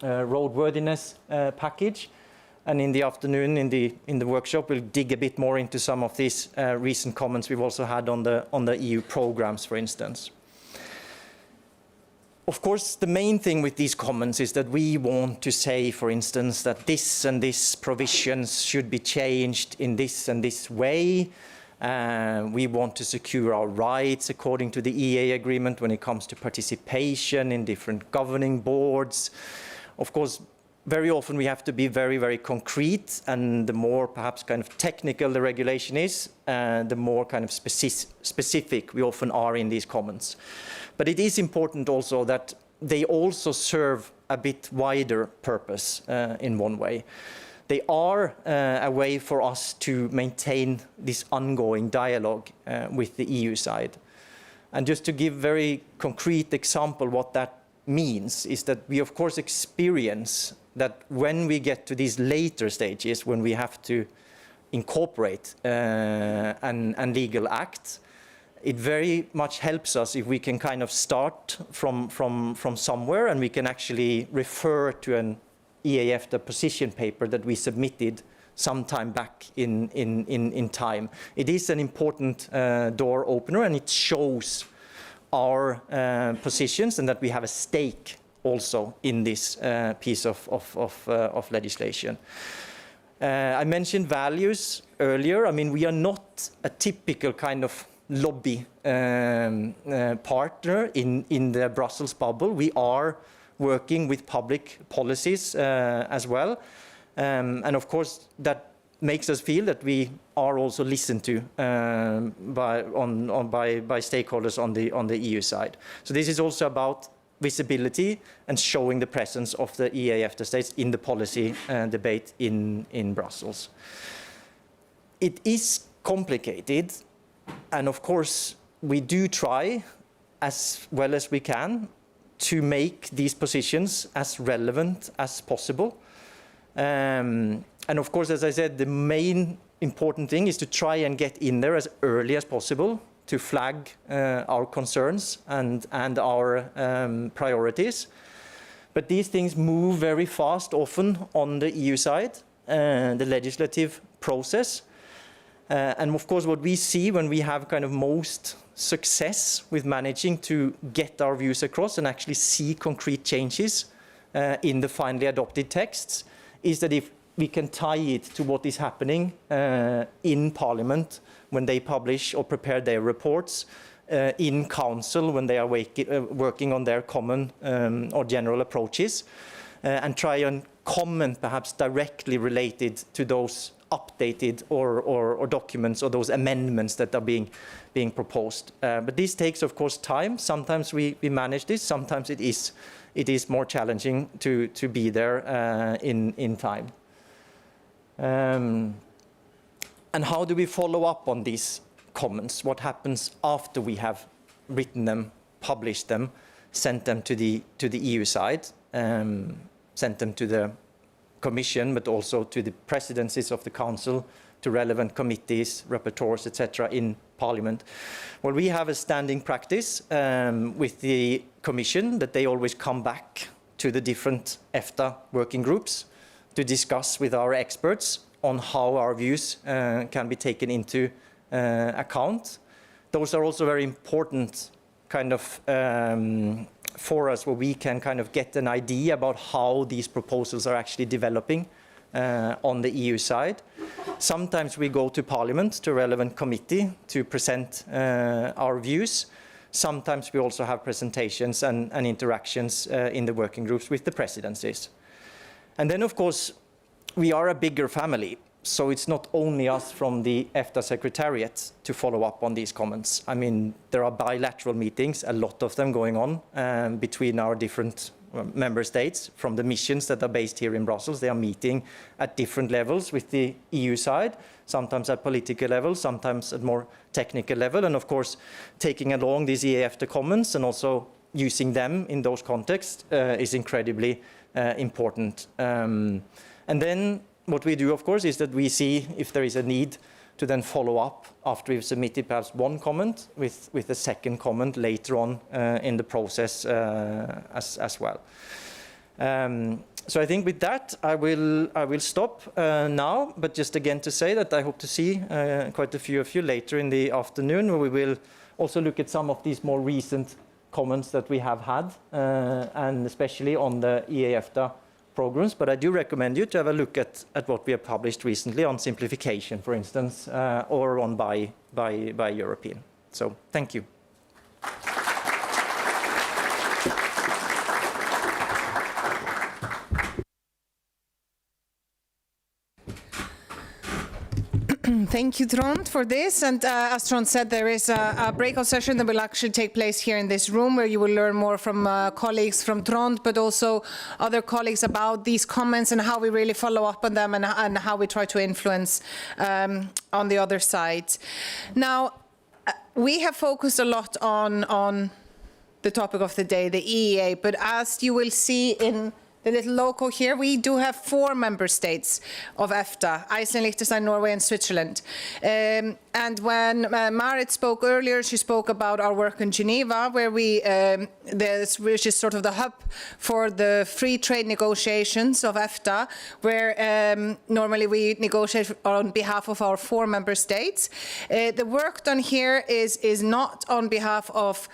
roadworthiness package. And in the afternoon, in the workshop, we'll dig a bit more into some of these recent comments we've also had on the EU programs, for instance. Of course, the main thing with these comments is that we want to say, for instance, that this and this provisions should be changed in this and this way. We want to secure our rights according to the EEA agreement when it comes to participation in different governing boards. Of course, very often we have to be very, very concrete, and the more perhaps kind of technical the regulation is, the more kind of specific we often are in these comments. But it is important also that they also serve a bit wider purpose in one way. They are a way for us to maintain this ongoing dialogue with the EU side. And just to give very concrete example what that means is that we of course experience that when we get to these later stages, when we have to incorporate an legal act, it very much helps us if we can kind of start from somewhere, and we can actually refer to an EEA EFTA position paper that we submitted some time back in time. It is an important door opener, and it shows our positions and that we have a stake also in this piece of legislation. I mentioned values earlier. I mean, we are not a typical kind of lobby partner in the Brussels bubble. We are working with public policies as well. And of course, that makes us feel that we are also listened to by stakeholders on the EU side. So this is also about visibility and showing the presence of the EEA EFTA states in the policy debate in Brussels. It is complicated, and of course we do try as well as we can to make these positions as relevant as possible. And of course, as I said, the main important thing is to try and get in there as early as possible to flag our concerns and our priorities. But these things move very fast, often on the EU side, the legislative process. And of course, what we see when we have kind of most success with managing to get our views across and actually see concrete changes in the finally adopted texts is that if we can tie it to what is happening in Parliament when they publish or prepare their reports, in Council when they are working on their common or general approaches, and try and comment perhaps directly related to those updated or documents or those amendments that are being proposed. But this takes, of course, time. Sometimes we manage this. Sometimes it is more challenging to be there in time. And how do we follow up on these comments? What happens after we have written them, published them, sent them to the EU side, sent them to the Commission, but also to the presidencies of the Council, to relevant committees, rapporteurs, etc. in Parliament? Well, we have a standing practice with the Commission that they always come back to the different EFTA working groups to discuss with our experts on how our views can be taken into account. Those are also very important kind of for us, where we can kind of get an idea about how these proposals are actually developing on the EU side. Sometimes we go to Parliament, to a relevant committee, to present our views. Sometimes we also have presentations and interactions in the working groups with the presidencies. And then, of course, we are a bigger family. So it's not only us from the EFTA Secretariat to follow up on these comments. I mean, there are bilateral meetings, a lot of them going on between our different member states from the missions that are based here in Brussels. They are meeting at different levels with the EU side, sometimes at political level, sometimes at more technical level. And of course, taking along these EFTA comments and also using them in those contexts is incredibly important. And then what we do, of course, is that we see if there is a need to then follow up after we've submitted perhaps one comment with a second comment later on in the process as well. So I think with that, I will stop now, but just again to say that I hope to see quite a few of you later in the afternoon, where we will also look at some of these more recent comments that we have had, and especially on the EEA EFTA programs. But I do recommend you to have a look at what we have published recently on simplification, for instance, or on by European. So thank you. Thank you, Trond, for this. And as Trond said, there is a breakout session that will actually take place here in this room, where you will learn more from colleagues from Trond, but also other colleagues about these comments and how we really follow up on them, and how we try to influence on the other side. Now, we have focused a lot on the topic of the day, the EEA, but as you will see in the little logo here, we do have 4 member states of EFTA: Iceland, Liechtenstein, Norway, and Switzerland. And when Marit spoke earlier, she spoke about our work in Geneva, where which is sort of the hub for the free trade negotiations of EFTA, where normally we negotiate on behalf of our 4 member states. The work done here is not on behalf of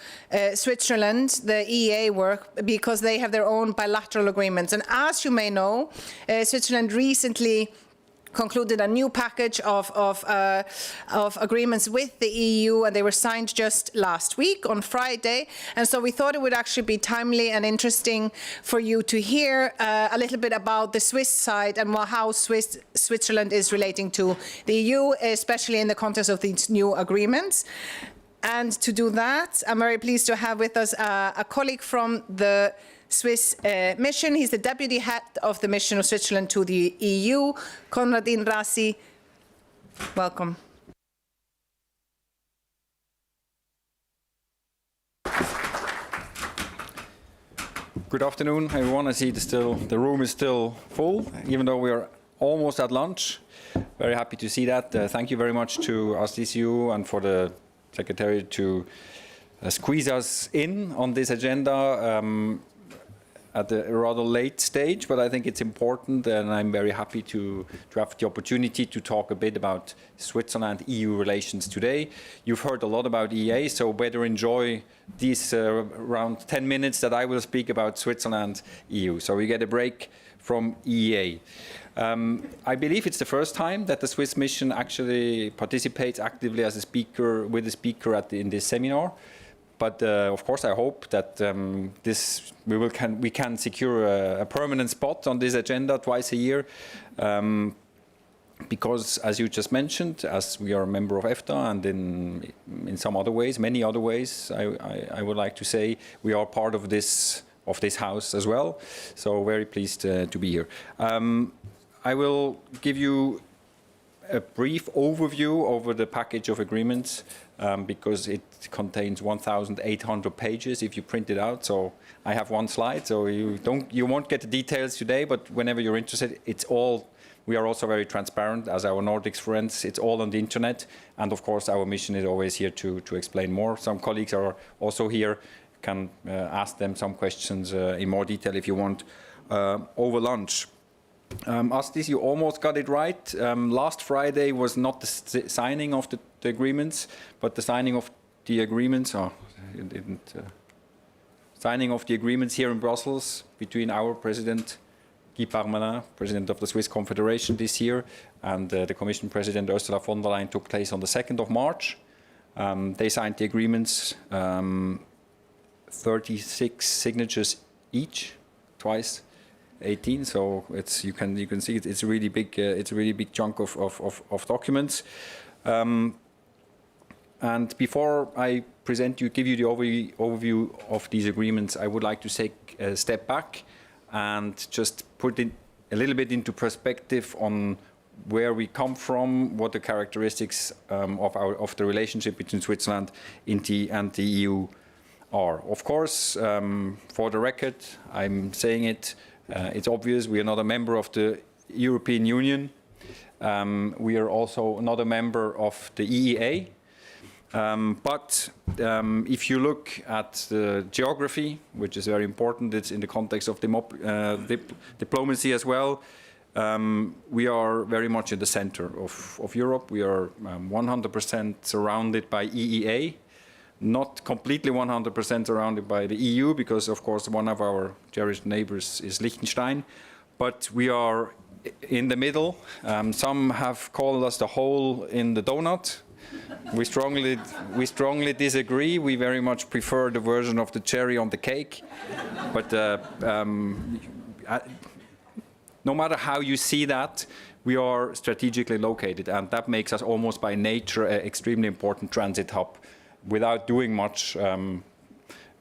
Switzerland, the EEA work, because they have their own bilateral agreements. And as you may know, Switzerland recently concluded a new package of agreements with the EU, and they were signed just last week on Friday. And so we thought it would actually be timely and interesting for you to hear a little bit about the Swiss side and how Switzerland is relating to the EU, especially in the context of these new agreements. And to do that, I'm very pleased to have with us a colleague from the Swiss mission. He's the deputy head of the mission of Switzerland to the EU, Konradin Rasi. Welcome. Good afternoon, everyone. I see the room is still full, even though we are almost at lunch. Very happy to see that. Thank you very much to SDCU and for the Secretariat to squeeze us in on this agenda at a rather late stage, but I think it's important, and I'm very happy to have the opportunity to talk a bit about Switzerland-EU relations today. You've heard a lot about EEA, so better enjoy these around 10 minutes that I will speak about Switzerland-EU. So we get a break from EEA. I believe it's the first time that the Swiss mission actually participates actively as a speaker, with a speaker in this seminar. But of course, I hope that we can secure a permanent spot on this agenda twice a year. because, as you just mentioned, as we are a member of EFTA and in some other ways, many other ways, I would like to say we are part of this house as well. So very pleased to be here. I will give you a brief overview over the package of agreements because it contains 1,800 pages if you print it out. So I have one slide, so you won't get the details today, but whenever you're interested, it's all. We are also very transparent as our Nordics friends. It's all on the internet, and of course our mission is always here to explain more. Some colleagues are also here, can ask them some questions in more detail if you want over lunch. Astis, you almost got it right. Last Friday was not the signing of the agreements, but the signing of the agreements. Signing of the agreements here in Brussels between our president, Guy Parmelin, president of the Swiss Confederation this year, and the Commission President Ursula von der Leyen took place on the 2nd of March. They signed the agreements, 36 signatures each, twice 18. So it's you can see it's a really big chunk of documents. And before I give you the overview of these agreements, I would like to take a step back and just put it a little bit into perspective on where we come from, what the characteristics of the relationship between Switzerland and the EU are. Of course, for the record, I'm saying it, it's obvious we are not a member of the European Union. We are also not a member of the EEA. But if you look at the geography, which is very important, it's in the context of diplomacy as well, we are very much in the center of Europe. We are 100% surrounded by EEA, not completely 100% surrounded by the EU, because of course one of our cherished neighbors is Liechtenstein, but we are in the middle. Some have called us the hole in the donut. We strongly disagree. We very much prefer the version of the cherry on the cake. But no matter how you see that, we are strategically located, and that makes us almost by nature an extremely important transit hub. Without doing much,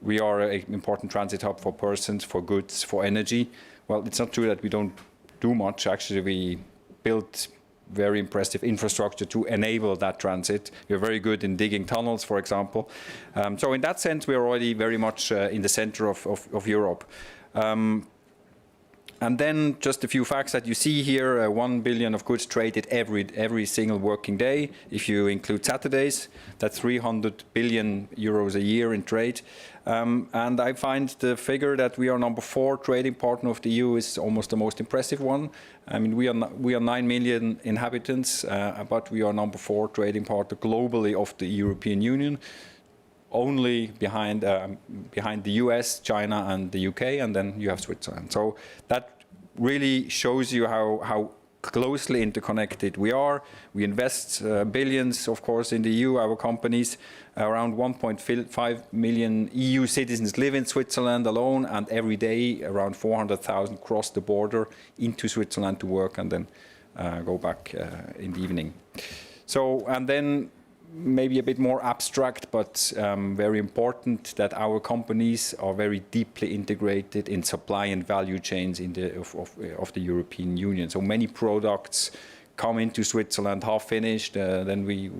we are an important transit hub for persons, for goods, for energy. Well, it's not true that we don't do much. Actually, we built very impressive infrastructure to enable that transit. We're very good in digging tunnels, for example. So in that sense, we're already very much in the center of Europe. And then just a few facts that you see here, 1 billion of goods traded every single working day. If you include Saturdays, that's 300 billion euros a year in trade. And I find the figure that we are number 4 trading partner of the EU is almost the most impressive one. I mean, we are 9 million inhabitants, but we are number 4 trading partner globally of the European Union, only behind the US, China, and the UK, and then you have Switzerland. So that really shows you how closely interconnected we are. We invest billions, of course, in the EU, our companies. Around 1.5 million EU citizens live in Switzerland alone, and every day around 400,000 cross the border into Switzerland to work and then go back in the evening. So, and then maybe a bit more abstract, but very important, that our companies are very deeply integrated in supply and value chains of the European Union. So many products come into Switzerland half finished, then we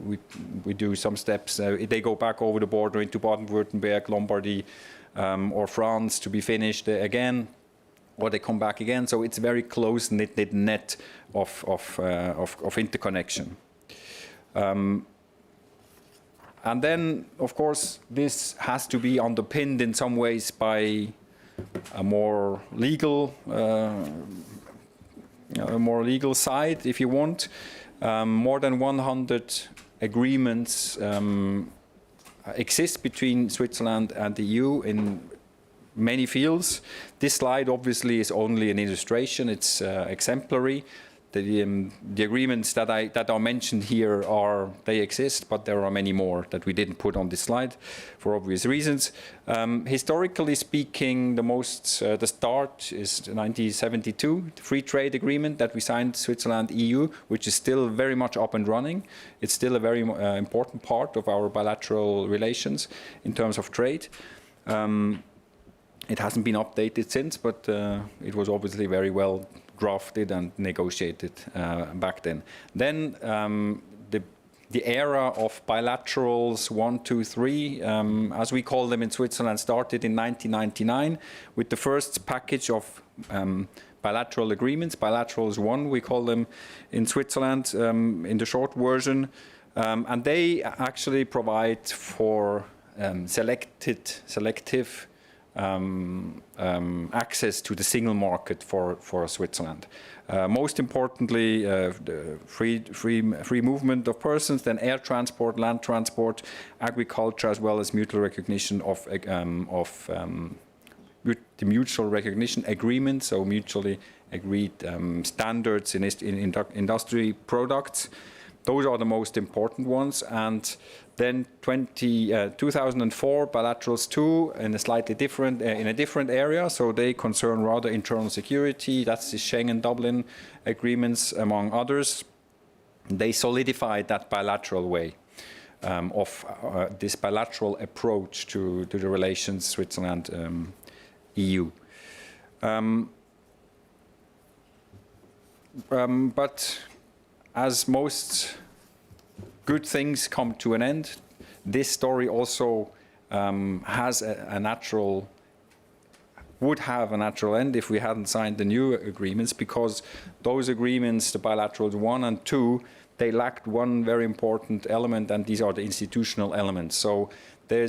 do some steps. They go back over the border into Baden-Württemberg, Lombardy, or France to be finished again, or they come back again. So it's a very close-knit net of interconnection. And then, of course, this has to be underpinned in some ways by a more legal side, if you want. More than 100 agreements exist between Switzerland and the EU in many fields. This slide obviously is only an illustration. It's exemplary. the agreements that are mentioned here they exist, but there are many more that we didn't put on this slide for obvious reasons. Historically speaking, the start is 1972, the free trade agreement that we signed, Switzerland, EU, which is still very much up and running. It's still a very important part of our bilateral relations in terms of trade. It hasn't been updated since, but it was obviously very well drafted and negotiated back then. Then the era of bilaterals 1, 2, 3, as we call them in Switzerland, started in 1999 with the first package of bilateral agreements. Bilaterals 1, we call them in Switzerland in the short version. And they actually provide for selective access to the single market for Switzerland. Most importantly, the free movement of persons, then air transport, land transport, agriculture, as well as mutual recognition of the mutual recognition agreement, so mutually agreed standards in industry products. Those are the most important ones. And then 2004, bilaterals 2 in a slightly different, in a different area. So they concern rather internal security. That's the Schengen-Dublin agreements, among others. They solidified that bilateral way of this bilateral approach to the relations Switzerland-EU. But as most good things come to an end, this story also has would have a natural end if we hadn't signed the new agreements, because those agreements, the bilaterals 1 and 2, they lacked one very important element, and these are the institutional elements. So there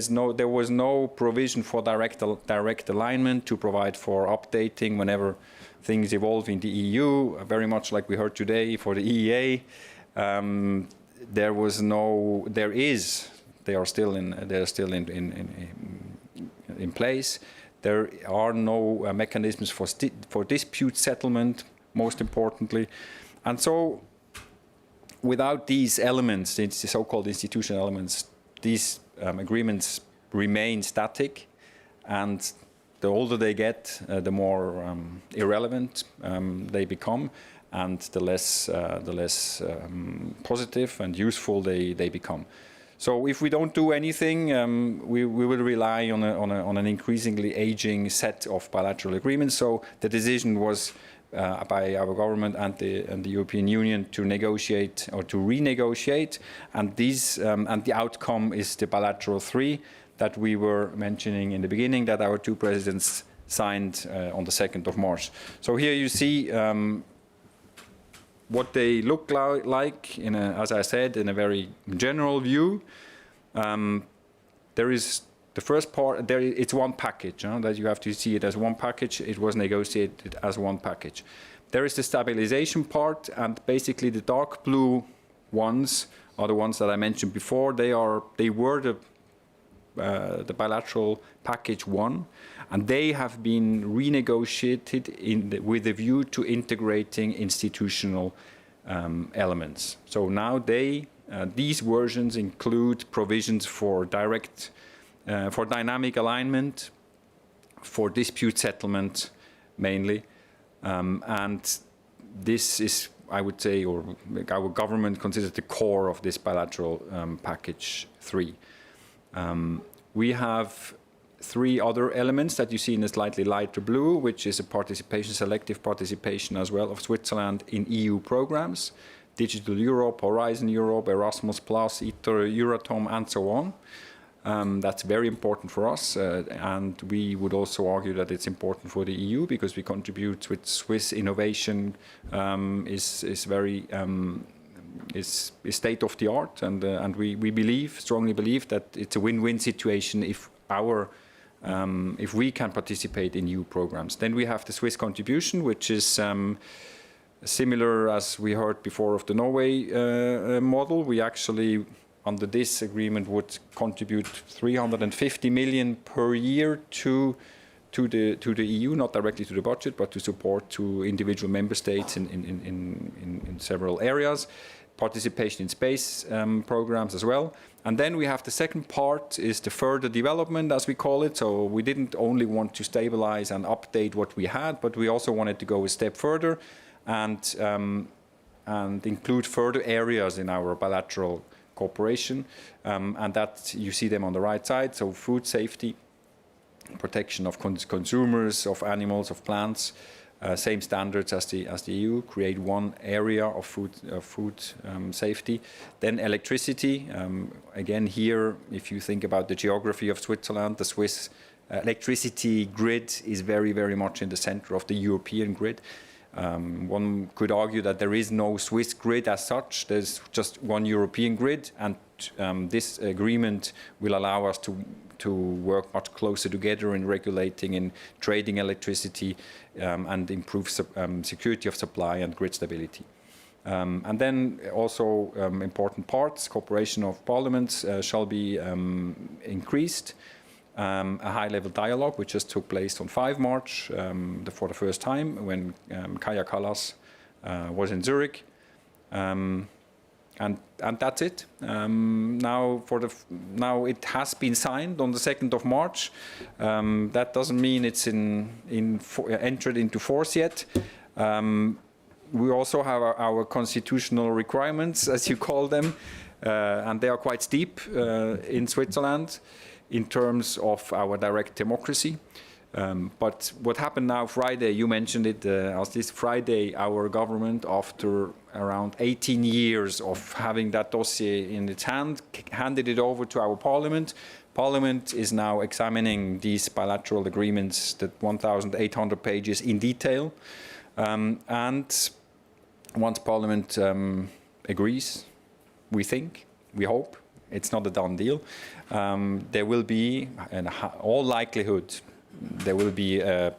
was no provision for direct alignment to provide for updating whenever things evolve in the EU, very much like we heard today for the EEA. They are still in place. There are no mechanisms for dispute settlement, most importantly. And so without these elements, the so-called institutional elements, these agreements remain static, and the older they get, the more irrelevant they become, and the less positive and useful they become. So if we don't do anything, we will rely on an increasingly aging set of bilateral agreements. So the decision was by our government and the European Union to negotiate or to renegotiate, and the outcome is the bilateral 3 that we were mentioning in the beginning, that our 2 presidents signed on the 2nd of March. So here you see what they look like, as I said, in a very general view. There is the first part, it's one package, that you have to see it as one package. It was negotiated as one package. There is the stabilization part, and basically the dark blue ones are the ones that I mentioned before. They were the bilateral package 1, and they have been renegotiated with a view to integrating institutional elements. So now these versions include provisions for dynamic alignment, for dispute settlement mainly, and this is, I would say, or our government considers the core of this bilateral package 3. We have 3 other elements that you see in a slightly lighter blue, which is a selective participation as well of Switzerland in EU programs, Digital Europe, Horizon Europe, Erasmus+, ITER, Euratom, and so on. That's very important for us, and we would also argue that it's important for the EU because we contribute with Swiss innovation is very is state of the art, and we strongly believe that it's a win-win situation if we can participate in EU programs. Then we have the Swiss contribution, which is similar as we heard before of the Norway model. We actually, under this agreement, would contribute 350 million per year to to the EU, not directly to the budget, but to support to individual member states in several areas. Participation in space programs as well. And then we have the second part is the further development, as we call it. So we didn't only want to stabilize and update what we had, but we also wanted to go a step further and include further areas in our bilateral cooperation. And that you see them on the right side. So food safety, protection of consumers, of animals, of plants, same standards as the EU, create one area of food safety. Then electricity, again here, if you think about the geography of Switzerland, the Swiss electricity grid is very, very much in the center of the European grid. One could argue that there is no Swiss grid as such, there's just one European grid, and this agreement will allow us to work much closer together in regulating and trading electricity and improve security of supply and grid stability. And then also important parts, cooperation of parliaments shall be increased. A high-level dialogue, which just took place on 5 March for the first time when Kaja Kallas was in Zurich. And that's it. Now it has been signed on the 2nd of March. That doesn't mean it's entered into force yet. We also have our constitutional requirements, as you call them, and they are quite steep in Switzerland in terms of our direct democracy. But what happened now Friday, you mentioned it, as this Friday, our government, after around 18 years of having that dossier in its hand, handed it over to our parliament. Parliament is now examining these bilateral agreements, that 1,800 pages in detail. And once Parliament agrees, we think, we hope, it's not a done deal, there will be, in all likelihood, there will be a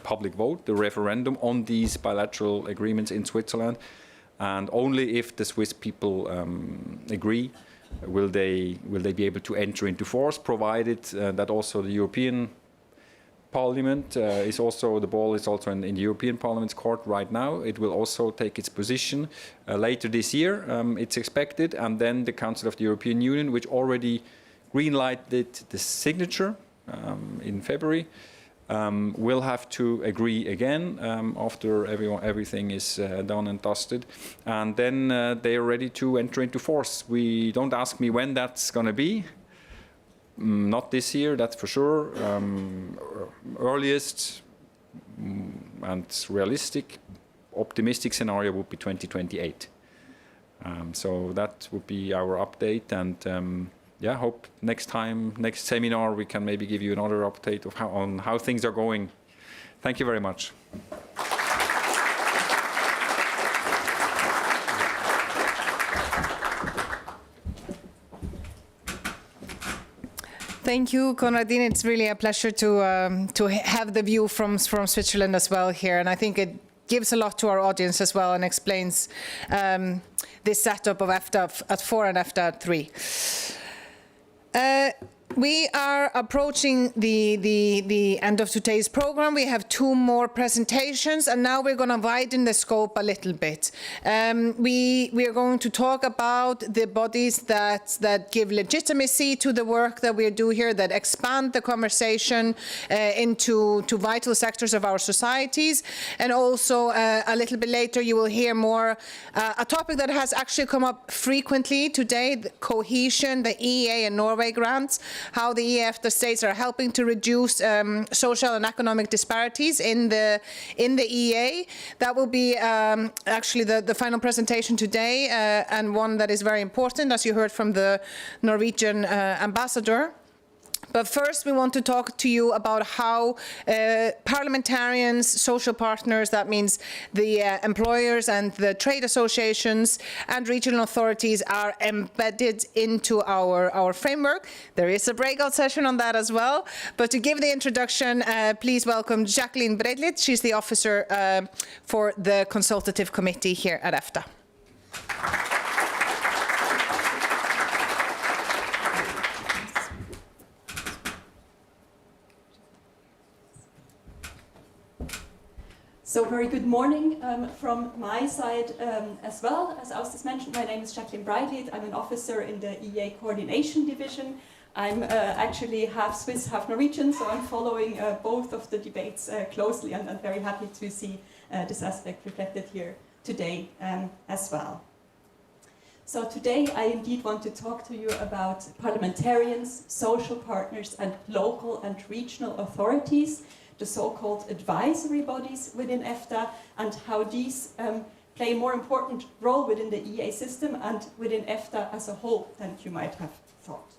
public vote, a referendum on these bilateral agreements in Switzerland, and only if the Swiss people agree will they be able to enter into force, provided that also the European Parliament is also, the ball is also in the European Parliament's court right now. It will also take its position later this year, it's expected, and then the Council of the European Union, which already green-lighted the signature in February, will have to agree again after everything is done and dusted, and then they are ready to enter into force. Don't ask me when that's going to be. Not this year, that's for sure. Earliest and realistic, optimistic scenario would be 2028. So that would be our update, and yeah, hope next seminar, we can maybe give you another update of on how things are going. Thank you very much. Thank you, Konradin. It's really a pleasure to have the view from Switzerland as well here, and I think it gives a lot to our audience as well and explains this setup of EFTA at 4 and EFTA at 3. We are approaching the end of today's program. We have 2 more presentations, and now we're going to widen the scope a little bit. We are going to talk about the bodies that give legitimacy to the work that we do here, that expand the conversation into vital sectors of our societies. And also a little bit later, you will hear more a topic that has actually come up frequently today: the cohesion, the EEA and Norway grants, how the EFTA states are helping to reduce social and economic disparities in the EEA. That will be actually the final presentation today, and one that is very important, as you heard from the Norwegian ambassador. But first, we want to talk to you about how parliamentarians, social partners, that means the employers and the trade associations and regional authorities, are embedded into our framework. There is a breakout session on that as well. But to give the introduction, please welcome Jacqueline Bredlit. She's the officer for the consultative committee here at EFTA. So very good morning from my side as well. As Austin mentioned, my name is Jacqueline Breitlied. I'm an officer in the EEA Coordination Division. I'm actually half Swiss, half Norwegian, so I'm following both of the debates closely, and I'm very happy to see this aspect reflected here today as well. So today I indeed want to talk to you about parliamentarians, social partners, and local and regional authorities, the so-called advisory bodies within EFTA, and how these play a more important role within the EEA system and within EFTA as a whole than you might have thought.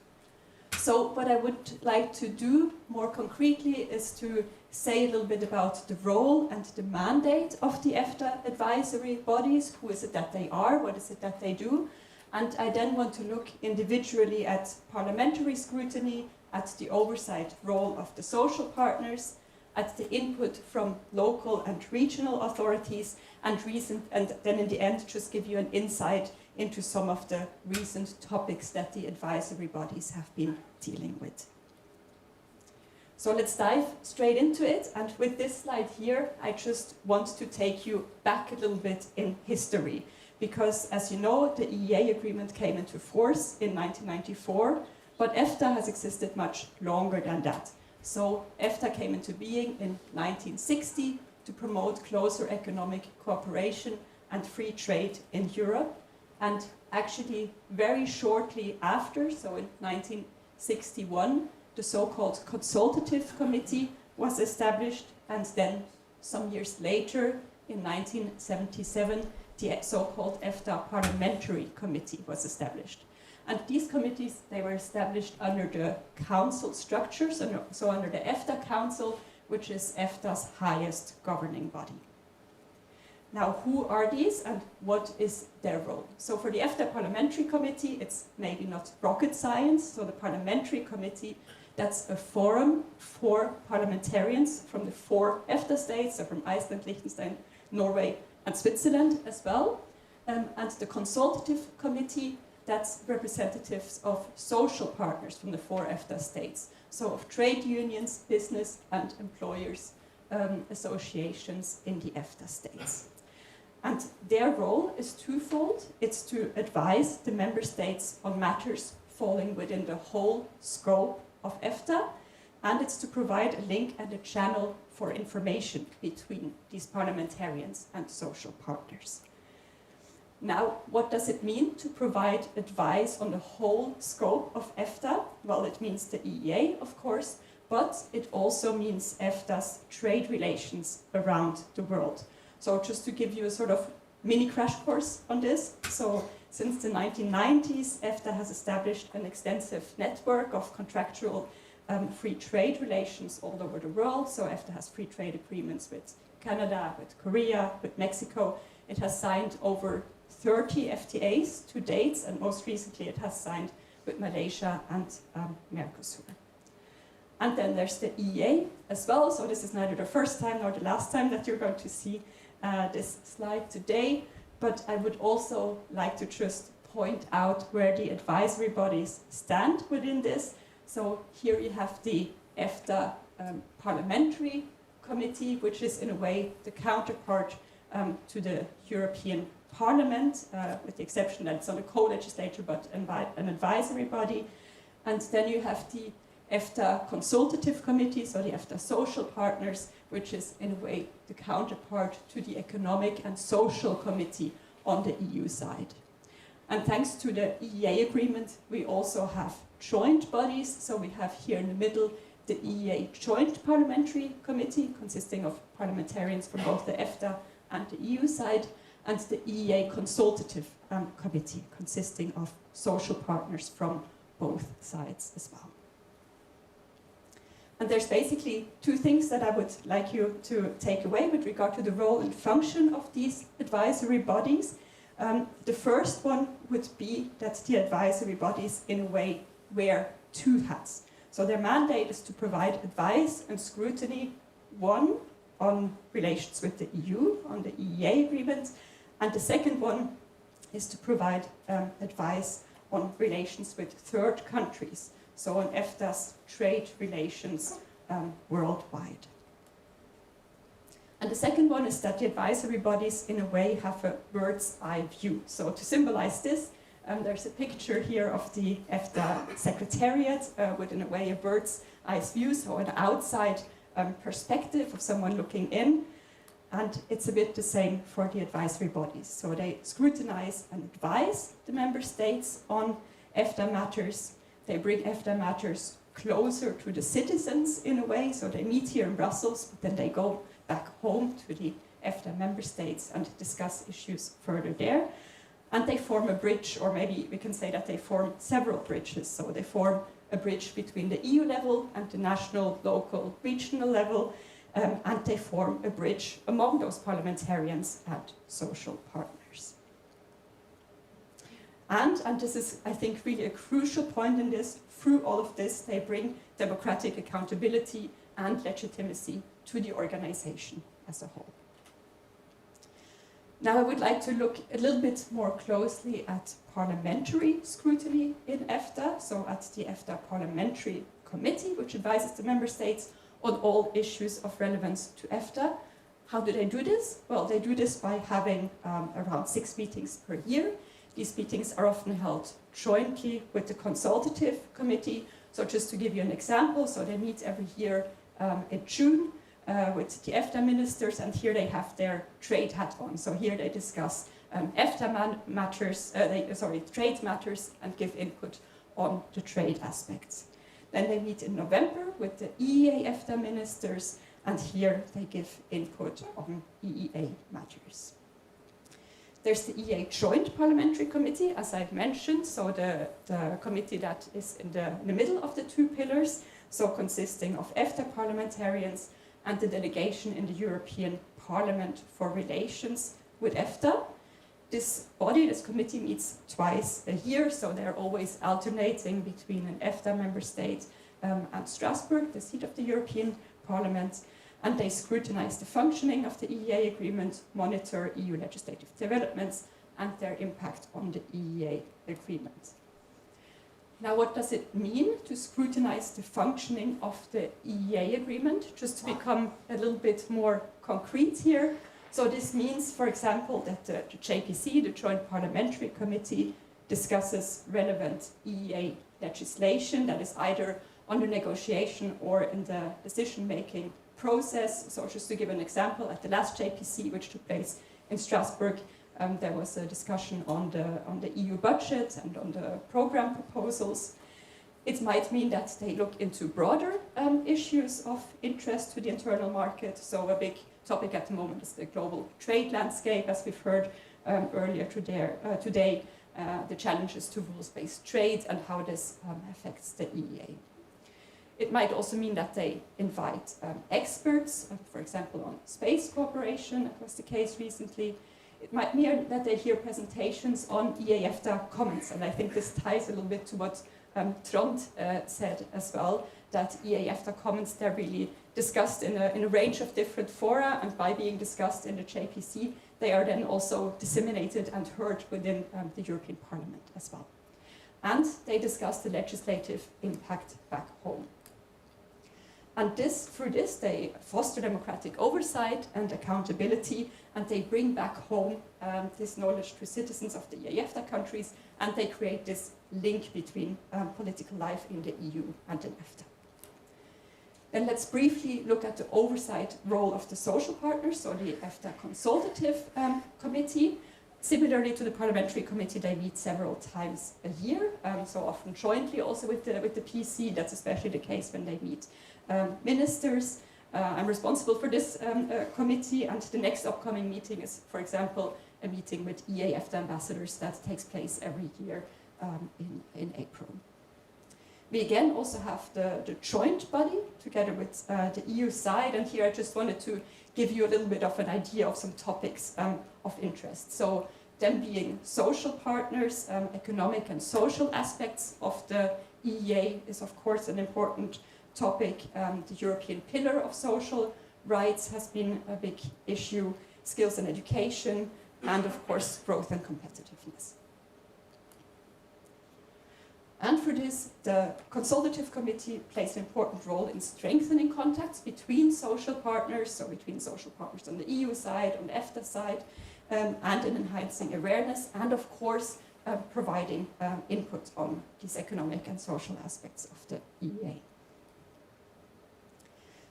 So what I would like to do more concretely is to say a little bit about the role and the mandate of the EFTA advisory bodies. Who is it that they are? What is it that they do? And I then want to look individually at parliamentary scrutiny, at the oversight role of the social partners, at the input from local and regional authorities, and then in the end just give you an insight into some of the recent topics that the advisory bodies have been dealing with. So let's dive straight into it, and with this slide here I just want to take you back a little bit in history, because as you know the EEA agreement came into force in 1994, but EFTA has existed much longer than that. So EFTA came into being in 1960 to promote closer economic cooperation and free trade in Europe. And actually very shortly after, so in 1961, the so-called Consultative Committee was established, and then some years later, in 1977, the so-called EFTA Parliamentary Committee was established. And these committees, they were established under the council structures, so under the EFTA Council, which is EFTA's highest governing body. Now, who are these and what is their role? So for the EFTA Parliamentary Committee, it's maybe not rocket science. So the Parliamentary Committee, that's a forum for parliamentarians from the 4 EFTA states, so from Iceland, Liechtenstein, Norway, and Switzerland as well. And the Consultative Committee, that's representatives of social partners from the 4 EFTA states, so of trade unions, business and employers associations in the EFTA states. And their role is twofold. It's to advise the member states on matters falling within the whole scope of EFTA, and it's to provide a link and a channel for information between these parliamentarians and social partners. Now, what does it mean to provide advice on the whole scope of EFTA? Well, it means the EEA, of course, but it also means EFTA's trade relations around the world. So just to give you a sort of mini crash course on this, so since the 1990s, EFTA has established an extensive network of contractual free trade relations all over the world. So EFTA has free trade agreements with Canada, with Korea, with Mexico. It has signed over 30 FTAs to date, and most recently it has signed with Malaysia and Mercosur. And then there's the EEA as well, so this is neither the first time nor the last time that you're going to see this slide today, but I would also like to just point out where the advisory bodies stand within this. So here you have the EFTA Parliamentary Committee, which is in a way the counterpart to the European Parliament, with the exception that it's not a co-legislature but an advisory body. And then you have the EFTA Consultative Committee, so the EFTA Social Partners, which is in a way the counterpart to the Economic and Social Committee on the EU side. And thanks to the EEA agreement, we also have joint bodies. So we have here in the middle the EEA Joint Parliamentary Committee, consisting of parliamentarians from both the EFTA and the EU side, and the EEA Consultative Committee, consisting of social partners from both sides as well. And there's basically 2 things that I would like you to take away with regard to the role and function of these advisory bodies. The first one would be that the advisory bodies, in a way, wear 2 hats. So their mandate is to provide advice and scrutiny, one, on relations with the EU, on the EEA agreement, and the second one is to provide advice on relations with third countries, so on EFTA's trade relations worldwide. And the second one is that the advisory bodies, in a way, have a bird's eye view. So to symbolize this, there's a picture here of the EFTA Secretariat with, in a way, a bird's eye view, so an outside perspective of someone looking in. And it's a bit the same for the advisory bodies. So they scrutinize and advise the member states on EFTA matters. They bring EFTA matters closer to the citizens in a way. So they meet here in Brussels, but then they go back home to the EFTA member states and discuss issues further there. And they form a bridge, or maybe we can say that they form several bridges. So they form a bridge between the EU level and the national, local, regional level. And they form a bridge among those parliamentarians and social partners. And this is, I think, really a crucial point in this. Through all of this, they bring democratic accountability and legitimacy to the organization as a whole. Now I would like to look a little bit more closely at parliamentary scrutiny in EFTA, so at the EFTA Parliamentary Committee, which advises the member states on all issues of relevance to EFTA. How do they do this? Well, they do this by having around 6 meetings per year. These meetings are often held jointly with the consultative committee. So just to give you an example, so they meet every year in June with the EFTA ministers, and here they have their trade hat on. So here they discuss EFTA matters, trade matters, and give input on the trade aspects. Then they meet in November with the EEA EFTA ministers, and here they give input on EEA matters. There's the EEA Joint Parliamentary Committee, as I've mentioned, so the committee that is in the middle of the 2 pillars, so consisting of EFTA parliamentarians and the delegation in the European Parliament for relations with EFTA. This body, this committee, meets twice a year, so they're always alternating between an EFTA member state and Strasbourg, the seat of the European Parliament, and they scrutinize the functioning of the EEA agreement, monitor EU legislative developments, and their impact on the EEA agreement. Now, what does it mean to scrutinize the functioning of the EEA agreement? Just to become a little bit more concrete here. So this means, for example, that the JPC, the Joint Parliamentary Committee, discusses relevant EEA legislation that is either under negotiation or in the decision-making process. So just to give an example, at the last JPC, which took place in Strasbourg, there was a discussion on the EU budget and on the program proposals. It might mean that they look into broader issues of interest to the internal market. So a big topic at the moment is the global trade landscape, as we've heard earlier today, the challenges to rules-based trade and how this affects the EEA. It might also mean that they invite experts, for example, on space cooperation, that was the case recently. It might mean that they hear presentations on EEA EFTA comments, and I think this ties a little bit to what Trond said as well, that EEA EFTA comments, they're really discussed in a range of different fora, and by being discussed in the JPC, they are then also disseminated and heard within the European Parliament as well. And they discuss the legislative impact back home. And through this, they foster democratic oversight and accountability, and they bring back home this knowledge to citizens of the EEA EFTA countries, and they create this link between political life in the EU and in EFTA. Then let's briefly look at the oversight role of the social partners, so the EFTA Consultative Committee. Similarly to the Parliamentary Committee, they meet several times a year, so often jointly also with the PC. That's especially the case when they meet ministers. I'm responsible for this committee, and the next upcoming meeting is, for example, a meeting with EEA EFTA ambassadors that takes place every year in April. We again also have the joint body together with the EU side, and here I just wanted to give you a little bit of an idea of some topics of interest. So them being social partners, economic and social aspects of the EEA is of course an important topic. The European Pillar of Social Rights has been a big issue, skills and education, and of course growth and competitiveness. And for this, the Consultative Committee plays an important role in strengthening contacts between social partners, so between social partners on the EU side, on the EFTA side, and in enhancing awareness, and of course, providing input on these economic and social aspects of the EEA.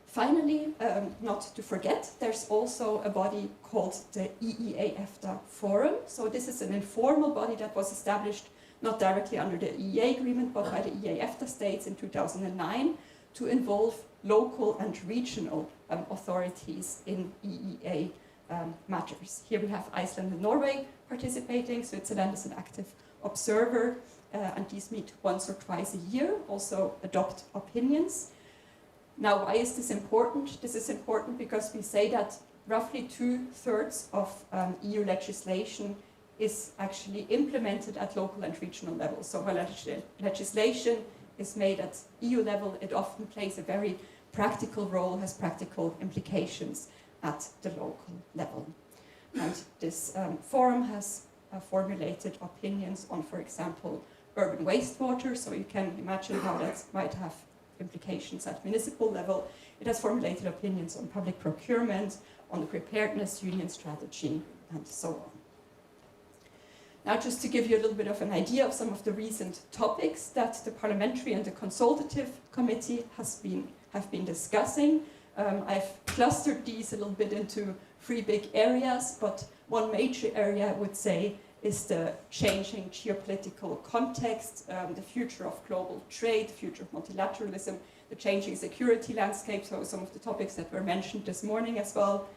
Finally, not to forget, there's also a body called the EEA EFTA Forum. So this is an informal body that was established not directly under the EEA agreement, but by the EEA EFTA States in 2009 to involve local and regional authorities in EEA matters. Here we have Iceland and Norway participating. Switzerland is an active observer, and these meet once or twice a year, also adopt opinions. Now, why is this important? This is important because we say that roughly 2/3 of EU legislation is actually implemented at local and regional level. So when legislation is made at EU level, it often plays a very practical role, has practical implications at the local level. And this forum has formulated opinions on, for example, urban wastewater, so you can imagine how that might have implications at municipal level. It has formulated opinions on public procurement, on the preparedness union strategy, and so on. Now, just to give you a little bit of an idea of some of the recent topics that the Parliamentary and the Consultative Committee have been discussing. I've clustered these a little bit into 3 big areas, but one major area I would say is the changing geopolitical context, the future of global trade, the future of multilateralism, the changing security landscape, so some of the topics that were mentioned this morning as well.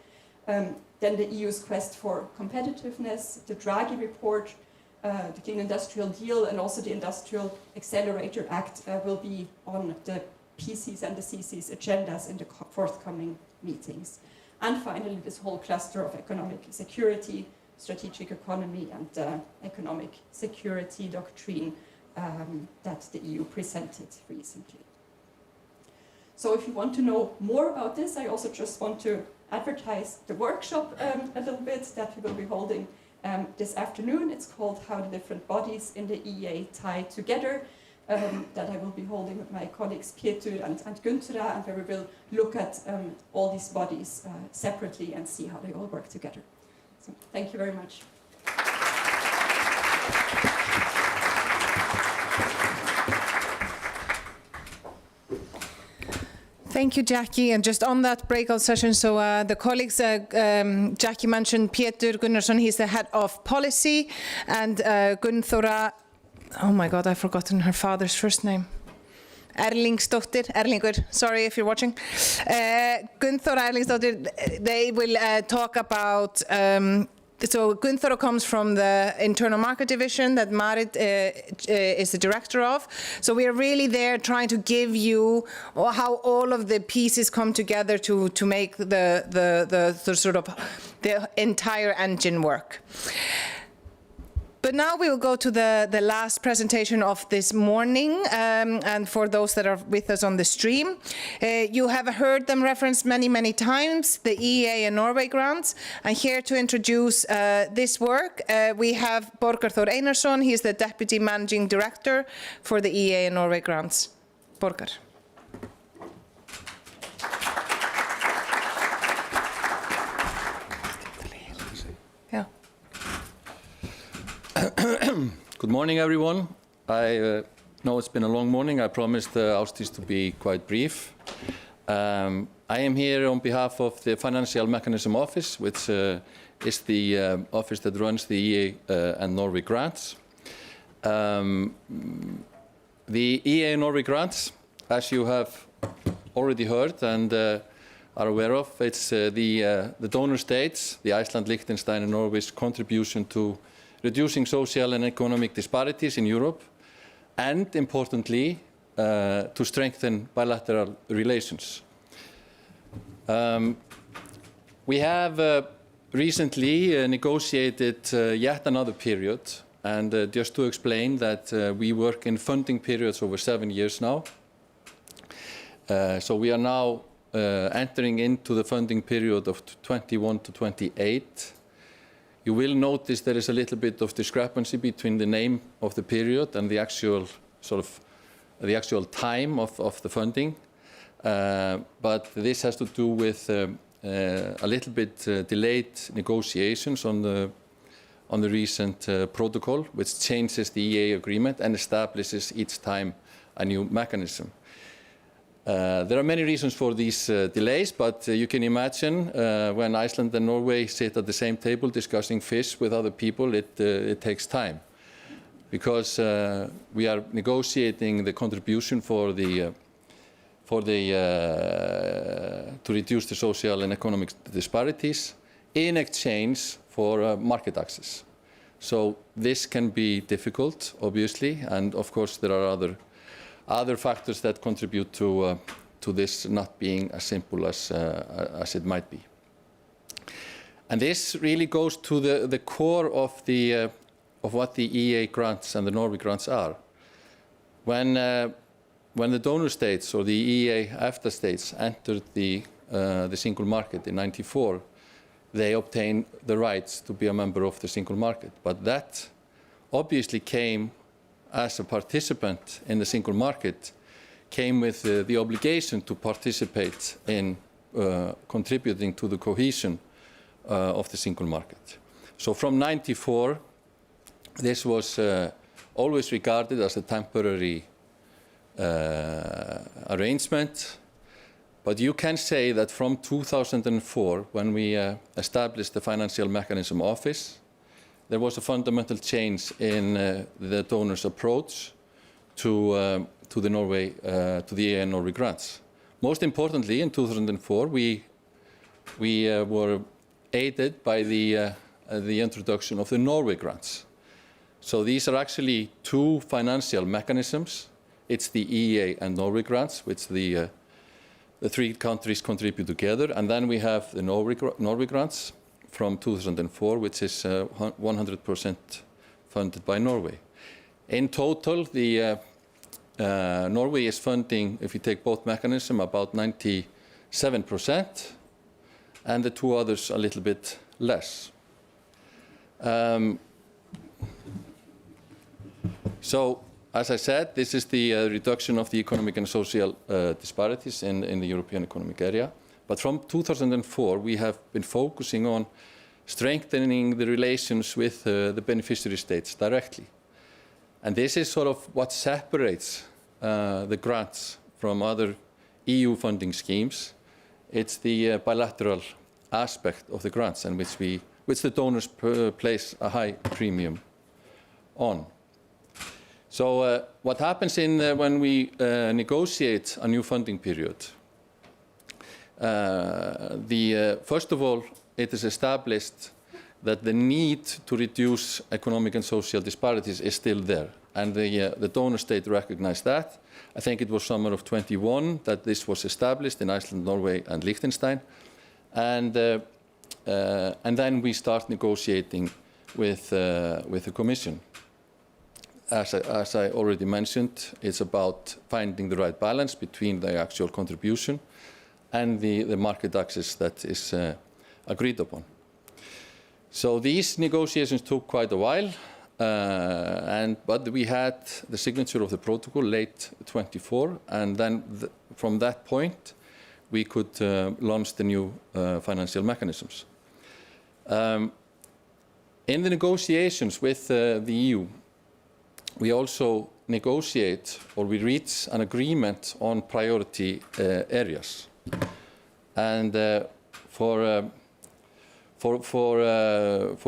Then the EU's quest for competitiveness, the Draghi report, the Clean Industrial Deal, and also the Industrial Accelerator Act will be on the PCs and the CCs agendas in the forthcoming meetings. And finally, this whole cluster of economic security, strategic economy, and economic security doctrine that the EU presented recently. So if you want to know more about this, I also just want to advertise the workshop a little bit that we will be holding this afternoon. It's called How the Different Bodies in the EEA Tie Together, that I will be holding with my colleagues Pietur and Günther, and where we will look at all these bodies separately and see how they all work together. So thank you very much. Thank you, Jackie. And just on that breakout session, so the colleagues, Jackie mentioned Pietur Gunnarsson, he's the head of policy, and Gunnþóra, oh my God, I've forgotten her father's first name. Erlingur, sorry if you're watching. Gunnþóra Erlingsdóttir, they will talk about, so Gunnþóra comes from the Internal Market Division that Marit is the director of. So we are really there trying to give you how all of the pieces come together to make the sort of the entire engine work. But now we will go to the last presentation of this morning, and for those that are with us on the stream, you have heard them referenced many, many times, the EEA and Norway Grants. And here to introduce this work, we have Borgar Þór Einarsson. He is the Deputy Managing Director for the EEA and Norway Grants. Borgar. Yeah. Good morning, everyone. I know it's been a long morning. I promised Ásdís to be quite brief. I am here on behalf of the Financial Mechanism Office, which is the office that runs the EEA and Norway Grants. The EEA and Norway Grants, as you have already heard and are aware of, it's the donor states, the Iceland, Liechtenstein, and Norway's contribution to reducing social and economic disparities in Europe, and importantly, to strengthen bilateral relations. We have recently negotiated yet another period, and just to explain that we work in funding periods over 7 years now. So we are now entering into the funding period of 21 to 28. You will notice there is a little bit of discrepancy between the name of the period and the actual sort of the actual time of the funding, but this has to do with a little bit delayed negotiations on the recent protocol, which changes the EEA agreement and establishes each time a new mechanism. There are many reasons for these delays, but you can imagine when Iceland and Norway sit at the same table discussing fish with other people, it takes time, because we are negotiating the contribution to reduce the social and economic disparities in exchange for market access. So this can be difficult, obviously, and of course there are other factors that contribute to this not being as simple as it might be. And this really goes to the core of what the EEA grants and the Norway grants are. When the donor states or the EEA EFTA states entered the single market in '94, they obtained the rights to be a member of the single market. But that obviously came as a participant in the single market, came with the obligation to participate in contributing to the cohesion of the single market. So from '94, this was always regarded as a temporary arrangement. But you can say that from 2004, when we established the Financial Mechanism Office, there was a fundamental change in the donors' approach to the EEA and Norway grants. Most importantly, in 2004, we were aided by the introduction of the Norway grants. So these are actually two financial mechanisms. It's the EEA and Norway grants, which the three countries contribute together, and then we have the Norway grants from 2004, which is 100% funded by Norway. In total, Norway is funding, if you take both mechanisms, about 97%, and the two others a little bit less. So, as I said, this is the reduction of the economic and social disparities in the European Economic Area. But from 2004, we have been focusing on strengthening the relations with the beneficiary states directly. And this is sort of what separates the grants from other EU funding schemes. It's the bilateral aspect of the grants, and which the donors place a high premium on. So what happens when we negotiate a new funding period? First of all, it is established that the need to reduce economic and social disparities is still there, and the donor state recognized that. I think it was summer of '21 that this was established in Iceland, Norway, and Liechtenstein, and then we start negotiating with the Commission. As I already mentioned, it's about finding the right balance between the actual contribution and the market access that is agreed upon. So these negotiations took quite a while, but we had the signature of the protocol late '24, and then from that point we could launch the new financial mechanisms. In the negotiations with the EU, we also negotiate, or we reach an agreement on priority areas. And for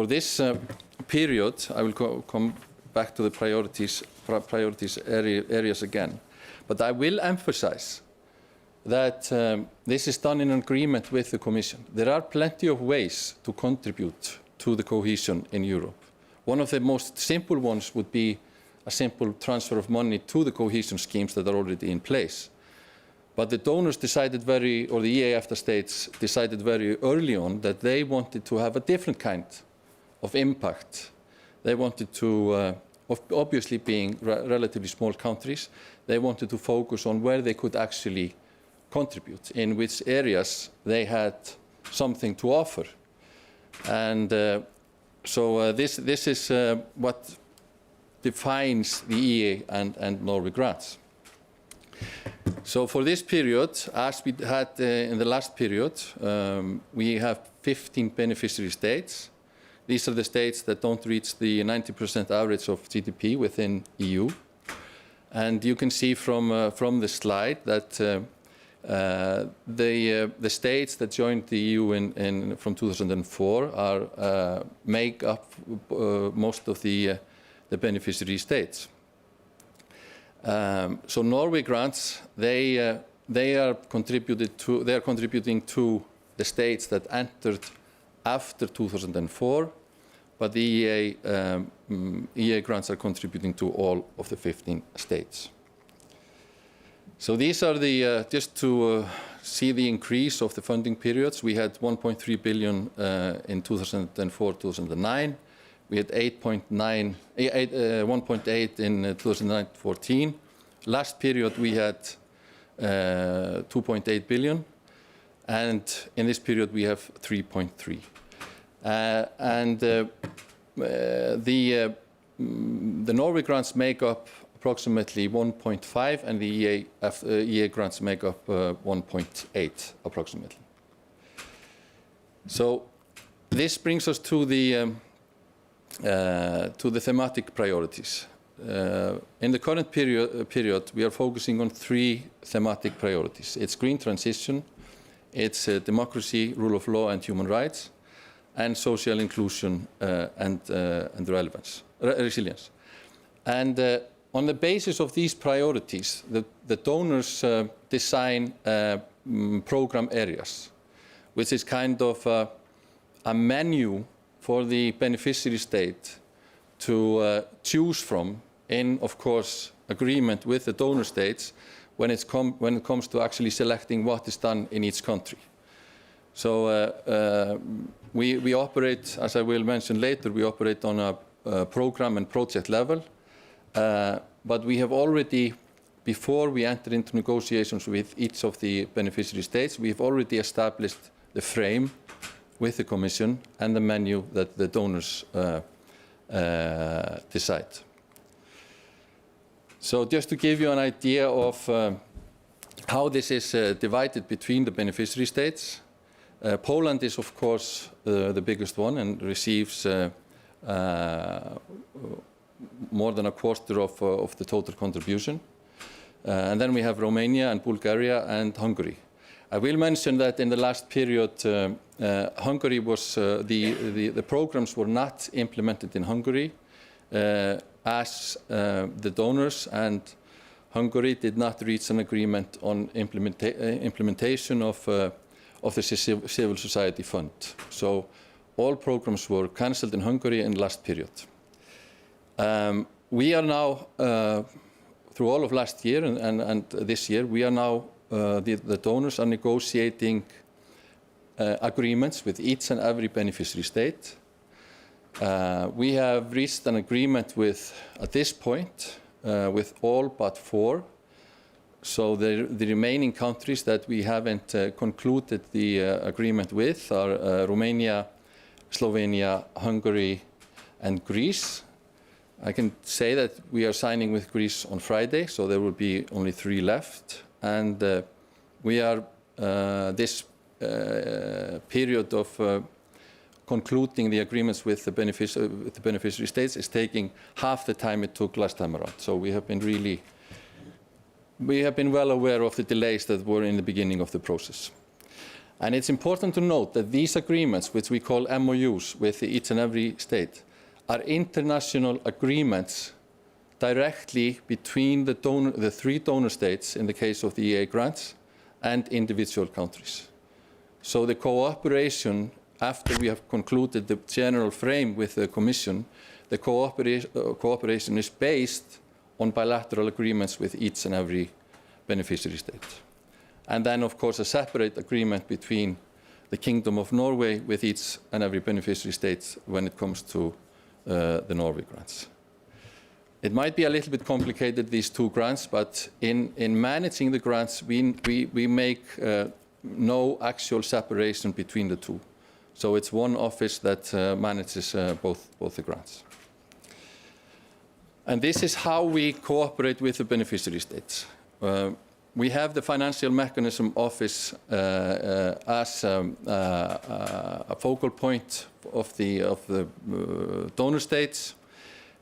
this period, I will come back to the priorities areas again. But I will emphasize that this is done in agreement with the Commission. There are plenty of ways to contribute to the cohesion in Europe. One of the most simple ones would be a simple transfer of money to the cohesion schemes that are already in place. But the donors decided the EEA EFTA states decided very early on that they wanted to have a different kind of impact. They wanted to, obviously being relatively small countries, they wanted to focus on where they could actually contribute, in which areas they had something to offer. And so this is what defines the EEA and Norway grants. So for this period, as we had in the last period, we have 15 beneficiary states. These are the states that don't reach the 90% average of GDP within EU. And you can see from the slide that the states that joined the EU from 2004 are make up most of the beneficiary states. So Norway grants, they are contributing to the states that entered after 2004, but the EEA grants are contributing to all of the 15 states. So these are the, just to see the increase of the funding periods, we had 1.3 billion in 2004-2009. We had 1.8 in 2009-14. Last period we had 2.8 billion, and in this period we have 3.3. The Norway grants make up approximately 1.5, and the EEA grants make up 1.8 approximately. So this brings us to the thematic priorities. In the current period, we are focusing on 3 thematic priorities. It's green transition, it's democracy, rule of law and human rights, and social inclusion and resilience. And on the basis of these priorities, the donors design program areas, which is kind of a menu for the beneficiary state to choose from in, of course, agreement with the donor states when it comes to actually selecting what is done in each country. So we operate, as I will mention later, we operate on a program and project level, but we have already, before we enter into negotiations with each of the beneficiary states, we have already established the frame with the Commission and the menu that the donors decide. So just to give you an idea of how this is divided between the beneficiary states, Poland is of course the biggest one and receives more than a quarter of the total contribution. And then we have Romania and Bulgaria and Hungary. I will mention that in the last period, Hungary was, the programs were not implemented in Hungary as the donors, and Hungary did not reach an agreement on implementation of the Civil Society Fund. So all programs were cancelled in Hungary in the last period. We are now, through all of last year and this year, we are now, the donors are negotiating agreements with each and every beneficiary state. We have reached an agreement with, at this point, with all but 4. So the remaining countries that we haven't concluded the agreement with are Romania, Slovenia, Hungary, and Greece. I can say that we are signing with Greece on Friday, so there will be only 3 left. And we are, this period of concluding the agreements with the beneficiary states is taking half the time it took last time around. So we have been well aware of the delays that were in the beginning of the process. And it's important to note that these agreements, which we call MOUs with each and every state, are international agreements directly between the 3 donor states in the case of the EEA grants and individual countries. So the cooperation, after we have concluded the general frame with the Commission, the cooperation is based on bilateral agreements with each and every beneficiary state. And then, of course, a separate agreement between the Kingdom of Norway with each and every beneficiary state when it comes to the Norway grants. It might be a little bit complicated, these 2 grants, but in managing the grants, we make no actual separation between the 2. So it's one office that manages both the grants. And this is how we cooperate with the beneficiary states. We have the Financial Mechanism Office as a focal point of the donor states.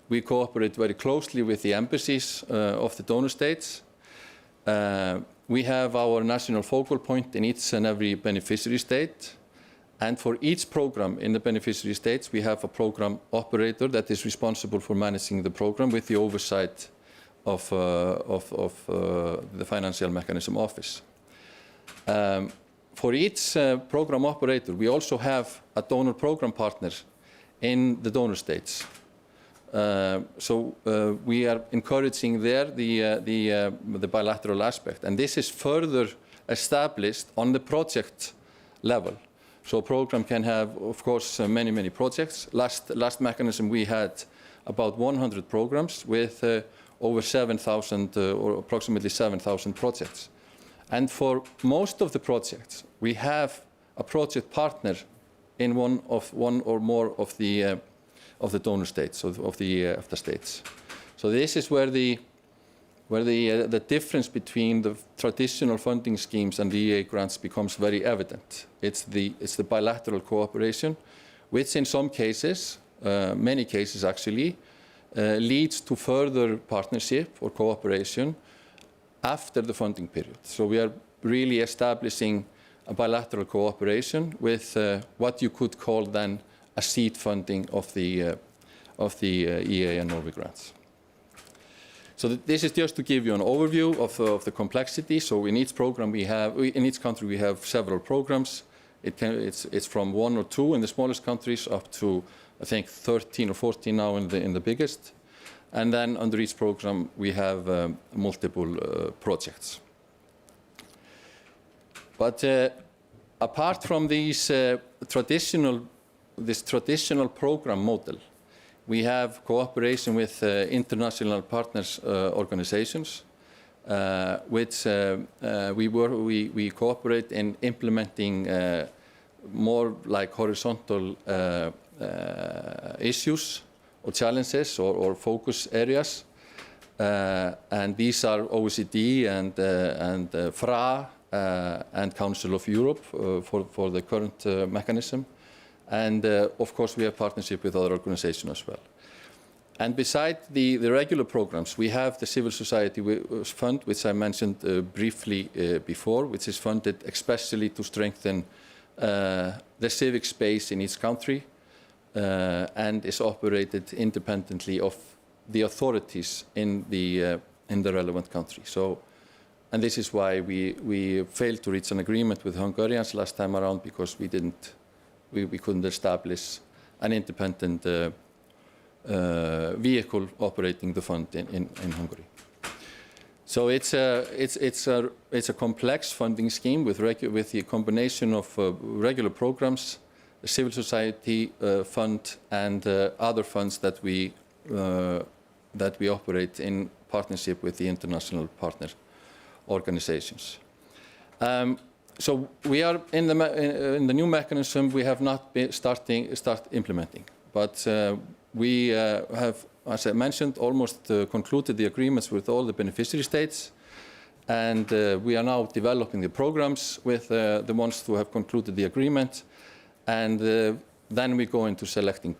We cooperate very closely with the embassies of the donor states. We have our national focal point in each and every beneficiary state. And for each program in the beneficiary states, we have a program operator that is responsible for managing the program with the oversight of the Financial Mechanism Office. For each program operator, we also have a donor program partner in the donor states. So we are encouraging there the bilateral aspect, and this is further established on the project level. So a program can have, of course, many projects. Last mechanism we had about 100 programs with over 7,000 or approximately 7,000 projects. And for most of the projects, we have a project partner in one or more of the donor states, of the EFTA states. So this is where the difference between the traditional funding schemes and the EEA grants becomes very evident. It's the bilateral cooperation, which in some cases, many cases actually, leads to further partnership or cooperation after the funding period. So we are really establishing a bilateral cooperation with what you could call then a seed funding of the EEA and Norway grants. So this is just to give you an overview of the complexity. So in each program in each country we have several programs. It's from 1 or 2 in the smallest countries up to I think 13 or 14 now in the biggest. And then under each program we have multiple projects. But apart from this traditional program model, we have cooperation with international partners organizations, which we cooperate in implementing more like horizontal issues or challenges or focus areas. And these are OECD and FRA and Council of Europe for the current mechanism. And of course, we have partnership with other organizations as well. And beside the regular programs, we have the Civil Society Fund, which I mentioned briefly before, which is funded especially to strengthen the civic space in each country and is operated independently of the authorities in the relevant country. So, and this is why we failed to reach an agreement with Hungarians last time around, because we couldn't establish an independent vehicle operating the fund in Hungary. So it's a complex funding scheme with the combination of regular programs, the civil society fund, and other funds that we operate in partnership with the international partner organizations. So we are in the new mechanism. We have not been start implementing, but we have, as I mentioned, almost concluded the agreements with all the beneficiary states, and we are now developing the programs with the ones who have concluded the agreement, and then we go into selecting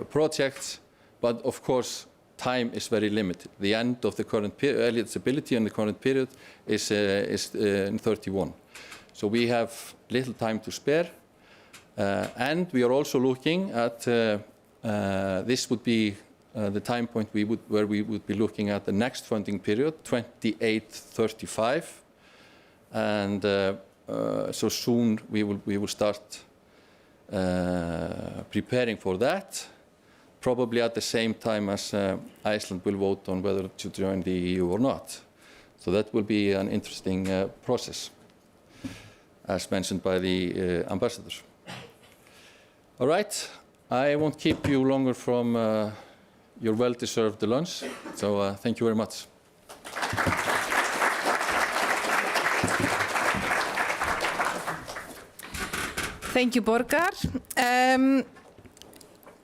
projects. But of course, time is very limited. The end of the current eligibility in the current period is in 31. So we have little time to spare. And we are also looking at, this would be the time point where we would be looking at the next funding period, 28-35. And so soon we will start preparing for that. Probably at the same time as Iceland will vote on whether to join the EU or not. So that will be an interesting process, as mentioned by the ambassadors. All right, I won't keep you longer from your well-deserved lunch, so thank you very much. Thank you, Borgar.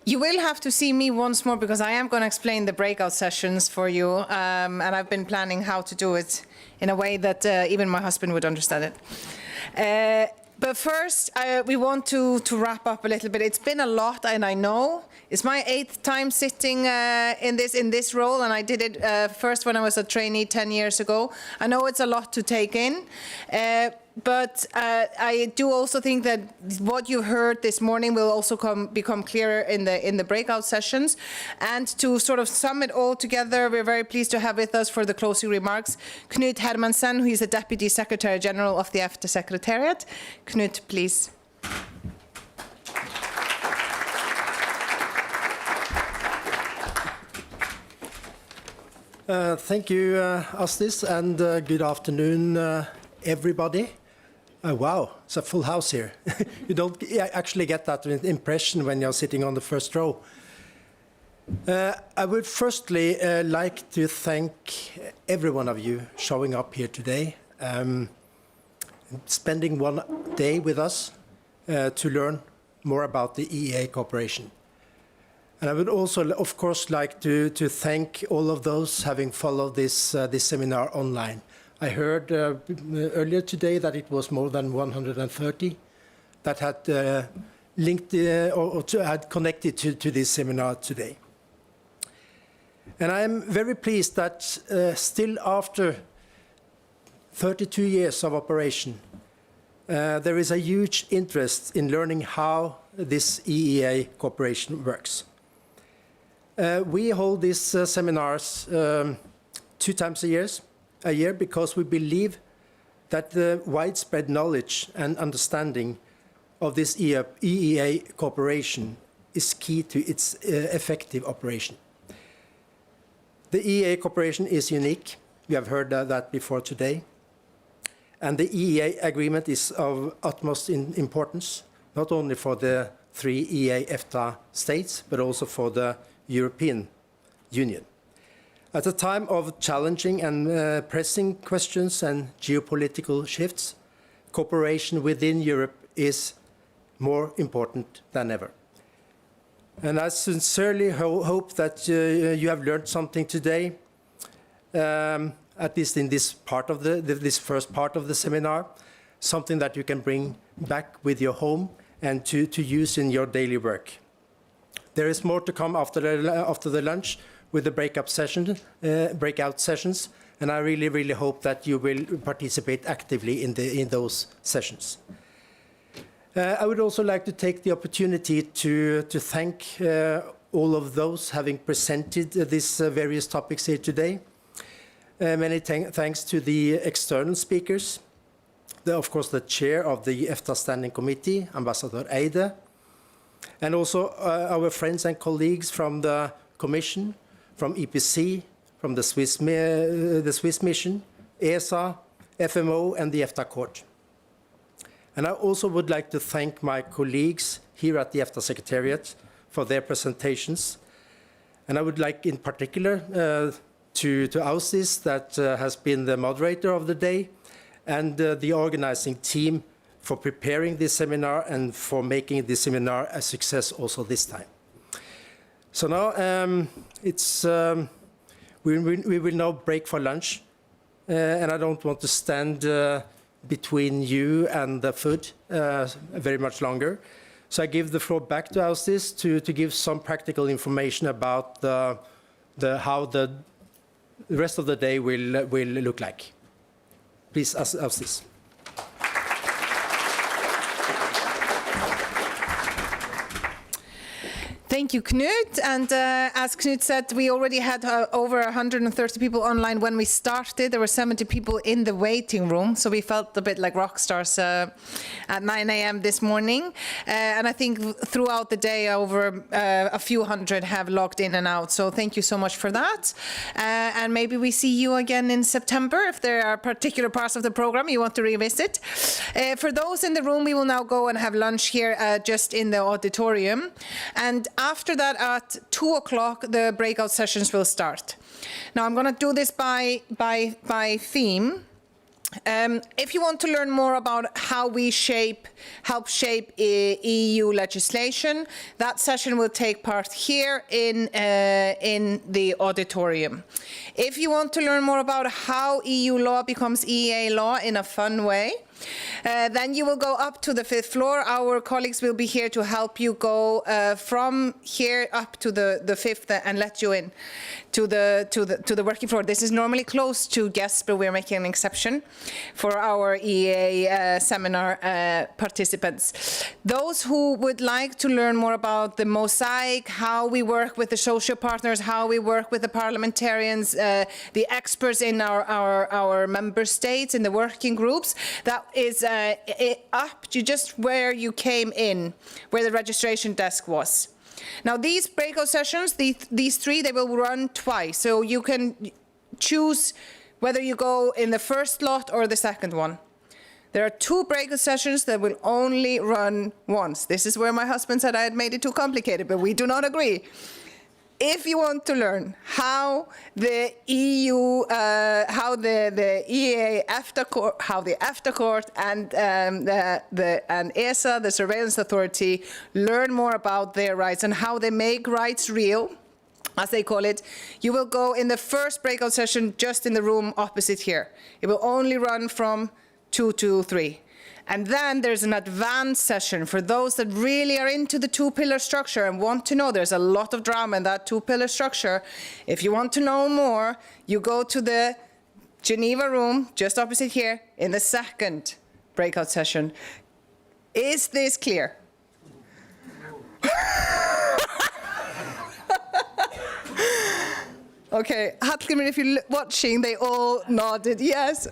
You will have to see me once more because I am going to explain the breakout sessions for you, and I've been planning how to do it in a way that even my husband would understand it. But first, we want to wrap up a little bit. It's been a lot, and I know it's my 8th time sitting in this role, and I did it first when I was a trainee 10 years ago. I know it's a lot to take in, but I do also think that what you heard this morning will also become clearer in the breakout sessions. And to sort of sum it all together, we're very pleased to have with us for the closing remarks Knut Hermansen, who is the Deputy Secretary General of the EFTA Secretariat. Knut, please. Thank you, Astis, and good afternoon, everybody. Wow, it's a full house here. You don't actually get that impression when you're sitting on the first row. I would firstly like to thank every one of you showing up here today, spending one day with us to learn more about the EEA cooperation. And I would also, of course, like to thank all of those having followed this seminar online. I heard earlier today that it was more than 130 that had linked or had connected to this seminar today. And I am very pleased that still after 32 years of operation, there is a huge interest in learning how this EEA cooperation works. We hold these seminars 2 times a year because we believe that the widespread knowledge and understanding of this EEA cooperation is key to its effective operation. The EEA cooperation is unique. We have heard that before today. And the EEA agreement is of utmost importance, not only for the 3 EEA EFTA states, but also for the European Union. At a time of challenging and pressing questions and geopolitical shifts, cooperation within Europe is more important than ever. And I sincerely hope that you have learned something today, at least in this part of this first part of the seminar, something that you can bring back with your home and to use in your daily work. There is more to come after the lunch with the breakout sessions, and I really hope that you will participate actively in those sessions. I would also like to take the opportunity to thank all of those having presented these various topics here today. Many thanks to the external speakers, of course the chair of the EFTA Standing Committee, Ambassador Eide, and also our friends and colleagues from the Commission, from EPC, from the Swiss Mission, ESA, FMO, and the EFTA Court. And I also would like to thank my colleagues here at the EFTA Secretariat for their presentations. And I would like in particular to Ausis, that has been the moderator of the day, and the organizing team for preparing this seminar and for making this seminar a success also this time. So now we will now break for lunch, and I don't want to stand between you and the food very much longer. So I give the floor back to Ausis to give some practical information about how the rest of the day will look like. Please, Ausis. Thank you, Knut. And as Knut said, we already had over 130 people online when we started. There were 70 people in the waiting room, so we felt a bit like rock stars at 9 a.m. this morning. And I think throughout the day, over a few hundred have logged in and out. So thank you so much for that. And maybe we see you again in September if there are particular parts of the program you want to revisit. For those in the room, we will now go and have lunch here just in the auditorium. And after that, at 2 o'clock, the breakout sessions will start. Now, I'm going to do this by theme. If you want to learn more about how we help shape EU legislation, that session will take part here in the auditorium. If you want to learn more about how EU law becomes EEA law in a fun way, then you will go up to the 5th floor. Our colleagues will be here to help you go from here up to the 5th and let you in to the working floor. This is normally closed to guests, but we're making an exception for our EEA seminar participants. Those who would like to learn more about the mosaic, how we work with the social partners, how we work with the parliamentarians, the experts in our member states, in the working groups, that is up to just where you came in, where the registration desk was. Now, these breakout sessions, these three, they will run twice. So you can choose whether you go in the first lot or the second one. There are 2 breakout sessions that will only run once. This is where my husband said I had made it too complicated, but we do not agree. If you want to learn how the EU, how the EEA EFTA Court, how the EFTA Court and ESA, the Surveillance Authority, learn more about their rights and how they make rights real, as they call it, you will go in the first breakout session just in the room opposite here. It will only run from 2 to 3. And then there's an advanced session for those that really are into the 2-pillar structure and want to know. There's a lot of drama in that 2-pillar structure. If you want to know more, you go to the Geneva room, just opposite here, in the second breakout session. Is this clear? Okay, Hallgrímur, if you're watching, they all nodded yes.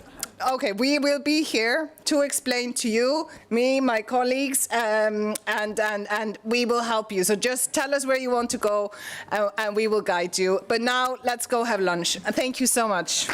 Okay, we will be here to explain to you, me, my colleagues, and we will help you. So just tell us where you want to go, and we will guide you. But now, let's go have lunch. And thank you so much.